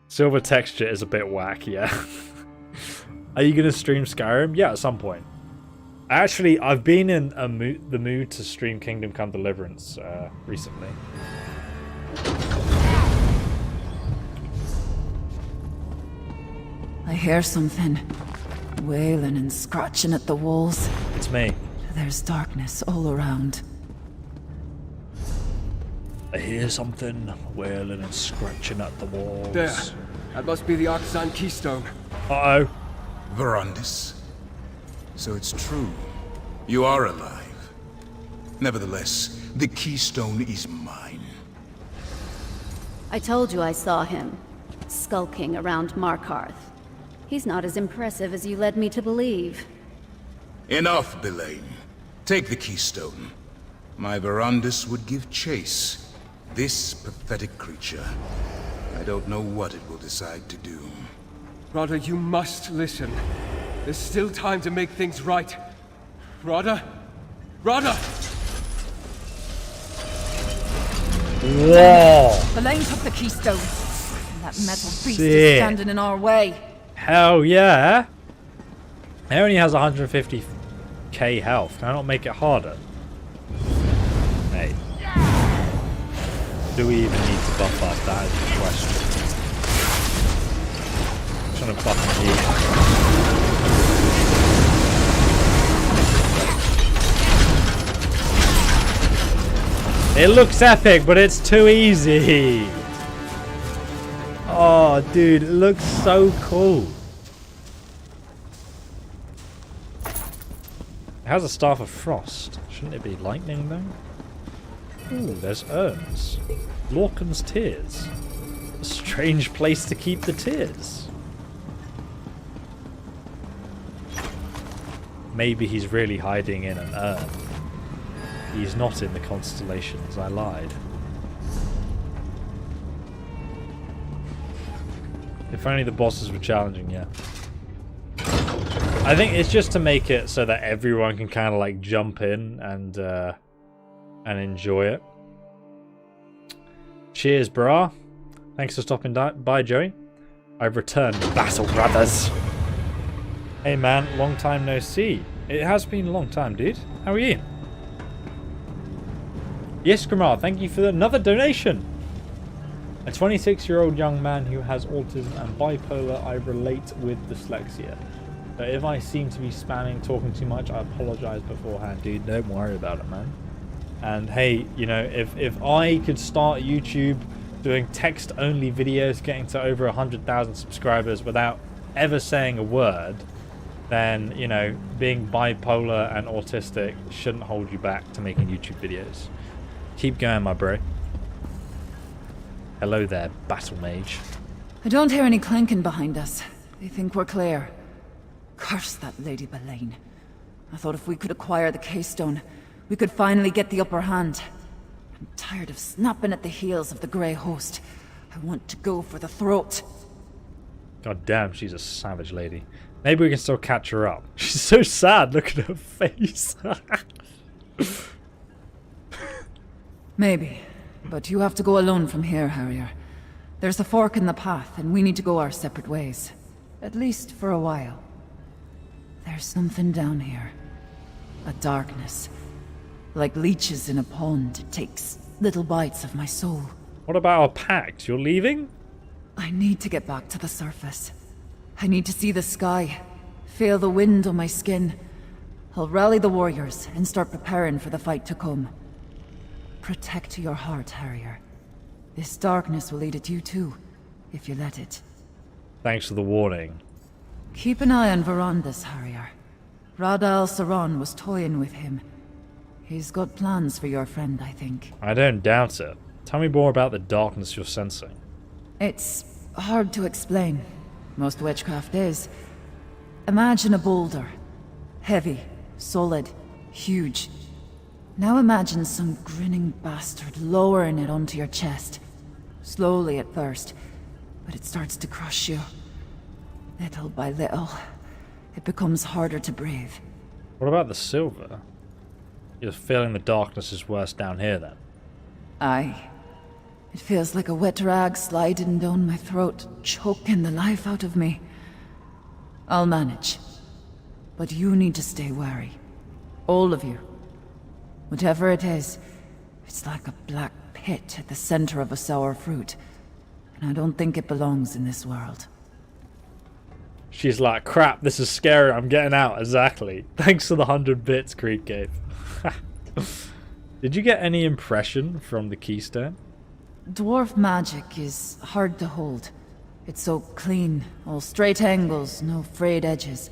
Silver texture is a bit whack, yeah. Are you going to stream Skyrim? Yeah, at some point. Actually, I've been in the mood to stream Kingdom Come Deliverance recently. I hear something. Wailing and scratching at the walls. It's me. There's darkness all around. I hear something wailing and scratching at the walls. There. That must be the Arxan Keystone. Uh-oh. Verandis. So it's true. You are alive. Nevertheless, the keystone is mine. I told you I saw him, skulking around Markarth. He's not as impressive as you led me to believe. Enough, Belaine. Take the keystone. My Verandis would give chase. This pathetic creature. I don't know what it will decide to do. Rada, you must listen. There's still time to make things right. Rada? Rada! Whoa! Belaine took the keystone. And that metal beast Sick. is standing in our way. Hell yeah! He only has 150k health. Can I not make it harder? Hey. Do we even need to buff up? That is the question. I'm trying to buff him. It looks epic, but it's too easy. Oh, dude, it looks so cool. It has a Staff of Frost. Shouldn't it be lightning, though? Ooh, there's urns. Lorcan's Tears. A strange place to keep the tears. Maybe he's really hiding in an urn. He's not in the constellations, I lied. If only the bosses were challenging, yeah. I think it's just to make it so that everyone can kind of like jump in and enjoy it. Cheers, brah. Thanks for stopping by, Joey. I've returned, Battle Brothers. Hey man, long time no see. It has been a long time, dude. How are you? Yes, Gramar, thank you for another donation. A 26-year-old young man who has autism and bipolar, I relate with dyslexia. So if I seem to be spamming, talking too much, I apologize beforehand, dude. Don't worry about it, man. And hey, you know, if I could start YouTube doing text-only videos, getting to over 100,000 subscribers without ever saying a word, then, you know, being bipolar and autistic shouldn't hold you back to making YouTube videos. Keep going, my bro. Hello there, battle mage. I don't hear any clanking behind us. They think we're clear. Curse that Lady Belaine. I thought if we could acquire the Keystone, we could finally get the upper hand. I'm tired of snapping at the heels of the Grey Host. I want to go for the throat. God damn, she's a savage lady. Maybe we can still catch her up. She's so sad, look at her face. Maybe. But you have to go alone from here, Harrier. There's a fork in the path, and we need to go our separate ways. At least for a while. There's something down here. A darkness. Like leeches in a pond, it takes little bites of my soul. What about our pact? You're leaving? I need to get back to the surface. I need to see the sky. Feel the wind on my skin. I'll rally the warriors and start preparing for the fight to come. Protect your heart, Harrier. This darkness will eat at you too, if you let it. Thanks for the warning. Keep an eye on Verandas, Harrier. Radal Saran was toying with him. He's got plans for your friend, I think. I don't doubt it. Tell me more about the darkness you're sensing. It's hard to explain. Most witchcraft is. Imagine a boulder. Heavy, solid, huge. Now imagine some grinning bastard lowering it onto your chest. Slowly at first, but it starts to crush you. Little by little, it becomes harder to breathe. What about the silver? You're feeling the darkness is worse down here then? Aye. It feels like a wet rag sliding down my throat, choking the life out of me. I'll manage. But you need to stay wary. All of you. Whatever it is, it's like a black pit at the center of a sour fruit. And I don't think it belongs in this world. She's like, crap, this is scary, I'm getting out. Exactly. Thanks for the 100 bits, Creed gave. Did you get any impression from the Keystone? Dwarf magic is hard to hold. It's so clean, all straight angles, no frayed edges.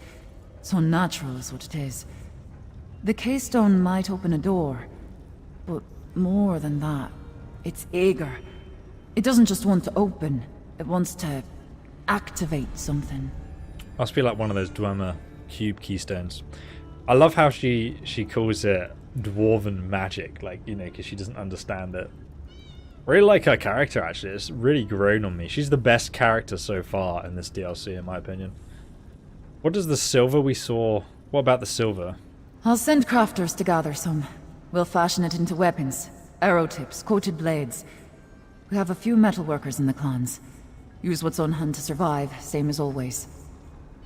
So natural is what it is. The Keystone might open a door, but more than that, it's eager. It doesn't just want to open, it wants to activate something. Must be like one of those Dwemer cube keystones. I love how she calls it dwarven magic, like, you know, because she doesn't understand it. Really like her character, actually. It's really grown on me. She's the best character so far in this DLC, in my opinion. What does the silver we saw... What about the silver? I'll send crafters to gather some. We'll fashion it into weapons, arrow tips, coated blades. We have a few metalworkers in the clans. Use what's on hand to survive, same as always.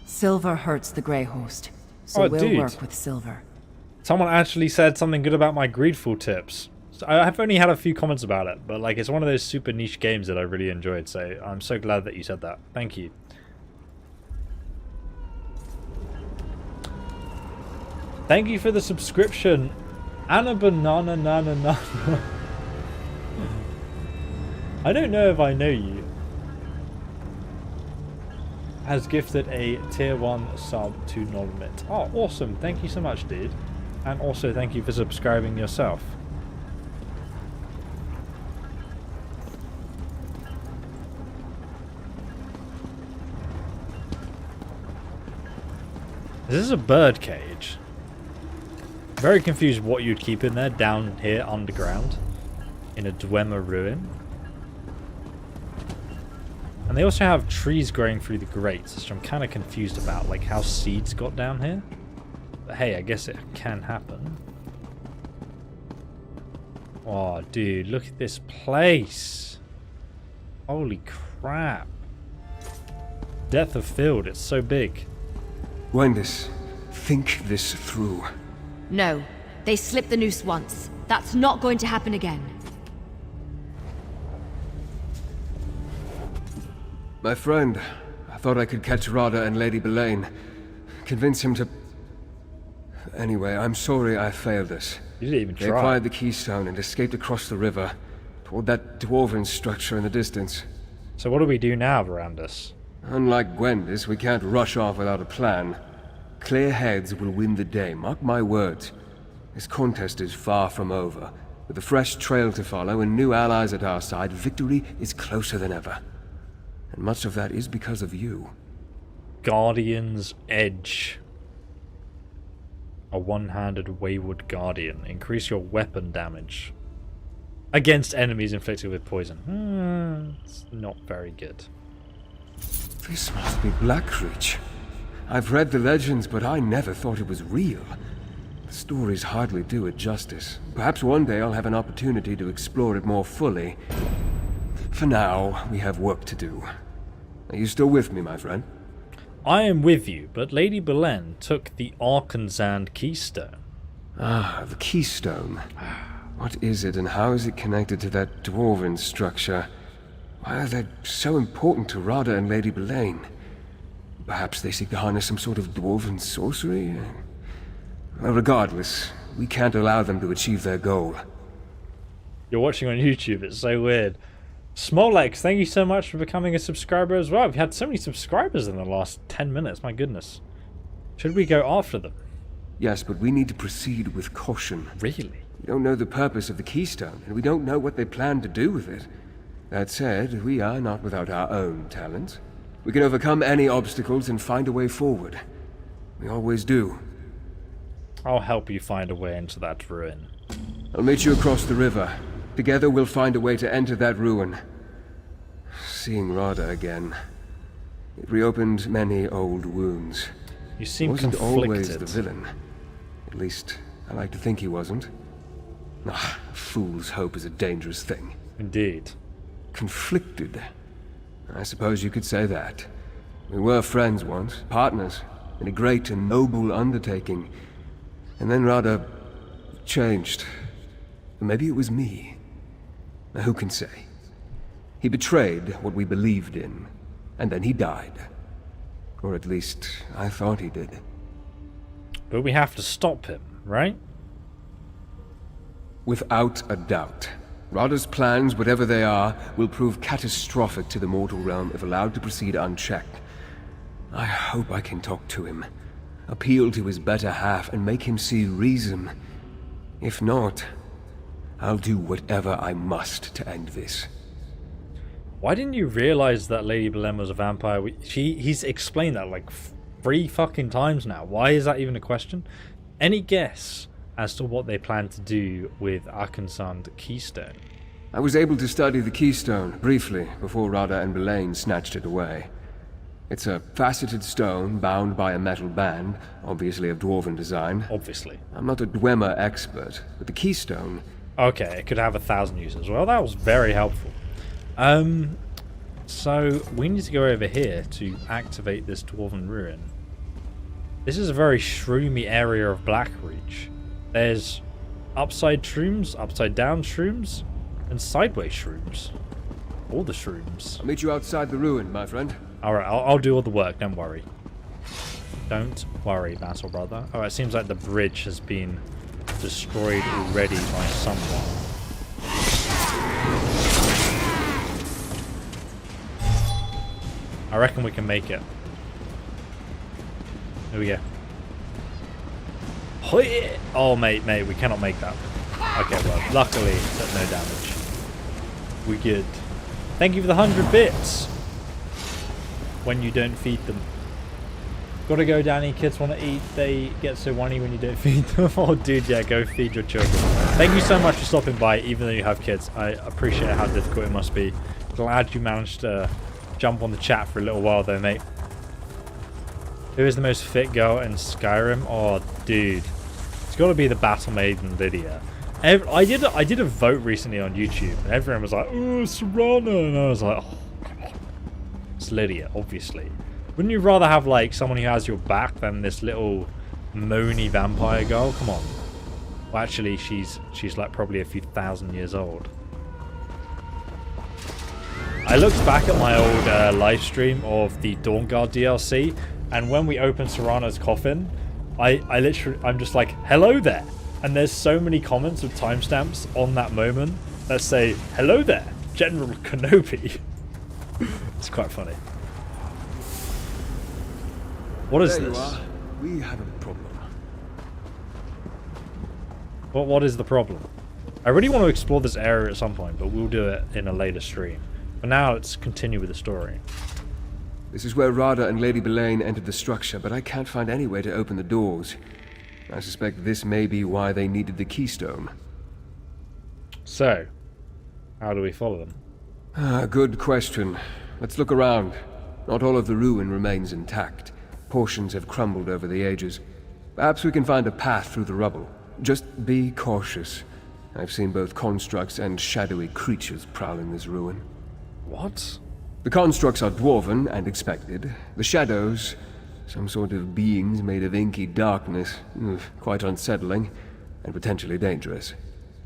Silver hurts the Grey Host. so we'll dude. work with silver. Someone actually said something good about my Greedful tips. So I've only had a few comments about it, but like it's one of those super niche games that I really enjoyed, so I'm so glad that you said that. Thank you. Thank you for the subscription, Anna Banana Nana Nana. I don't know if I know you. Has gifted a tier 1 sub to Nolmit. Oh, awesome. Thank you so much, dude. And also thank you for subscribing yourself. This is a bird cage. Very confused what you'd keep in there down here underground in a Dwemer ruin. And they also have trees growing through the grates, which I'm kind of confused about, like how seeds got down here. But hey, I guess it can happen. Oh, dude, look at this place. Holy crap. Depth of field, it's so big. Gwendis, think this through. No, they slipped the noose once. That's not going to happen again. My friend, I thought I could catch Rada and Lady Belaine. Convince him to... Anyway, I'm sorry I failed us. You didn't even try. They acquired the keystone and escaped across the river, toward that dwarven structure in the distance. So what do we do now, Verandus? Unlike Gwendis, we can't rush off without a plan. Clear heads will win the day, mark my words. This contest is far from over. With a fresh trail to follow and new allies at our side, victory is closer than ever. And much of that is because of you. Guardian's Edge. A one-handed wayward guardian. Increase your weapon damage against enemies inflicted with poison. It's not very good. This must be Blackreach. I've read the legends, but I never thought it was real. The stories hardly do it justice. Perhaps one day I'll have an opportunity to explore it more fully. For now, we have work to do. Are you still with me, my friend? I am with you, but Lady Belen took the Arkansand Keystone. Ah, the Keystone. What is it and how is it connected to that dwarven structure? Why are they so important to Rada and Lady Belaine? Perhaps they seek to harness some sort of dwarven sorcery? Well, regardless, we can't allow them to achieve their goal. You're watching on YouTube, it's so weird. Smolex, thank you so much for becoming a subscriber as well. We've had so many subscribers in the last 10 minutes, my goodness. Should we go after them? Yes, but we need to proceed with caution. Really? We don't know the purpose of the Keystone, and we don't know what they plan to do with it. That said, we are not without our own talents. We can overcome any obstacles and find a way forward. We always do. I'll help you find a way into that ruin. I'll meet you across the river. Together we'll find a way to enter that ruin. Seeing Rada again, it reopened many old wounds. You seem wasn't conflicted. Always the villain. At least, I like to think he wasn't. Ah, a fool's hope is a dangerous thing. Indeed. Conflicted. I suppose you could say that. We were friends once, partners, in a great and noble undertaking. And then Rada changed. Maybe it was me. Now, who can say? He betrayed what we believed in, and then he died. Or at least, I thought he did. But we have to stop him, right? Without a doubt. Rada's plans, whatever they are, will prove catastrophic to the mortal realm if allowed to proceed unchecked. I hope I can talk to him, appeal to his better half, and make him see reason. If not, I'll do whatever I must to end this. Why didn't you realize that Lady Belen was a vampire? He's explained that like 3 fucking times now. Why is that even a question? Any guess as to what they plan to do with Arkansand Keystone? I was able to study the Keystone briefly before Rada and Belaine snatched it away. It's a faceted stone bound by a metal band, obviously of dwarven design. Obviously. I'm not a Dwemer expert, but the Keystone... Okay, it could have 1,000 uses. Well, that was very helpful. So we need to go over here to activate this dwarven ruin. This is a very shroomy area of Blackreach. There's upside shrooms, upside down shrooms, and sideways shrooms. All the shrooms. I'll meet you outside the ruin, my friend. Alright, I'll do all the work, don't worry. Don't worry, Battle Brother. Alright, seems like the bridge has been destroyed already by someone. I reckon we can make it. Here we go. Oh, mate, we cannot make that. Okay, well, luckily, there's no damage. We good. Thank you for the 100 bits. When you don't feed them. Gotta go, Danny. Kids want to eat. They get so whiny when you don't feed them. Oh, dude, yeah, go feed your children. Thank you so much for stopping by, even though you have kids. I appreciate how difficult it must be. Glad you managed to jump on the chat for a little while, though, mate. Who is the most fit girl in Skyrim? Oh, dude. It's got to be the Battle Maiden Lydia. I did a vote recently on YouTube, and everyone was like, "Oh, Serana," and I was like, "Oh, it's Lydia, obviously." Wouldn't you rather have like someone who has your back than this little moany vampire girl? Come on. Well, actually, she's like probably a few thousand years old. I looked back at my old live stream of the Dawnguard DLC, and when we opened Serana's coffin, I'm just like, "Hello there." And there's so many comments with timestamps on that moment that say, "Hello there, General Kenobi." It's quite funny. What is there this? You are. We have a problem. What is the problem? I really want to explore this area at some point, but we'll do it in a later stream. For now, let's continue with the story. This is where Rada and Lady Belaine entered the structure, but I can't find any way to open the doors. I suspect this may be why they needed the keystone. So, how do we follow them? Good question. Let's look around. Not all of the ruin remains intact. Portions have crumbled over the ages. Perhaps we can find a path through the rubble. Just be cautious. I've seen both constructs and shadowy creatures prowling this ruin. What? The constructs are dwarven and expected. The shadows, some sort of beings made of inky darkness. Quite unsettling and potentially dangerous.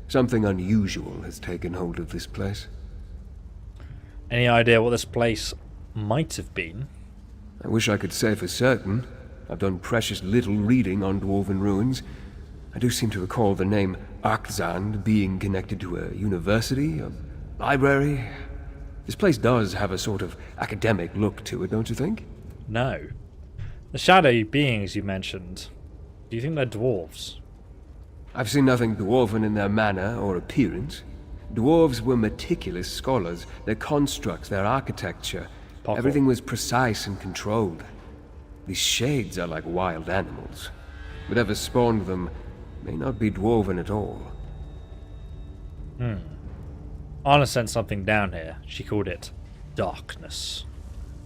Something unusual has taken hold of this place. Any idea what this place might have been? I wish I could say for certain. I've done precious little reading on dwarven ruins. I do seem to recall the name Arkzand being connected to a university, a library. This place does have a sort of academic look to it, don't you think? No. The shadowy beings you mentioned, do you think they're dwarves? I've seen nothing dwarven in their manner or appearance. Dwarves were meticulous scholars, their constructs, their architecture. Everything was precise and controlled. These shades are like wild animals. Whatever spawned them may not be dwarven at all. Anna sent something down here. She called it darkness.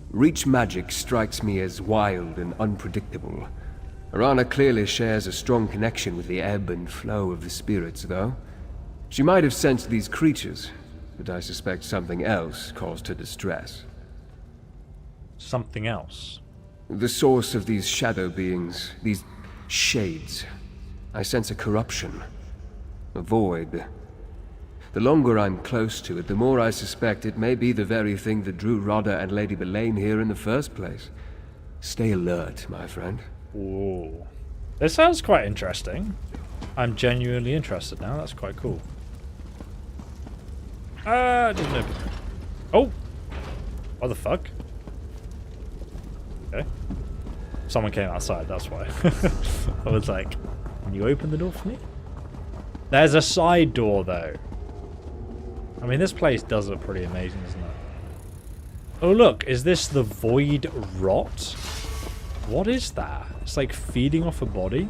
Reach magic strikes me as wild and unpredictable. Arana clearly shares a strong connection with the ebb and flow of the spirits, though. She might have sensed these creatures, but I suspect something else caused her distress. Something else? The source of these shadow beings, these shades. I sense a corruption, a void. The longer I'm close to it, the more I suspect it may be the very thing that drew Rada and Lady Belaine here in the first place. Stay alert, my friend. Whoa. This sounds quite interesting. I'm genuinely interested now. That's quite cool. Didn't open it. Oh! What the fuck? Okay. Someone came outside, that's why. I was like, can you open the door for me? There's a side door, though. I mean, this place does look pretty amazing, doesn't it? Oh, look. Is this the Void Rot? What is that? It's like feeding off a body?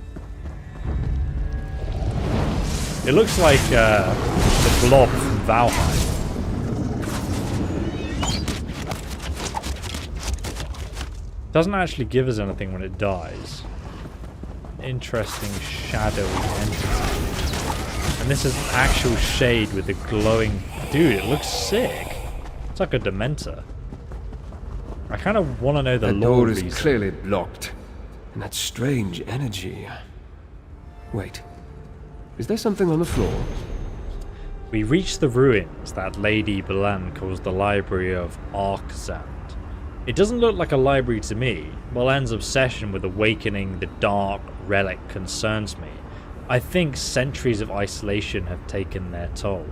It looks like the blob from Valheim. Doesn't actually give us anything when it dies. Interesting shadowy entity. And this is an actual shade with a glowing... Dude, it looks sick. It's like a Dementor. I kind of want to know the lore door is reason. clearly blocked. And that strange energy. Wait. Is there something on the floor? We reach the ruins that Lady Belen calls the Library of Arkzand. It doesn't look like a library to me. Belen's obsession with awakening the dark relic concerns me. I think centuries of isolation have taken their toll.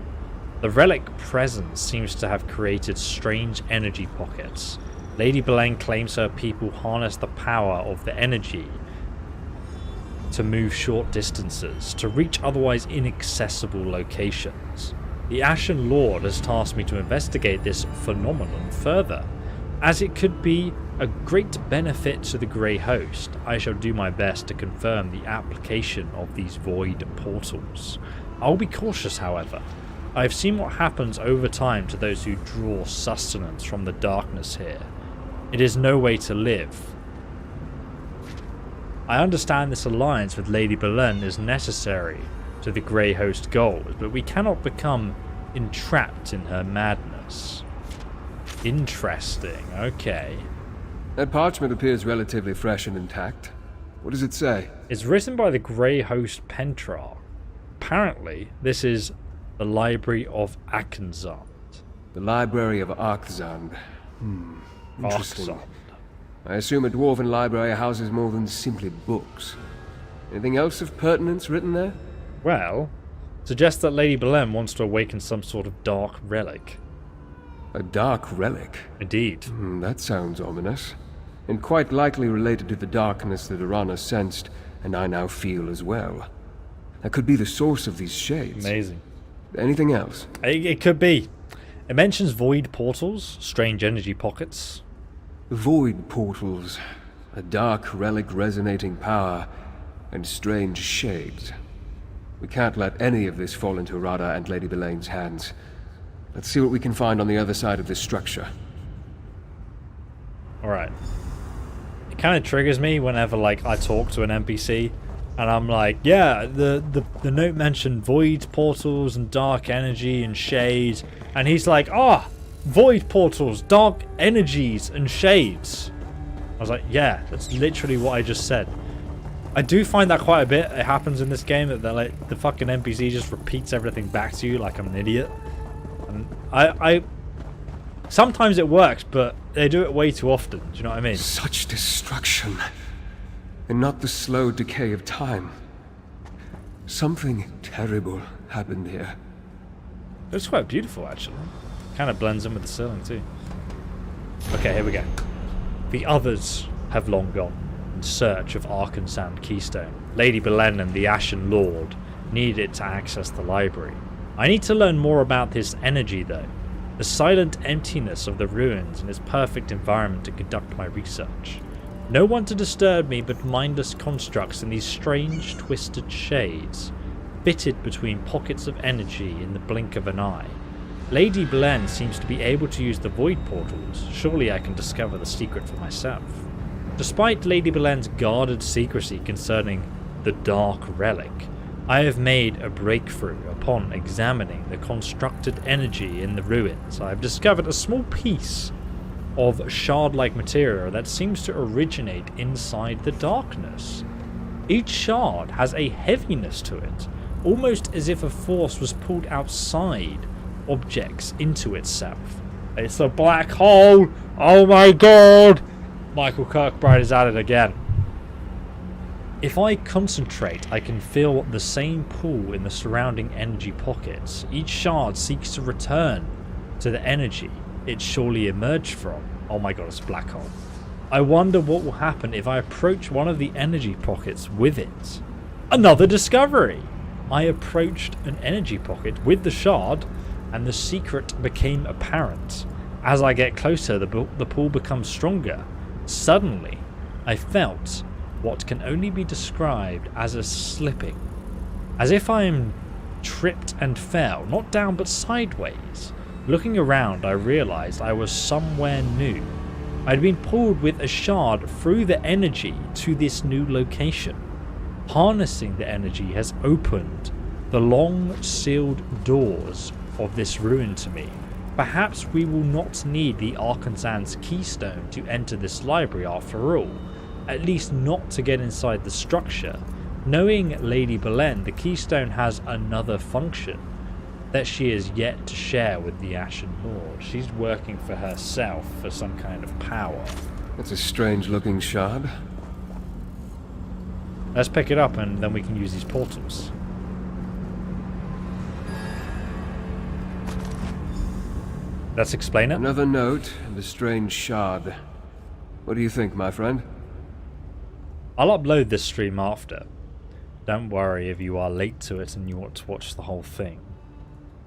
The relic presence seems to have created strange energy pockets. Lady Belen claims her people harness the power of the energy to move short distances, to reach otherwise inaccessible locations. The Ashen Lord has tasked me to investigate this phenomenon further. As it could be a great benefit to the Grey Host, I shall do my best to confirm the application of these void portals. I'll be cautious, however. I have seen what happens over time to those who draw sustenance from the darkness here. It is no way to live. I understand this alliance with Lady Belen is necessary to the Grey Host goals, but we cannot become entrapped in her madness. Interesting, okay. That parchment appears relatively fresh and intact. What does it say? It's written by the Grey Host Petrarch. Apparently, this is the Library of Arkzand. The Library of Arkzand. Interesting. Arkzand. I assume a dwarven library houses more than simply books. Anything else of pertinence written there? Well, suggests that Lady Belen wants to awaken some sort of dark relic. A dark relic? Indeed. That sounds ominous. And quite likely related to the darkness that Arana sensed, and I now feel as well. That could be the source of these shades. Amazing. Anything else? It could be. It mentions void portals, strange energy pockets. Void portals, a dark relic resonating power, and strange shades. We can't let any of this fall into Rada and Lady Belen's hands. Let's see what we can find on the other side of this structure. Alright. It kind of triggers me whenever like I talk to an NPC and I'm like, yeah, the note mentioned void portals and dark energy and shades, and he's like, void portals, dark energies and shades. I was like, yeah, that's literally what I just said. I do find that quite a bit. It happens in this game that like the fucking NPC just repeats everything back to you like I'm an idiot. And I sometimes it works, but they do it way too often. Do you know what I mean? Such destruction. And not the slow decay of time. Something terrible happened here. It was quite beautiful, actually. Kind of blends in with the ceiling, too. Okay, here we go. The others have long gone in search of Arkzand Keystone. Lady Belen and the Ashen Lord need it to access the library. I need to learn more about this energy, though. The silent emptiness of the ruins and its perfect environment to conduct my research. No one to disturb me but mindless constructs in these strange, twisted shades, fitted between pockets of energy in the blink of an eye. Lady Belen seems to be able to use the void portals. Surely I can discover the secret for myself. Despite Lady Belen's guarded secrecy concerning the Dark Relic, I have made a breakthrough upon examining the constructed energy in the ruins. I have discovered a small piece of shard-like material that seems to originate inside the darkness. Each shard has a heaviness to it, almost as if a force was pulled outside objects into itself. It's a black hole! Oh my god! Michael Kirkbride is at it again. If I concentrate, I can feel the same pull in the surrounding energy pockets. Each shard seeks to return to the energy it surely emerged from. Oh my god, it's a black hole. I wonder what will happen if I approach one of the energy pockets with it. Another discovery! I approached an energy pocket with the shard, and the secret became apparent. As I get closer, the pull becomes stronger. Suddenly, I felt what can only be described as a slipping. As if I am tripped and fell, not down but sideways. Looking around, I realized I was somewhere new. I'd been pulled with a shard through the energy to this new location. Harnessing the energy has opened the long sealed doors of this ruin to me. Perhaps we will not need the Arkzand's keystone to enter this library after all. at least not to get inside the structure. Knowing Lady Belen, the Keystone has another function that she is yet to share with the Ashen Lord. She's working for herself for some kind of power. That's a strange looking shard. Let's pick it up and then we can use these portals. Let's explain it. Another note of a strange shard. What do you think, my friend? I'll upload this stream after. Don't worry if you are late to it and you want to watch the whole thing.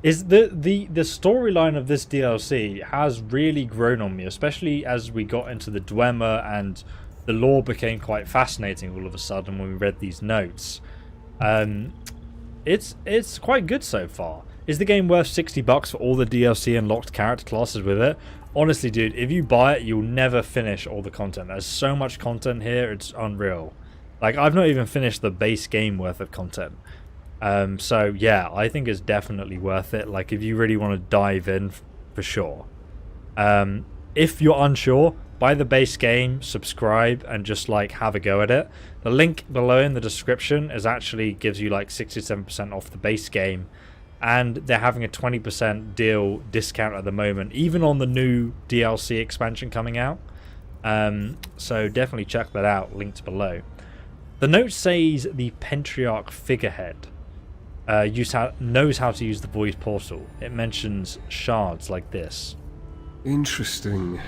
Is the storyline of this DLC has really grown on me, especially as we got into the Dwemer and the lore became quite fascinating all of a sudden when we read these notes. It's quite good so far. Is the game worth $60 for all the DLC and locked character classes with it? Honestly, dude, if you buy it, you'll never finish all the content. There's so much content here, it's unreal. Like, I've not even finished the base game worth of content. So, yeah, I think it's definitely worth it. Like, if you really want to dive in, for sure. If you're unsure, buy the base game, subscribe, and just, like, have a go at it. The link below in the description actually gives you, like, 67% off the base game. And they're having a 20% deal discount at the moment, even on the new DLC expansion coming out. So definitely check that out, linked below. The note says the Patriarch figurehead knows how to use the Void Portal. It mentions shards like this. Interesting.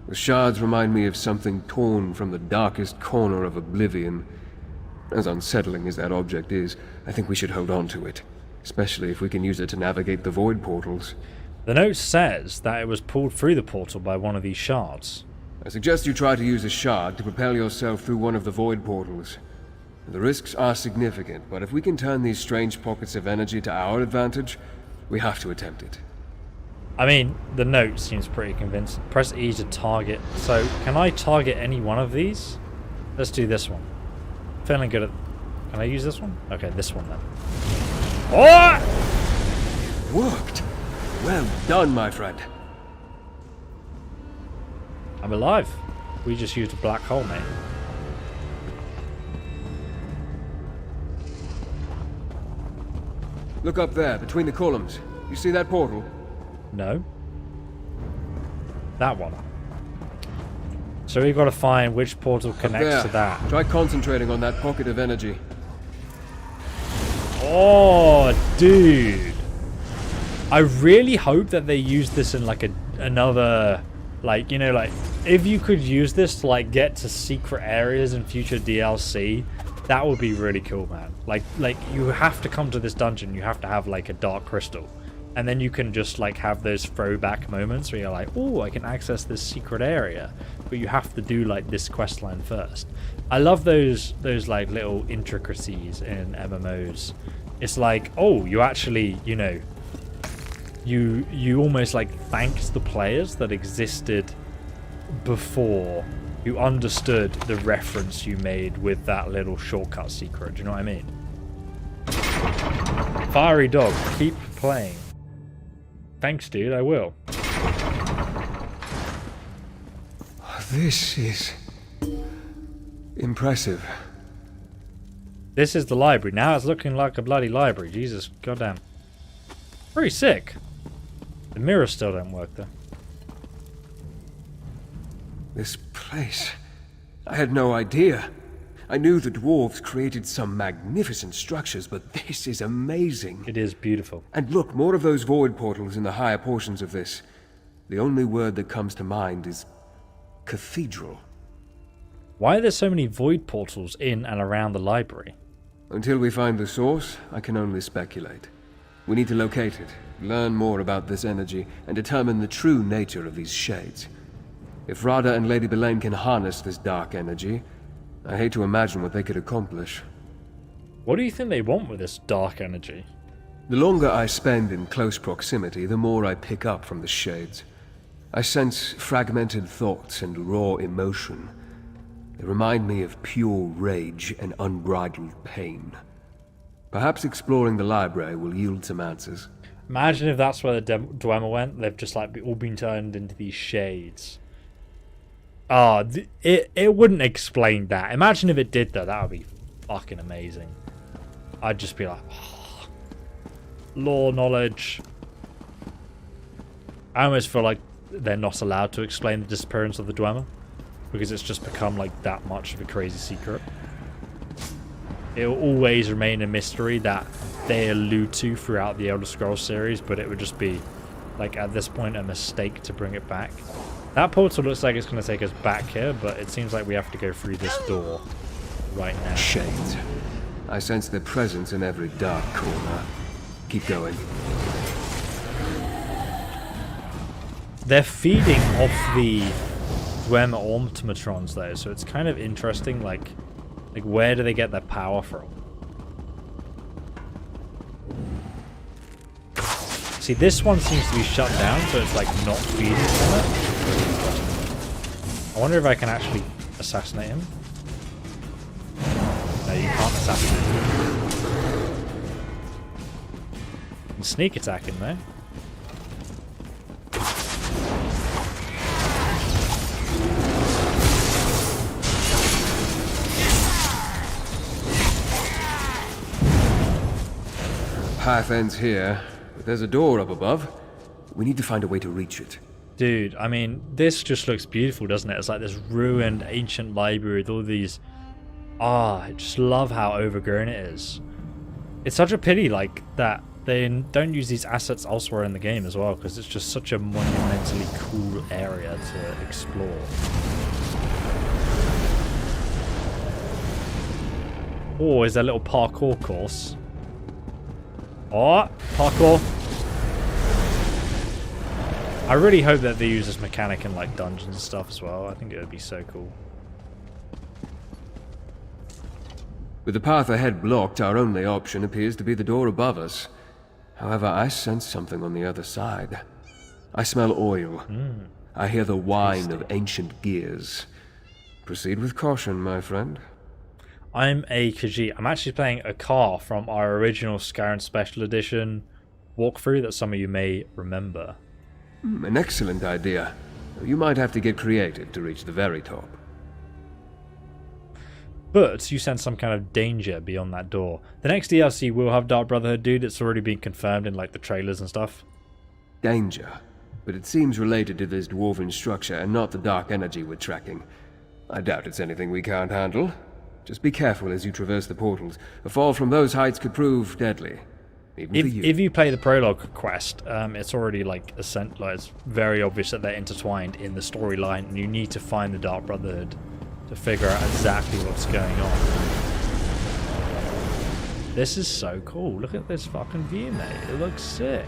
The shards remind me of something torn from the darkest corner of oblivion. As unsettling as that object is, I think we should hold on to it. Especially if we can use it to navigate the void portals. The note says that it was pulled through the portal by one of these shards. I suggest you try to use a shard to propel yourself through one of the void portals. The risks are significant, but if we can turn these strange pockets of energy to our advantage, we have to attempt it. I mean, the note seems pretty convincing. Press E to target. So, can I target any one of these? Let's do this one. Feeling good at... Can I use this one? Okay, this one then. Oh! Worked. Well done, my friend. I'm alive. We just used a black hole, mate. Look up there, between the columns. You see that portal? No. That one. So we've got to find which portal connects to that. Try concentrating on that pocket of energy. Oh, dude. I really hope that they use this in like another, like, you know, like if you could use this to like get to secret areas in future DLC, that would be really cool, man. Like you have to come to this dungeon, you have to have like a dark crystal, and then you can just like have those throwback moments where you're like, oh, I can access this secret area, but you have to do like this quest line first. I love those like little intricacies in MMOs. It's like, oh, you actually, you know, you almost like thanked the players that existed before, who understood the reference you made with that little shortcut secret. Do you know what I mean? Fiery dog, keep playing. Thanks, dude, I will. This is impressive. This is the library. Now it's looking like a bloody library. Jesus, goddamn. Pretty sick. The mirrors still don't work, though. This place... I had no idea. I knew the dwarves created some magnificent structures, but this is amazing. It is beautiful. And look, more of those void portals in the higher portions of this. The only word that comes to mind is... cathedral. Why are there so many void portals in and around the library? Until we find the source, I can only speculate. We need to locate it, learn more about this energy, and determine the true nature of these shades. If Radha and Lady Belen can harness this dark energy, I hate to imagine what they could accomplish. What do you think they want with this dark energy? The longer I spend in close proximity, the more I pick up from the shades. I sense fragmented thoughts and raw emotion. They remind me of pure rage and unbridled pain. Perhaps exploring the library will yield some answers. Imagine if that's where the Dwemer went. They've just like all been turned into these shades. it wouldn't explain that. Imagine if it did though. That would be fucking amazing. I'd just be like, oh, lore knowledge. I almost feel like they're not allowed to explain the disappearance of the Dwemer because it's just become like that much of a crazy secret. It will always remain a mystery that they allude to throughout the Elder Scrolls series, but it would just be, like, at this point, a mistake to bring it back. That portal looks like it's going to take us back here, but it seems like we have to go through this door right now. Shades. I sense their presence in every dark corner. Keep going. They're feeding off the Dwemer automatrons, though, so it's kind of interesting, like where do they get their power from? See, this one seems to be shut down, so it's like not feeding from it. I wonder if I can actually assassinate him. No, you can't assassinate him. You can sneak attack him though. Path ends here, but there's a door up above. We need to find a way to reach it. Dude, I mean, this just looks beautiful, doesn't it? It's like this ruined ancient library with all these... I just love how overgrown it is. It's such a pity, like, that they don't use these assets elsewhere in the game as well, because it's just such a monumentally cool area to explore. Oh, is there a little parkour course? Oh, parkour. I really hope that they use this mechanic in like dungeons and stuff as well. I think it would be so cool. With the path ahead blocked, our only option appears to be the door above us. However, I sense something on the other side. I smell oil. I hear the whine of ancient gears. Proceed with caution, my friend. I'm a Khajiit. I'm actually playing a car from our original Skyrim Special Edition walkthrough that some of you may remember. An excellent idea. You might have to get creative to reach the very top. But you sense some kind of danger beyond that door. The next DLC will have Dark Brotherhood, dude. It's already been confirmed in like the trailers and stuff. Danger. But it seems related to this dwarven structure and not the dark energy we're tracking. I doubt it's anything we can't handle. Just be careful as you traverse the portals. A fall from those heights could prove deadly. Even for you. If you play the prologue quest, it's already like it's very obvious that they're intertwined in the storyline, and you need to find the Dark Brotherhood to figure out exactly what's going on. This is so cool. Look at this fucking view, mate. It looks sick.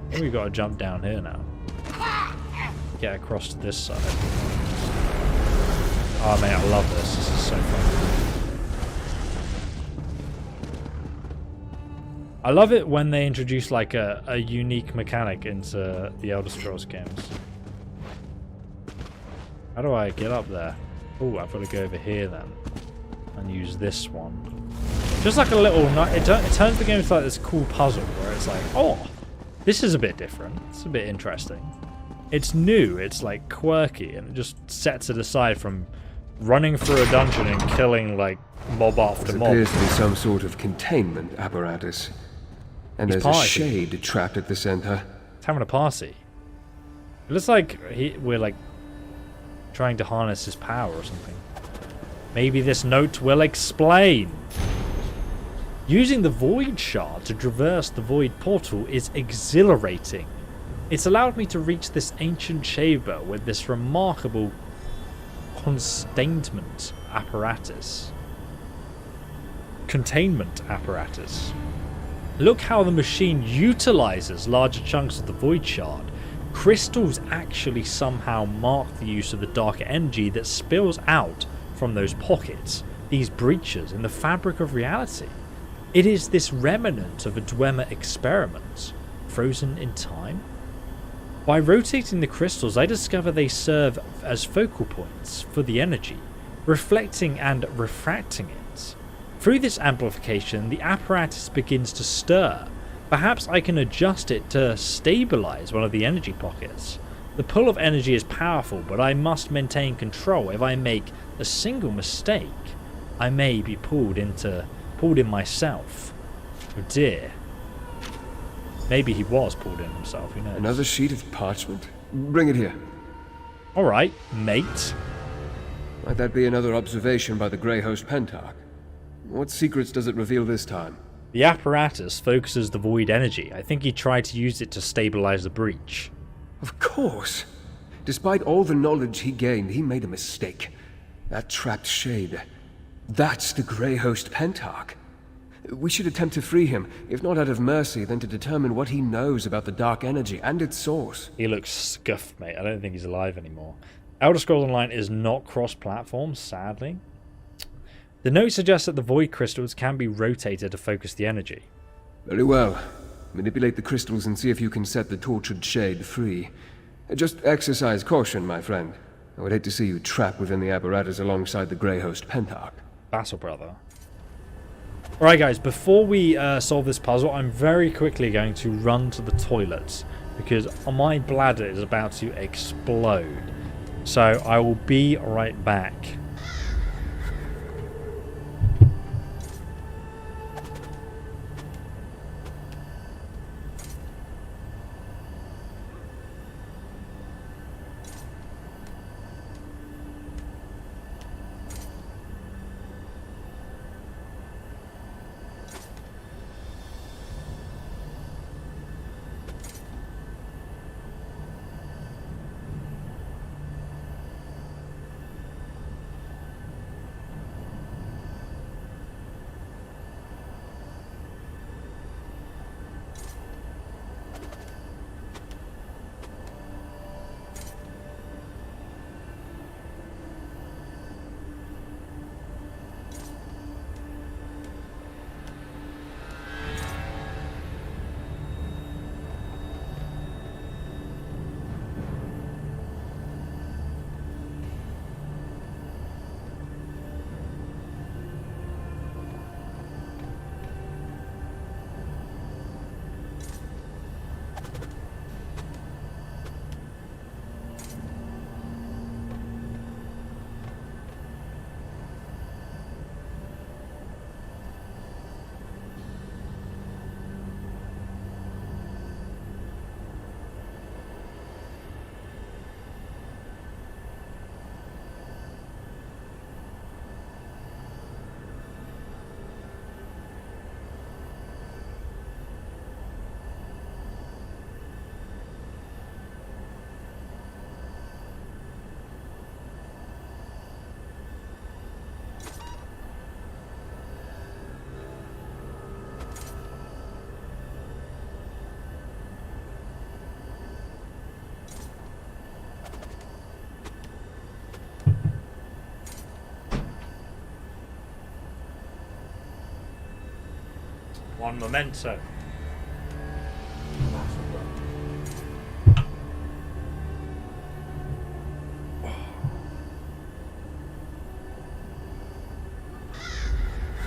I think we gotta jump down here now. Get across to this side. Oh man, I love this. This is so fun. I love it when they introduce like a unique mechanic into the Elder Scrolls games. How do I get up there? Oh, I've got to go over here then. And use this one. Just like a little... It turns the game into like this cool puzzle where it's like, oh, this is a bit different. It's a bit interesting. It's new. It's like quirky. And it just sets it aside from running through a dungeon and killing like mob after mob. This appears to be some sort of containment apparatus. And there's a shade trapped at the center. It's having a party. It looks like we're like trying to harness his power or something. Maybe this note will explain. Using the Void Shard to traverse the Void Portal is exhilarating. It's allowed me to reach this ancient chamber with this remarkable containment apparatus. Look how the machine utilizes larger chunks of the Void Shard. Crystals actually somehow mark the use of the darker energy that spills out from those pockets, these breaches in the fabric of reality. It is this remnant of a Dwemer experiment, frozen in time. By rotating the crystals, I discover they serve as focal points for the energy, reflecting and refracting it. Through this amplification, the apparatus begins to stir. Perhaps I can adjust it to stabilize one of the energy pockets. The pull of energy is powerful, but I must maintain control. If I make a single mistake, I may be pulled in myself. Oh dear. Maybe he was pulled in himself, who knows? Another sheet of parchment? Bring it here. Alright, mate. Might that be another observation by the Grey Host Pentarch? What secrets does it reveal this time? The apparatus focuses the void energy. I think he tried to use it to stabilize the breach. Of course. Despite all the knowledge he gained, he made a mistake. That trapped shade. That's the Grey Host Pentarch. We should attempt to free him, if not out of mercy, then to determine what he knows about the dark energy and its source. He looks scuffed, mate. I don't think he's alive anymore. Elder Scrolls Online is not cross-platform, sadly. The note suggests that the void crystals can be rotated to focus the energy. Very well. Manipulate the crystals and see if you can set the tortured shade free. Just exercise caution, my friend. I would hate to see you trapped within the apparatus alongside the Grey Host Pentarch. Battle brother. Alright guys, before we solve this puzzle, I'm very quickly going to run to the toilets because my bladder is about to explode. So I will be right back. One memento.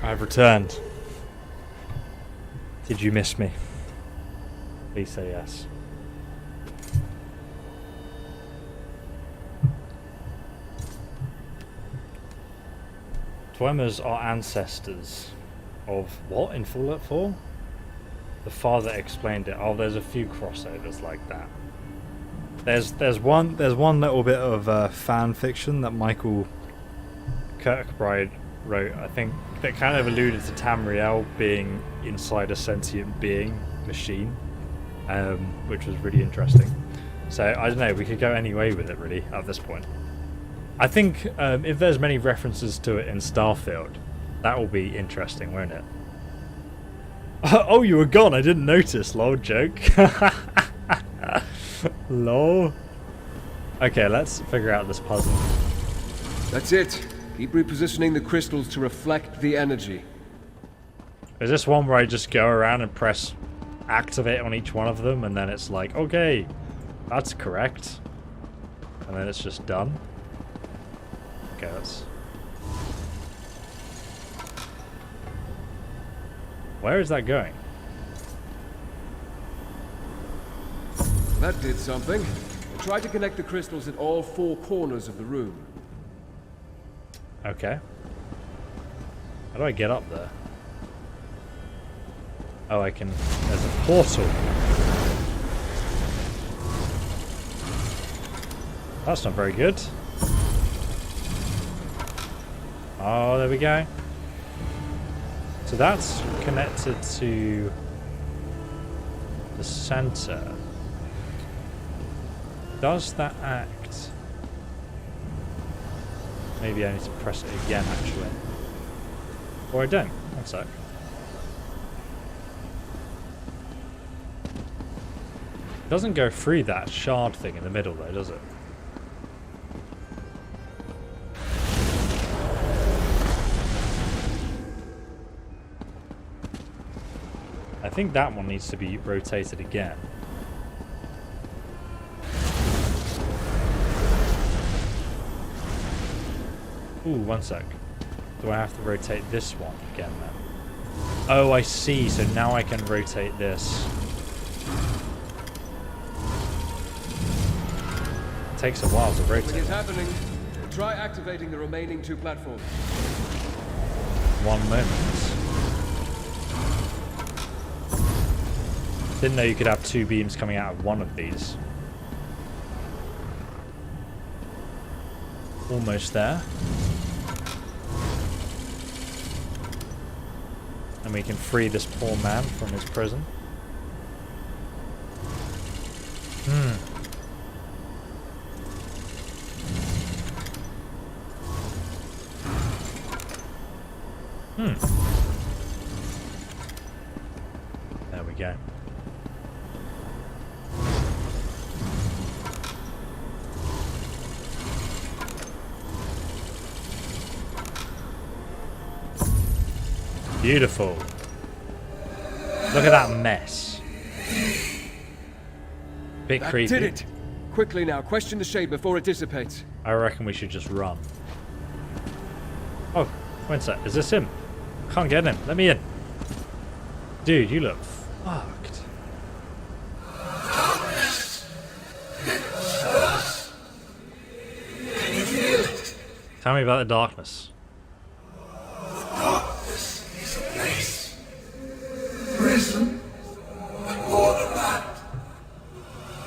I've returned. Did you miss me? Please say yes. Dwemer's are ancestors of what in Fallout 4? The father explained it. Oh, there's a few crossovers like that. There's one little bit of fan fiction that Michael Kirkbride wrote, I think, that kind of alluded to Tamriel being inside a sentient being machine, which was really interesting. So I don't know, we could go any way with it really at this point. I think if there's many references to it in Starfield, that will be interesting, won't it? Oh, you were gone. I didn't notice. Lol, joke. Lol. Okay, let's figure out this puzzle. That's it. Keep repositioning the crystals to reflect the energy. Is this one where I just go around and press activate on each one of them, and then it's like, okay, that's correct, and then it's just done? Okay, that's... Where is that going? That did something. Try to connect the crystals at all 4 corners of the room. Okay. How do I get up there? Oh, I can... There's a portal. That's not very good. Oh, there we go. So that's connected to the center. Does that act? Maybe I need to press it again, actually. Or I don't. One sec. It doesn't go through that shard thing in the middle, though, does it? I think that one needs to be rotated again. Ooh, one sec. Do I have to rotate this one again then? Oh, I see. So now I can rotate this. It takes a while to rotate. It's happening. Try activating the remaining 2 platforms. One moment. Didn't know you could have 2 beams coming out of one of these. Almost there. And we can free this poor man from his prison. There we go. Beautiful. Look at that mess. Bit That creepy. did it! Quickly now, question the shade before it dissipates. I reckon we should just run. Oh, wait a sec. Is this him? Can't get him. Let me in. Dude, you look fucked. Tell me about the darkness. Prison and borderland.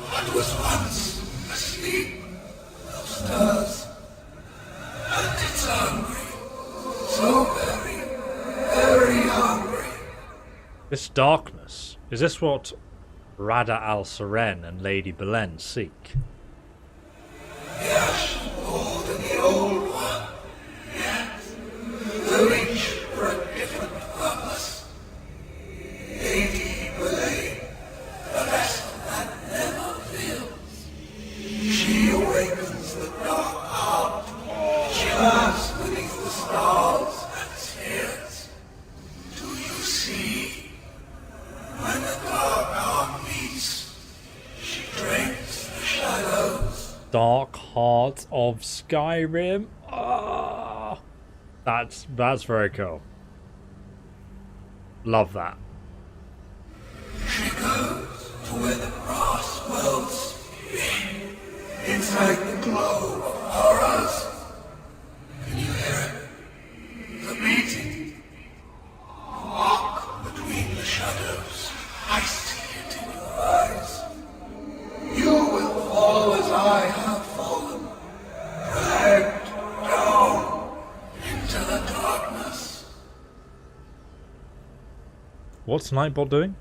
What was once asleep now stirs, and it's hungry, so very, very hungry. This darkness, is this what Rada al-Saren and Lady Belen seek? Yes, more than the old one. Yes, the reach for a different purpose. Lady Belen, the vessel that never fills. She awakens the dark heart. She laughs beneath the stars and spheres. Do you see? When the dark heart meets, she drains the shadows. Dark Heart of Skyrim. Ah, that's very cool. Love that. She goes to where the brass wells begin, inside the glow of horrors. Can you hear it? The beating. Walk between the shadows. I see it in your eyes. You will fall as I have fallen, dragged down into the darkness. What's Nightbot doing?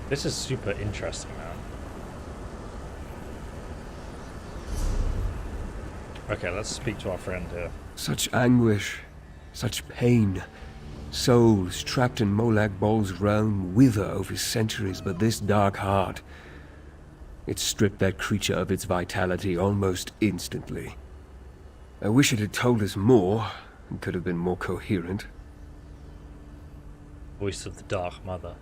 This is super interesting, man. Okay, let's speak to our friend here. Such anguish, such pain. Souls trapped in Molag Bol's realm wither over centuries, but this dark heart, it stripped that creature of its vitality almost instantly. I wish it had told us more, and could have been more coherent. Voice of the Dark Mother.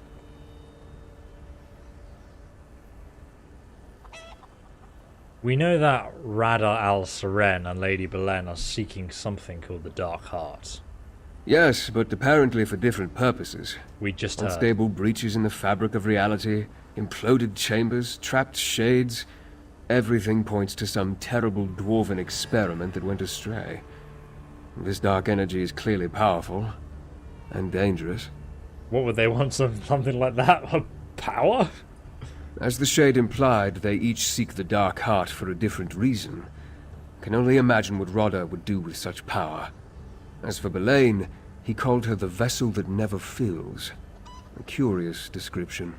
We know that Rada al-Saren and Lady Belen are seeking something called the Dark Heart. Yes, but apparently for different purposes. We just heard. Unstable breaches in the fabric of reality, Imploded chambers, trapped shades. Everything points to some terrible dwarven experiment that went astray. This dark energy is clearly powerful and dangerous. What would they want? Something like that? Power? As the Shade implied, they each seek the Dark Heart for a different reason. Can only imagine what Rodder would do with such power. As for Belaine, he called her the vessel that never fills. A curious description.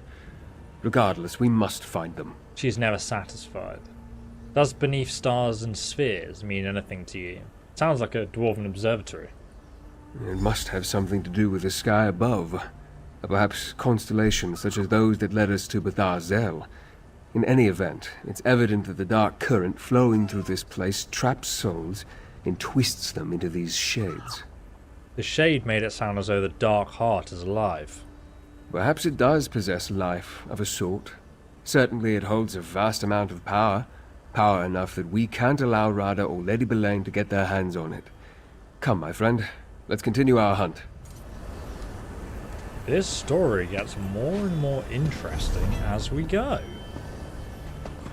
Regardless, we must find them. She's never satisfied. Does beneath stars and spheres mean anything to you? Sounds like a dwarven observatory. It must have something to do with the sky above. Or perhaps constellations such as those that led us to Bethar Zel. In any event, it's evident that the dark current flowing through this place traps souls and twists them into these shades. The Shade made it sound as though the Dark Heart is alive. Perhaps it does possess life of a sort. Certainly it holds a vast amount of power. Power enough that we can't allow Rada or Lady Belaine to get their hands on it. Come, my friend. Let's continue our hunt. This story gets more and more interesting as we go.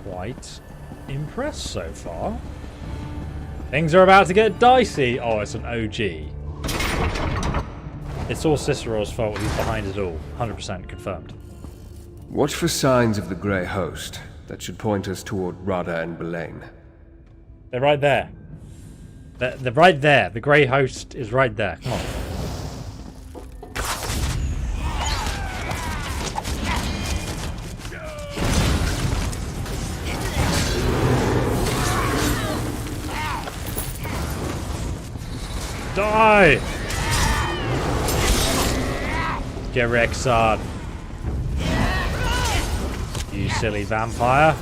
Quite impressed so far. Things are about to get dicey. Oh, it's an OG. It's all Cicero's fault. He's behind it all. 100% confirmed. Watch for signs of the Grey Host that should point us toward Rada and Belaine. They're right there. They're right there. The Grey Host is right there. Come on. Die! Get Rexard. You silly vampire.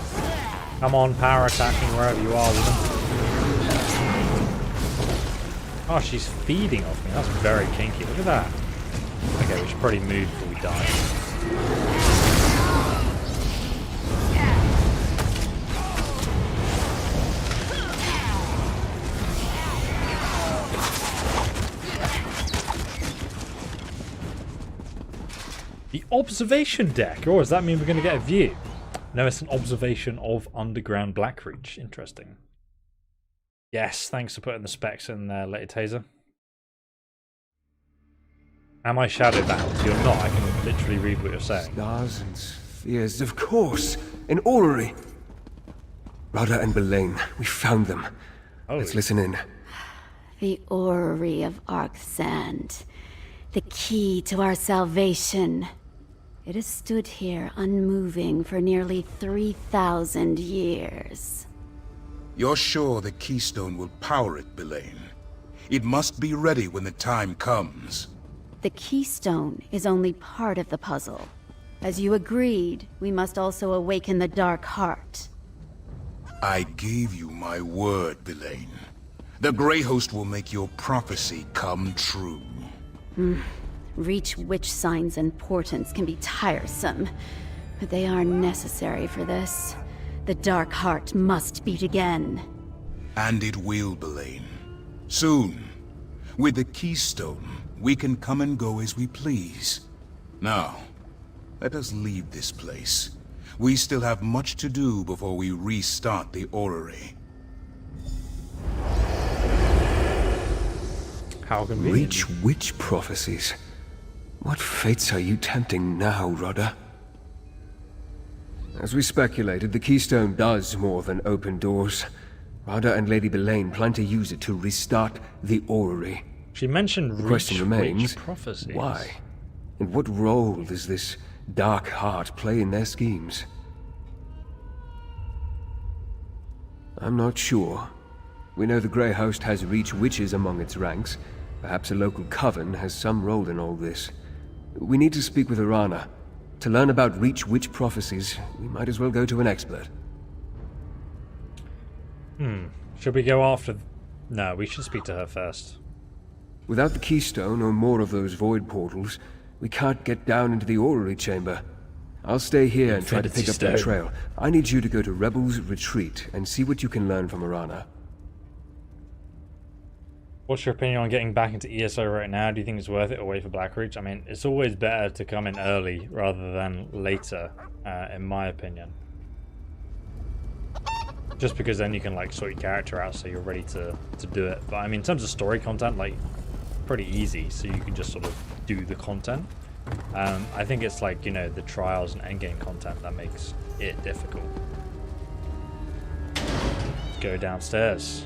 Come on, power attacking wherever you are with them. Oh, she's feeding off me. That's very kinky. Look at that. Okay, we should probably move before we die. The observation deck. Oh, does that mean we're going to get a view? No, it's an observation of underground Blackreach. Interesting. Yes, thanks for putting the specs in there, LatorTazor. Am I shadow bound? You're not. I can literally read what you're saying. Stars and spheres, of course. An orrery. Rada and Belaine, we found them. Let's listen in. The orrery of Arksand. The key to our salvation. It has stood here unmoving for nearly 3,000 years. You're sure the keystone will power it, Belaine? It must be ready when the time comes. The keystone is only part of the puzzle. As you agreed, we must also awaken the Dark Heart. I gave you my word, Belaine. The Grey Host will make your prophecy come true. Reach witch signs and portents can be tiresome, but they are necessary for this. The Dark Heart must beat again. And it will, Belaine. Soon. With the keystone, we can come and go as we please. Now, let us leave this place. We still have much to do before we restart the orrery. How can we reach witch prophecies? What fates are you tempting now, Rodder? As we speculated, the keystone does more than open doors. Rada and Lady Belaine plan to use it to restart the orrery. She mentioned the question remains, prophecies. Why? And what role does this Dark Heart play in their schemes? I'm not sure. We know the Grey Host has Reach witches among its ranks. Perhaps a local coven has some role in all this. We need to speak with Arana. To learn about Reach witch prophecies, we might as well go to an expert. Should we go after... No, we should speak to her first. Without the keystone or more of those void portals, we can't get down into the orrery chamber. I'll stay here and try to pick up their trail. I need you to go to Rebel's Retreat and see what you can learn from Arana. What's your opinion on getting back into ESO right now? Do you think it's worth it or wait for Blackreach? I mean, it's always better to come in early rather than later, in my opinion. Just because then you can like sort your character out so you're ready to do it. But I mean, in terms of story content, like, pretty easy, so you can just sort of do the content. I think it's like, you know, the trials and endgame content that makes it difficult. Let's go downstairs.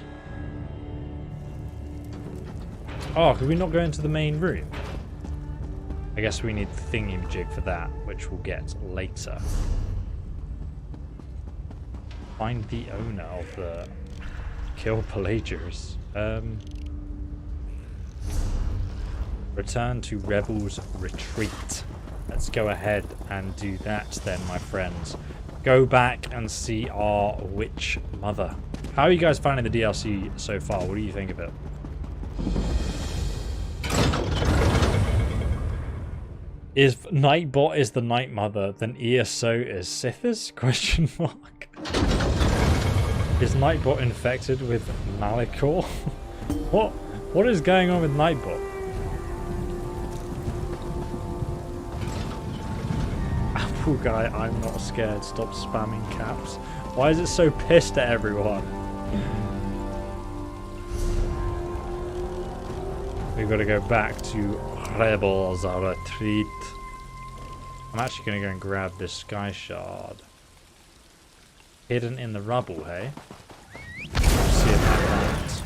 Oh, could we not go into the main room? I guess we need the thingy-majig for that, which we'll get later. Find the owner of the Kill Pelagers. Return to Rebel's Retreat. Let's go ahead and do that then, my friends. Go back and see our Witch Mother. How are you guys finding the DLC so far? What do you think of it? If Nightbot is the Night Mother, then ESO is Sithis? Question mark. Is Nightbot infected with Malicor? What is going on with Nightbot? Apple guy, I'm not scared. Stop spamming caps. Why is it so pissed at everyone? We've got to go back to Rebel's Retreat. I'm actually going to go and grab this Sky Shard. Hidden in the rubble, hey? See if that.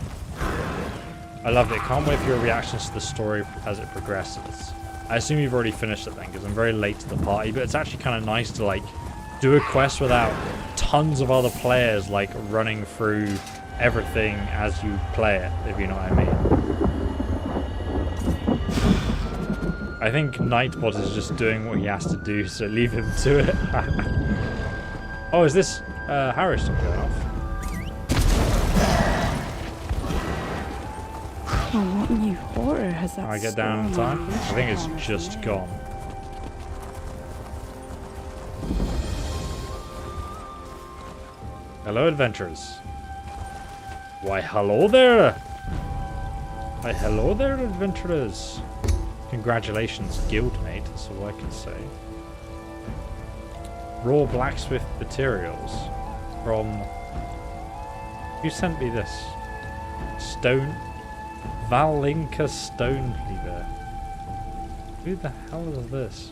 I love it. Can't wait for your reactions to the story as it progresses. I assume you've already finished it then, because I'm very late to the party, but it's actually kind of nice to, like, do a quest without tons of other players, like, running through everything as you play it, if you know what I mean. I think Nightbot is just doing what he has to do, so leave him to it. Oh, is this Harrowstorm going off? Oh, what new horror has that? Can I get down in time? I think it's just gone. Hello, adventurers. Why, hello there. Why, hello there, adventurers. Congratulations, guildmate, that's all I can say. Raw blacksmith materials from... Who sent me this? Stone... Valinka Stone Cleaver. Who the hell is this?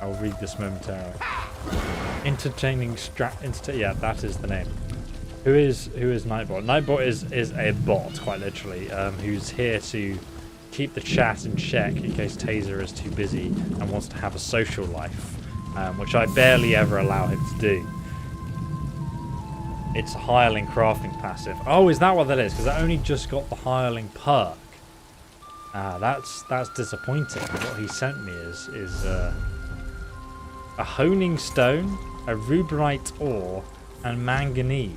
I'll read this momentarily. Entertaining yeah, that is the name. Who is Nightbot? Nightbot is a bot, quite literally, who's here to keep the chat in check in case Taser is too busy and wants to have a social life, which I barely ever allow him to do. It's a hireling crafting passive. Oh, is that what that is? Because I only just got the hireling perk. That's disappointing. What he sent me is a honing stone, a ruberite ore, and manganese.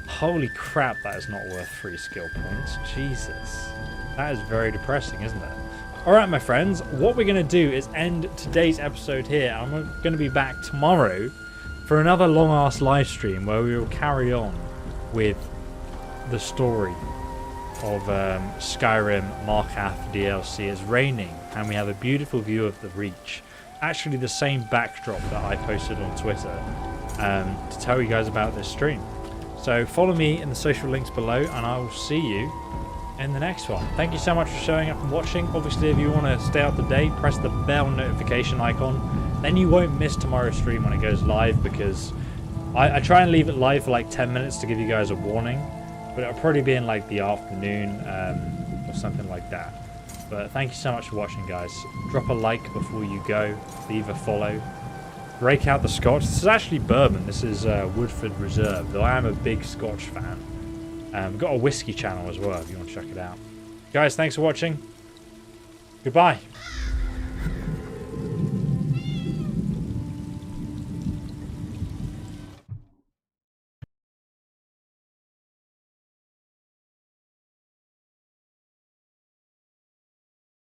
Holy crap, that is not worth 3 skill points. Jesus. That is very depressing, isn't it? Alright, my friends, what we're going to do is end today's episode here. I'm going to be back tomorrow for another long-ass live stream where we will carry on with the story of Skyrim Markarth DLC. It's raining, and we have a beautiful view of the Reach. Actually, the same backdrop that I posted on Twitter to tell you guys about this stream. So follow me in the social links below, and I will see you in the next one. Thank you so much for showing up and watching. Obviously, if you want to stay up to date, press the bell notification icon. Then you won't miss tomorrow's stream when it goes live, because I try and leave it live for like 10 minutes to give you guys a warning. But it'll probably be in like the afternoon or something like that. But thank you so much for watching, guys. Drop a like before you go. Leave a follow. Break out the Scotch. This is actually bourbon. This is Woodford Reserve, though I am a big Scotch fan. We've got a whiskey channel as well if you want to check it out. Guys, thanks for watching. Goodbye.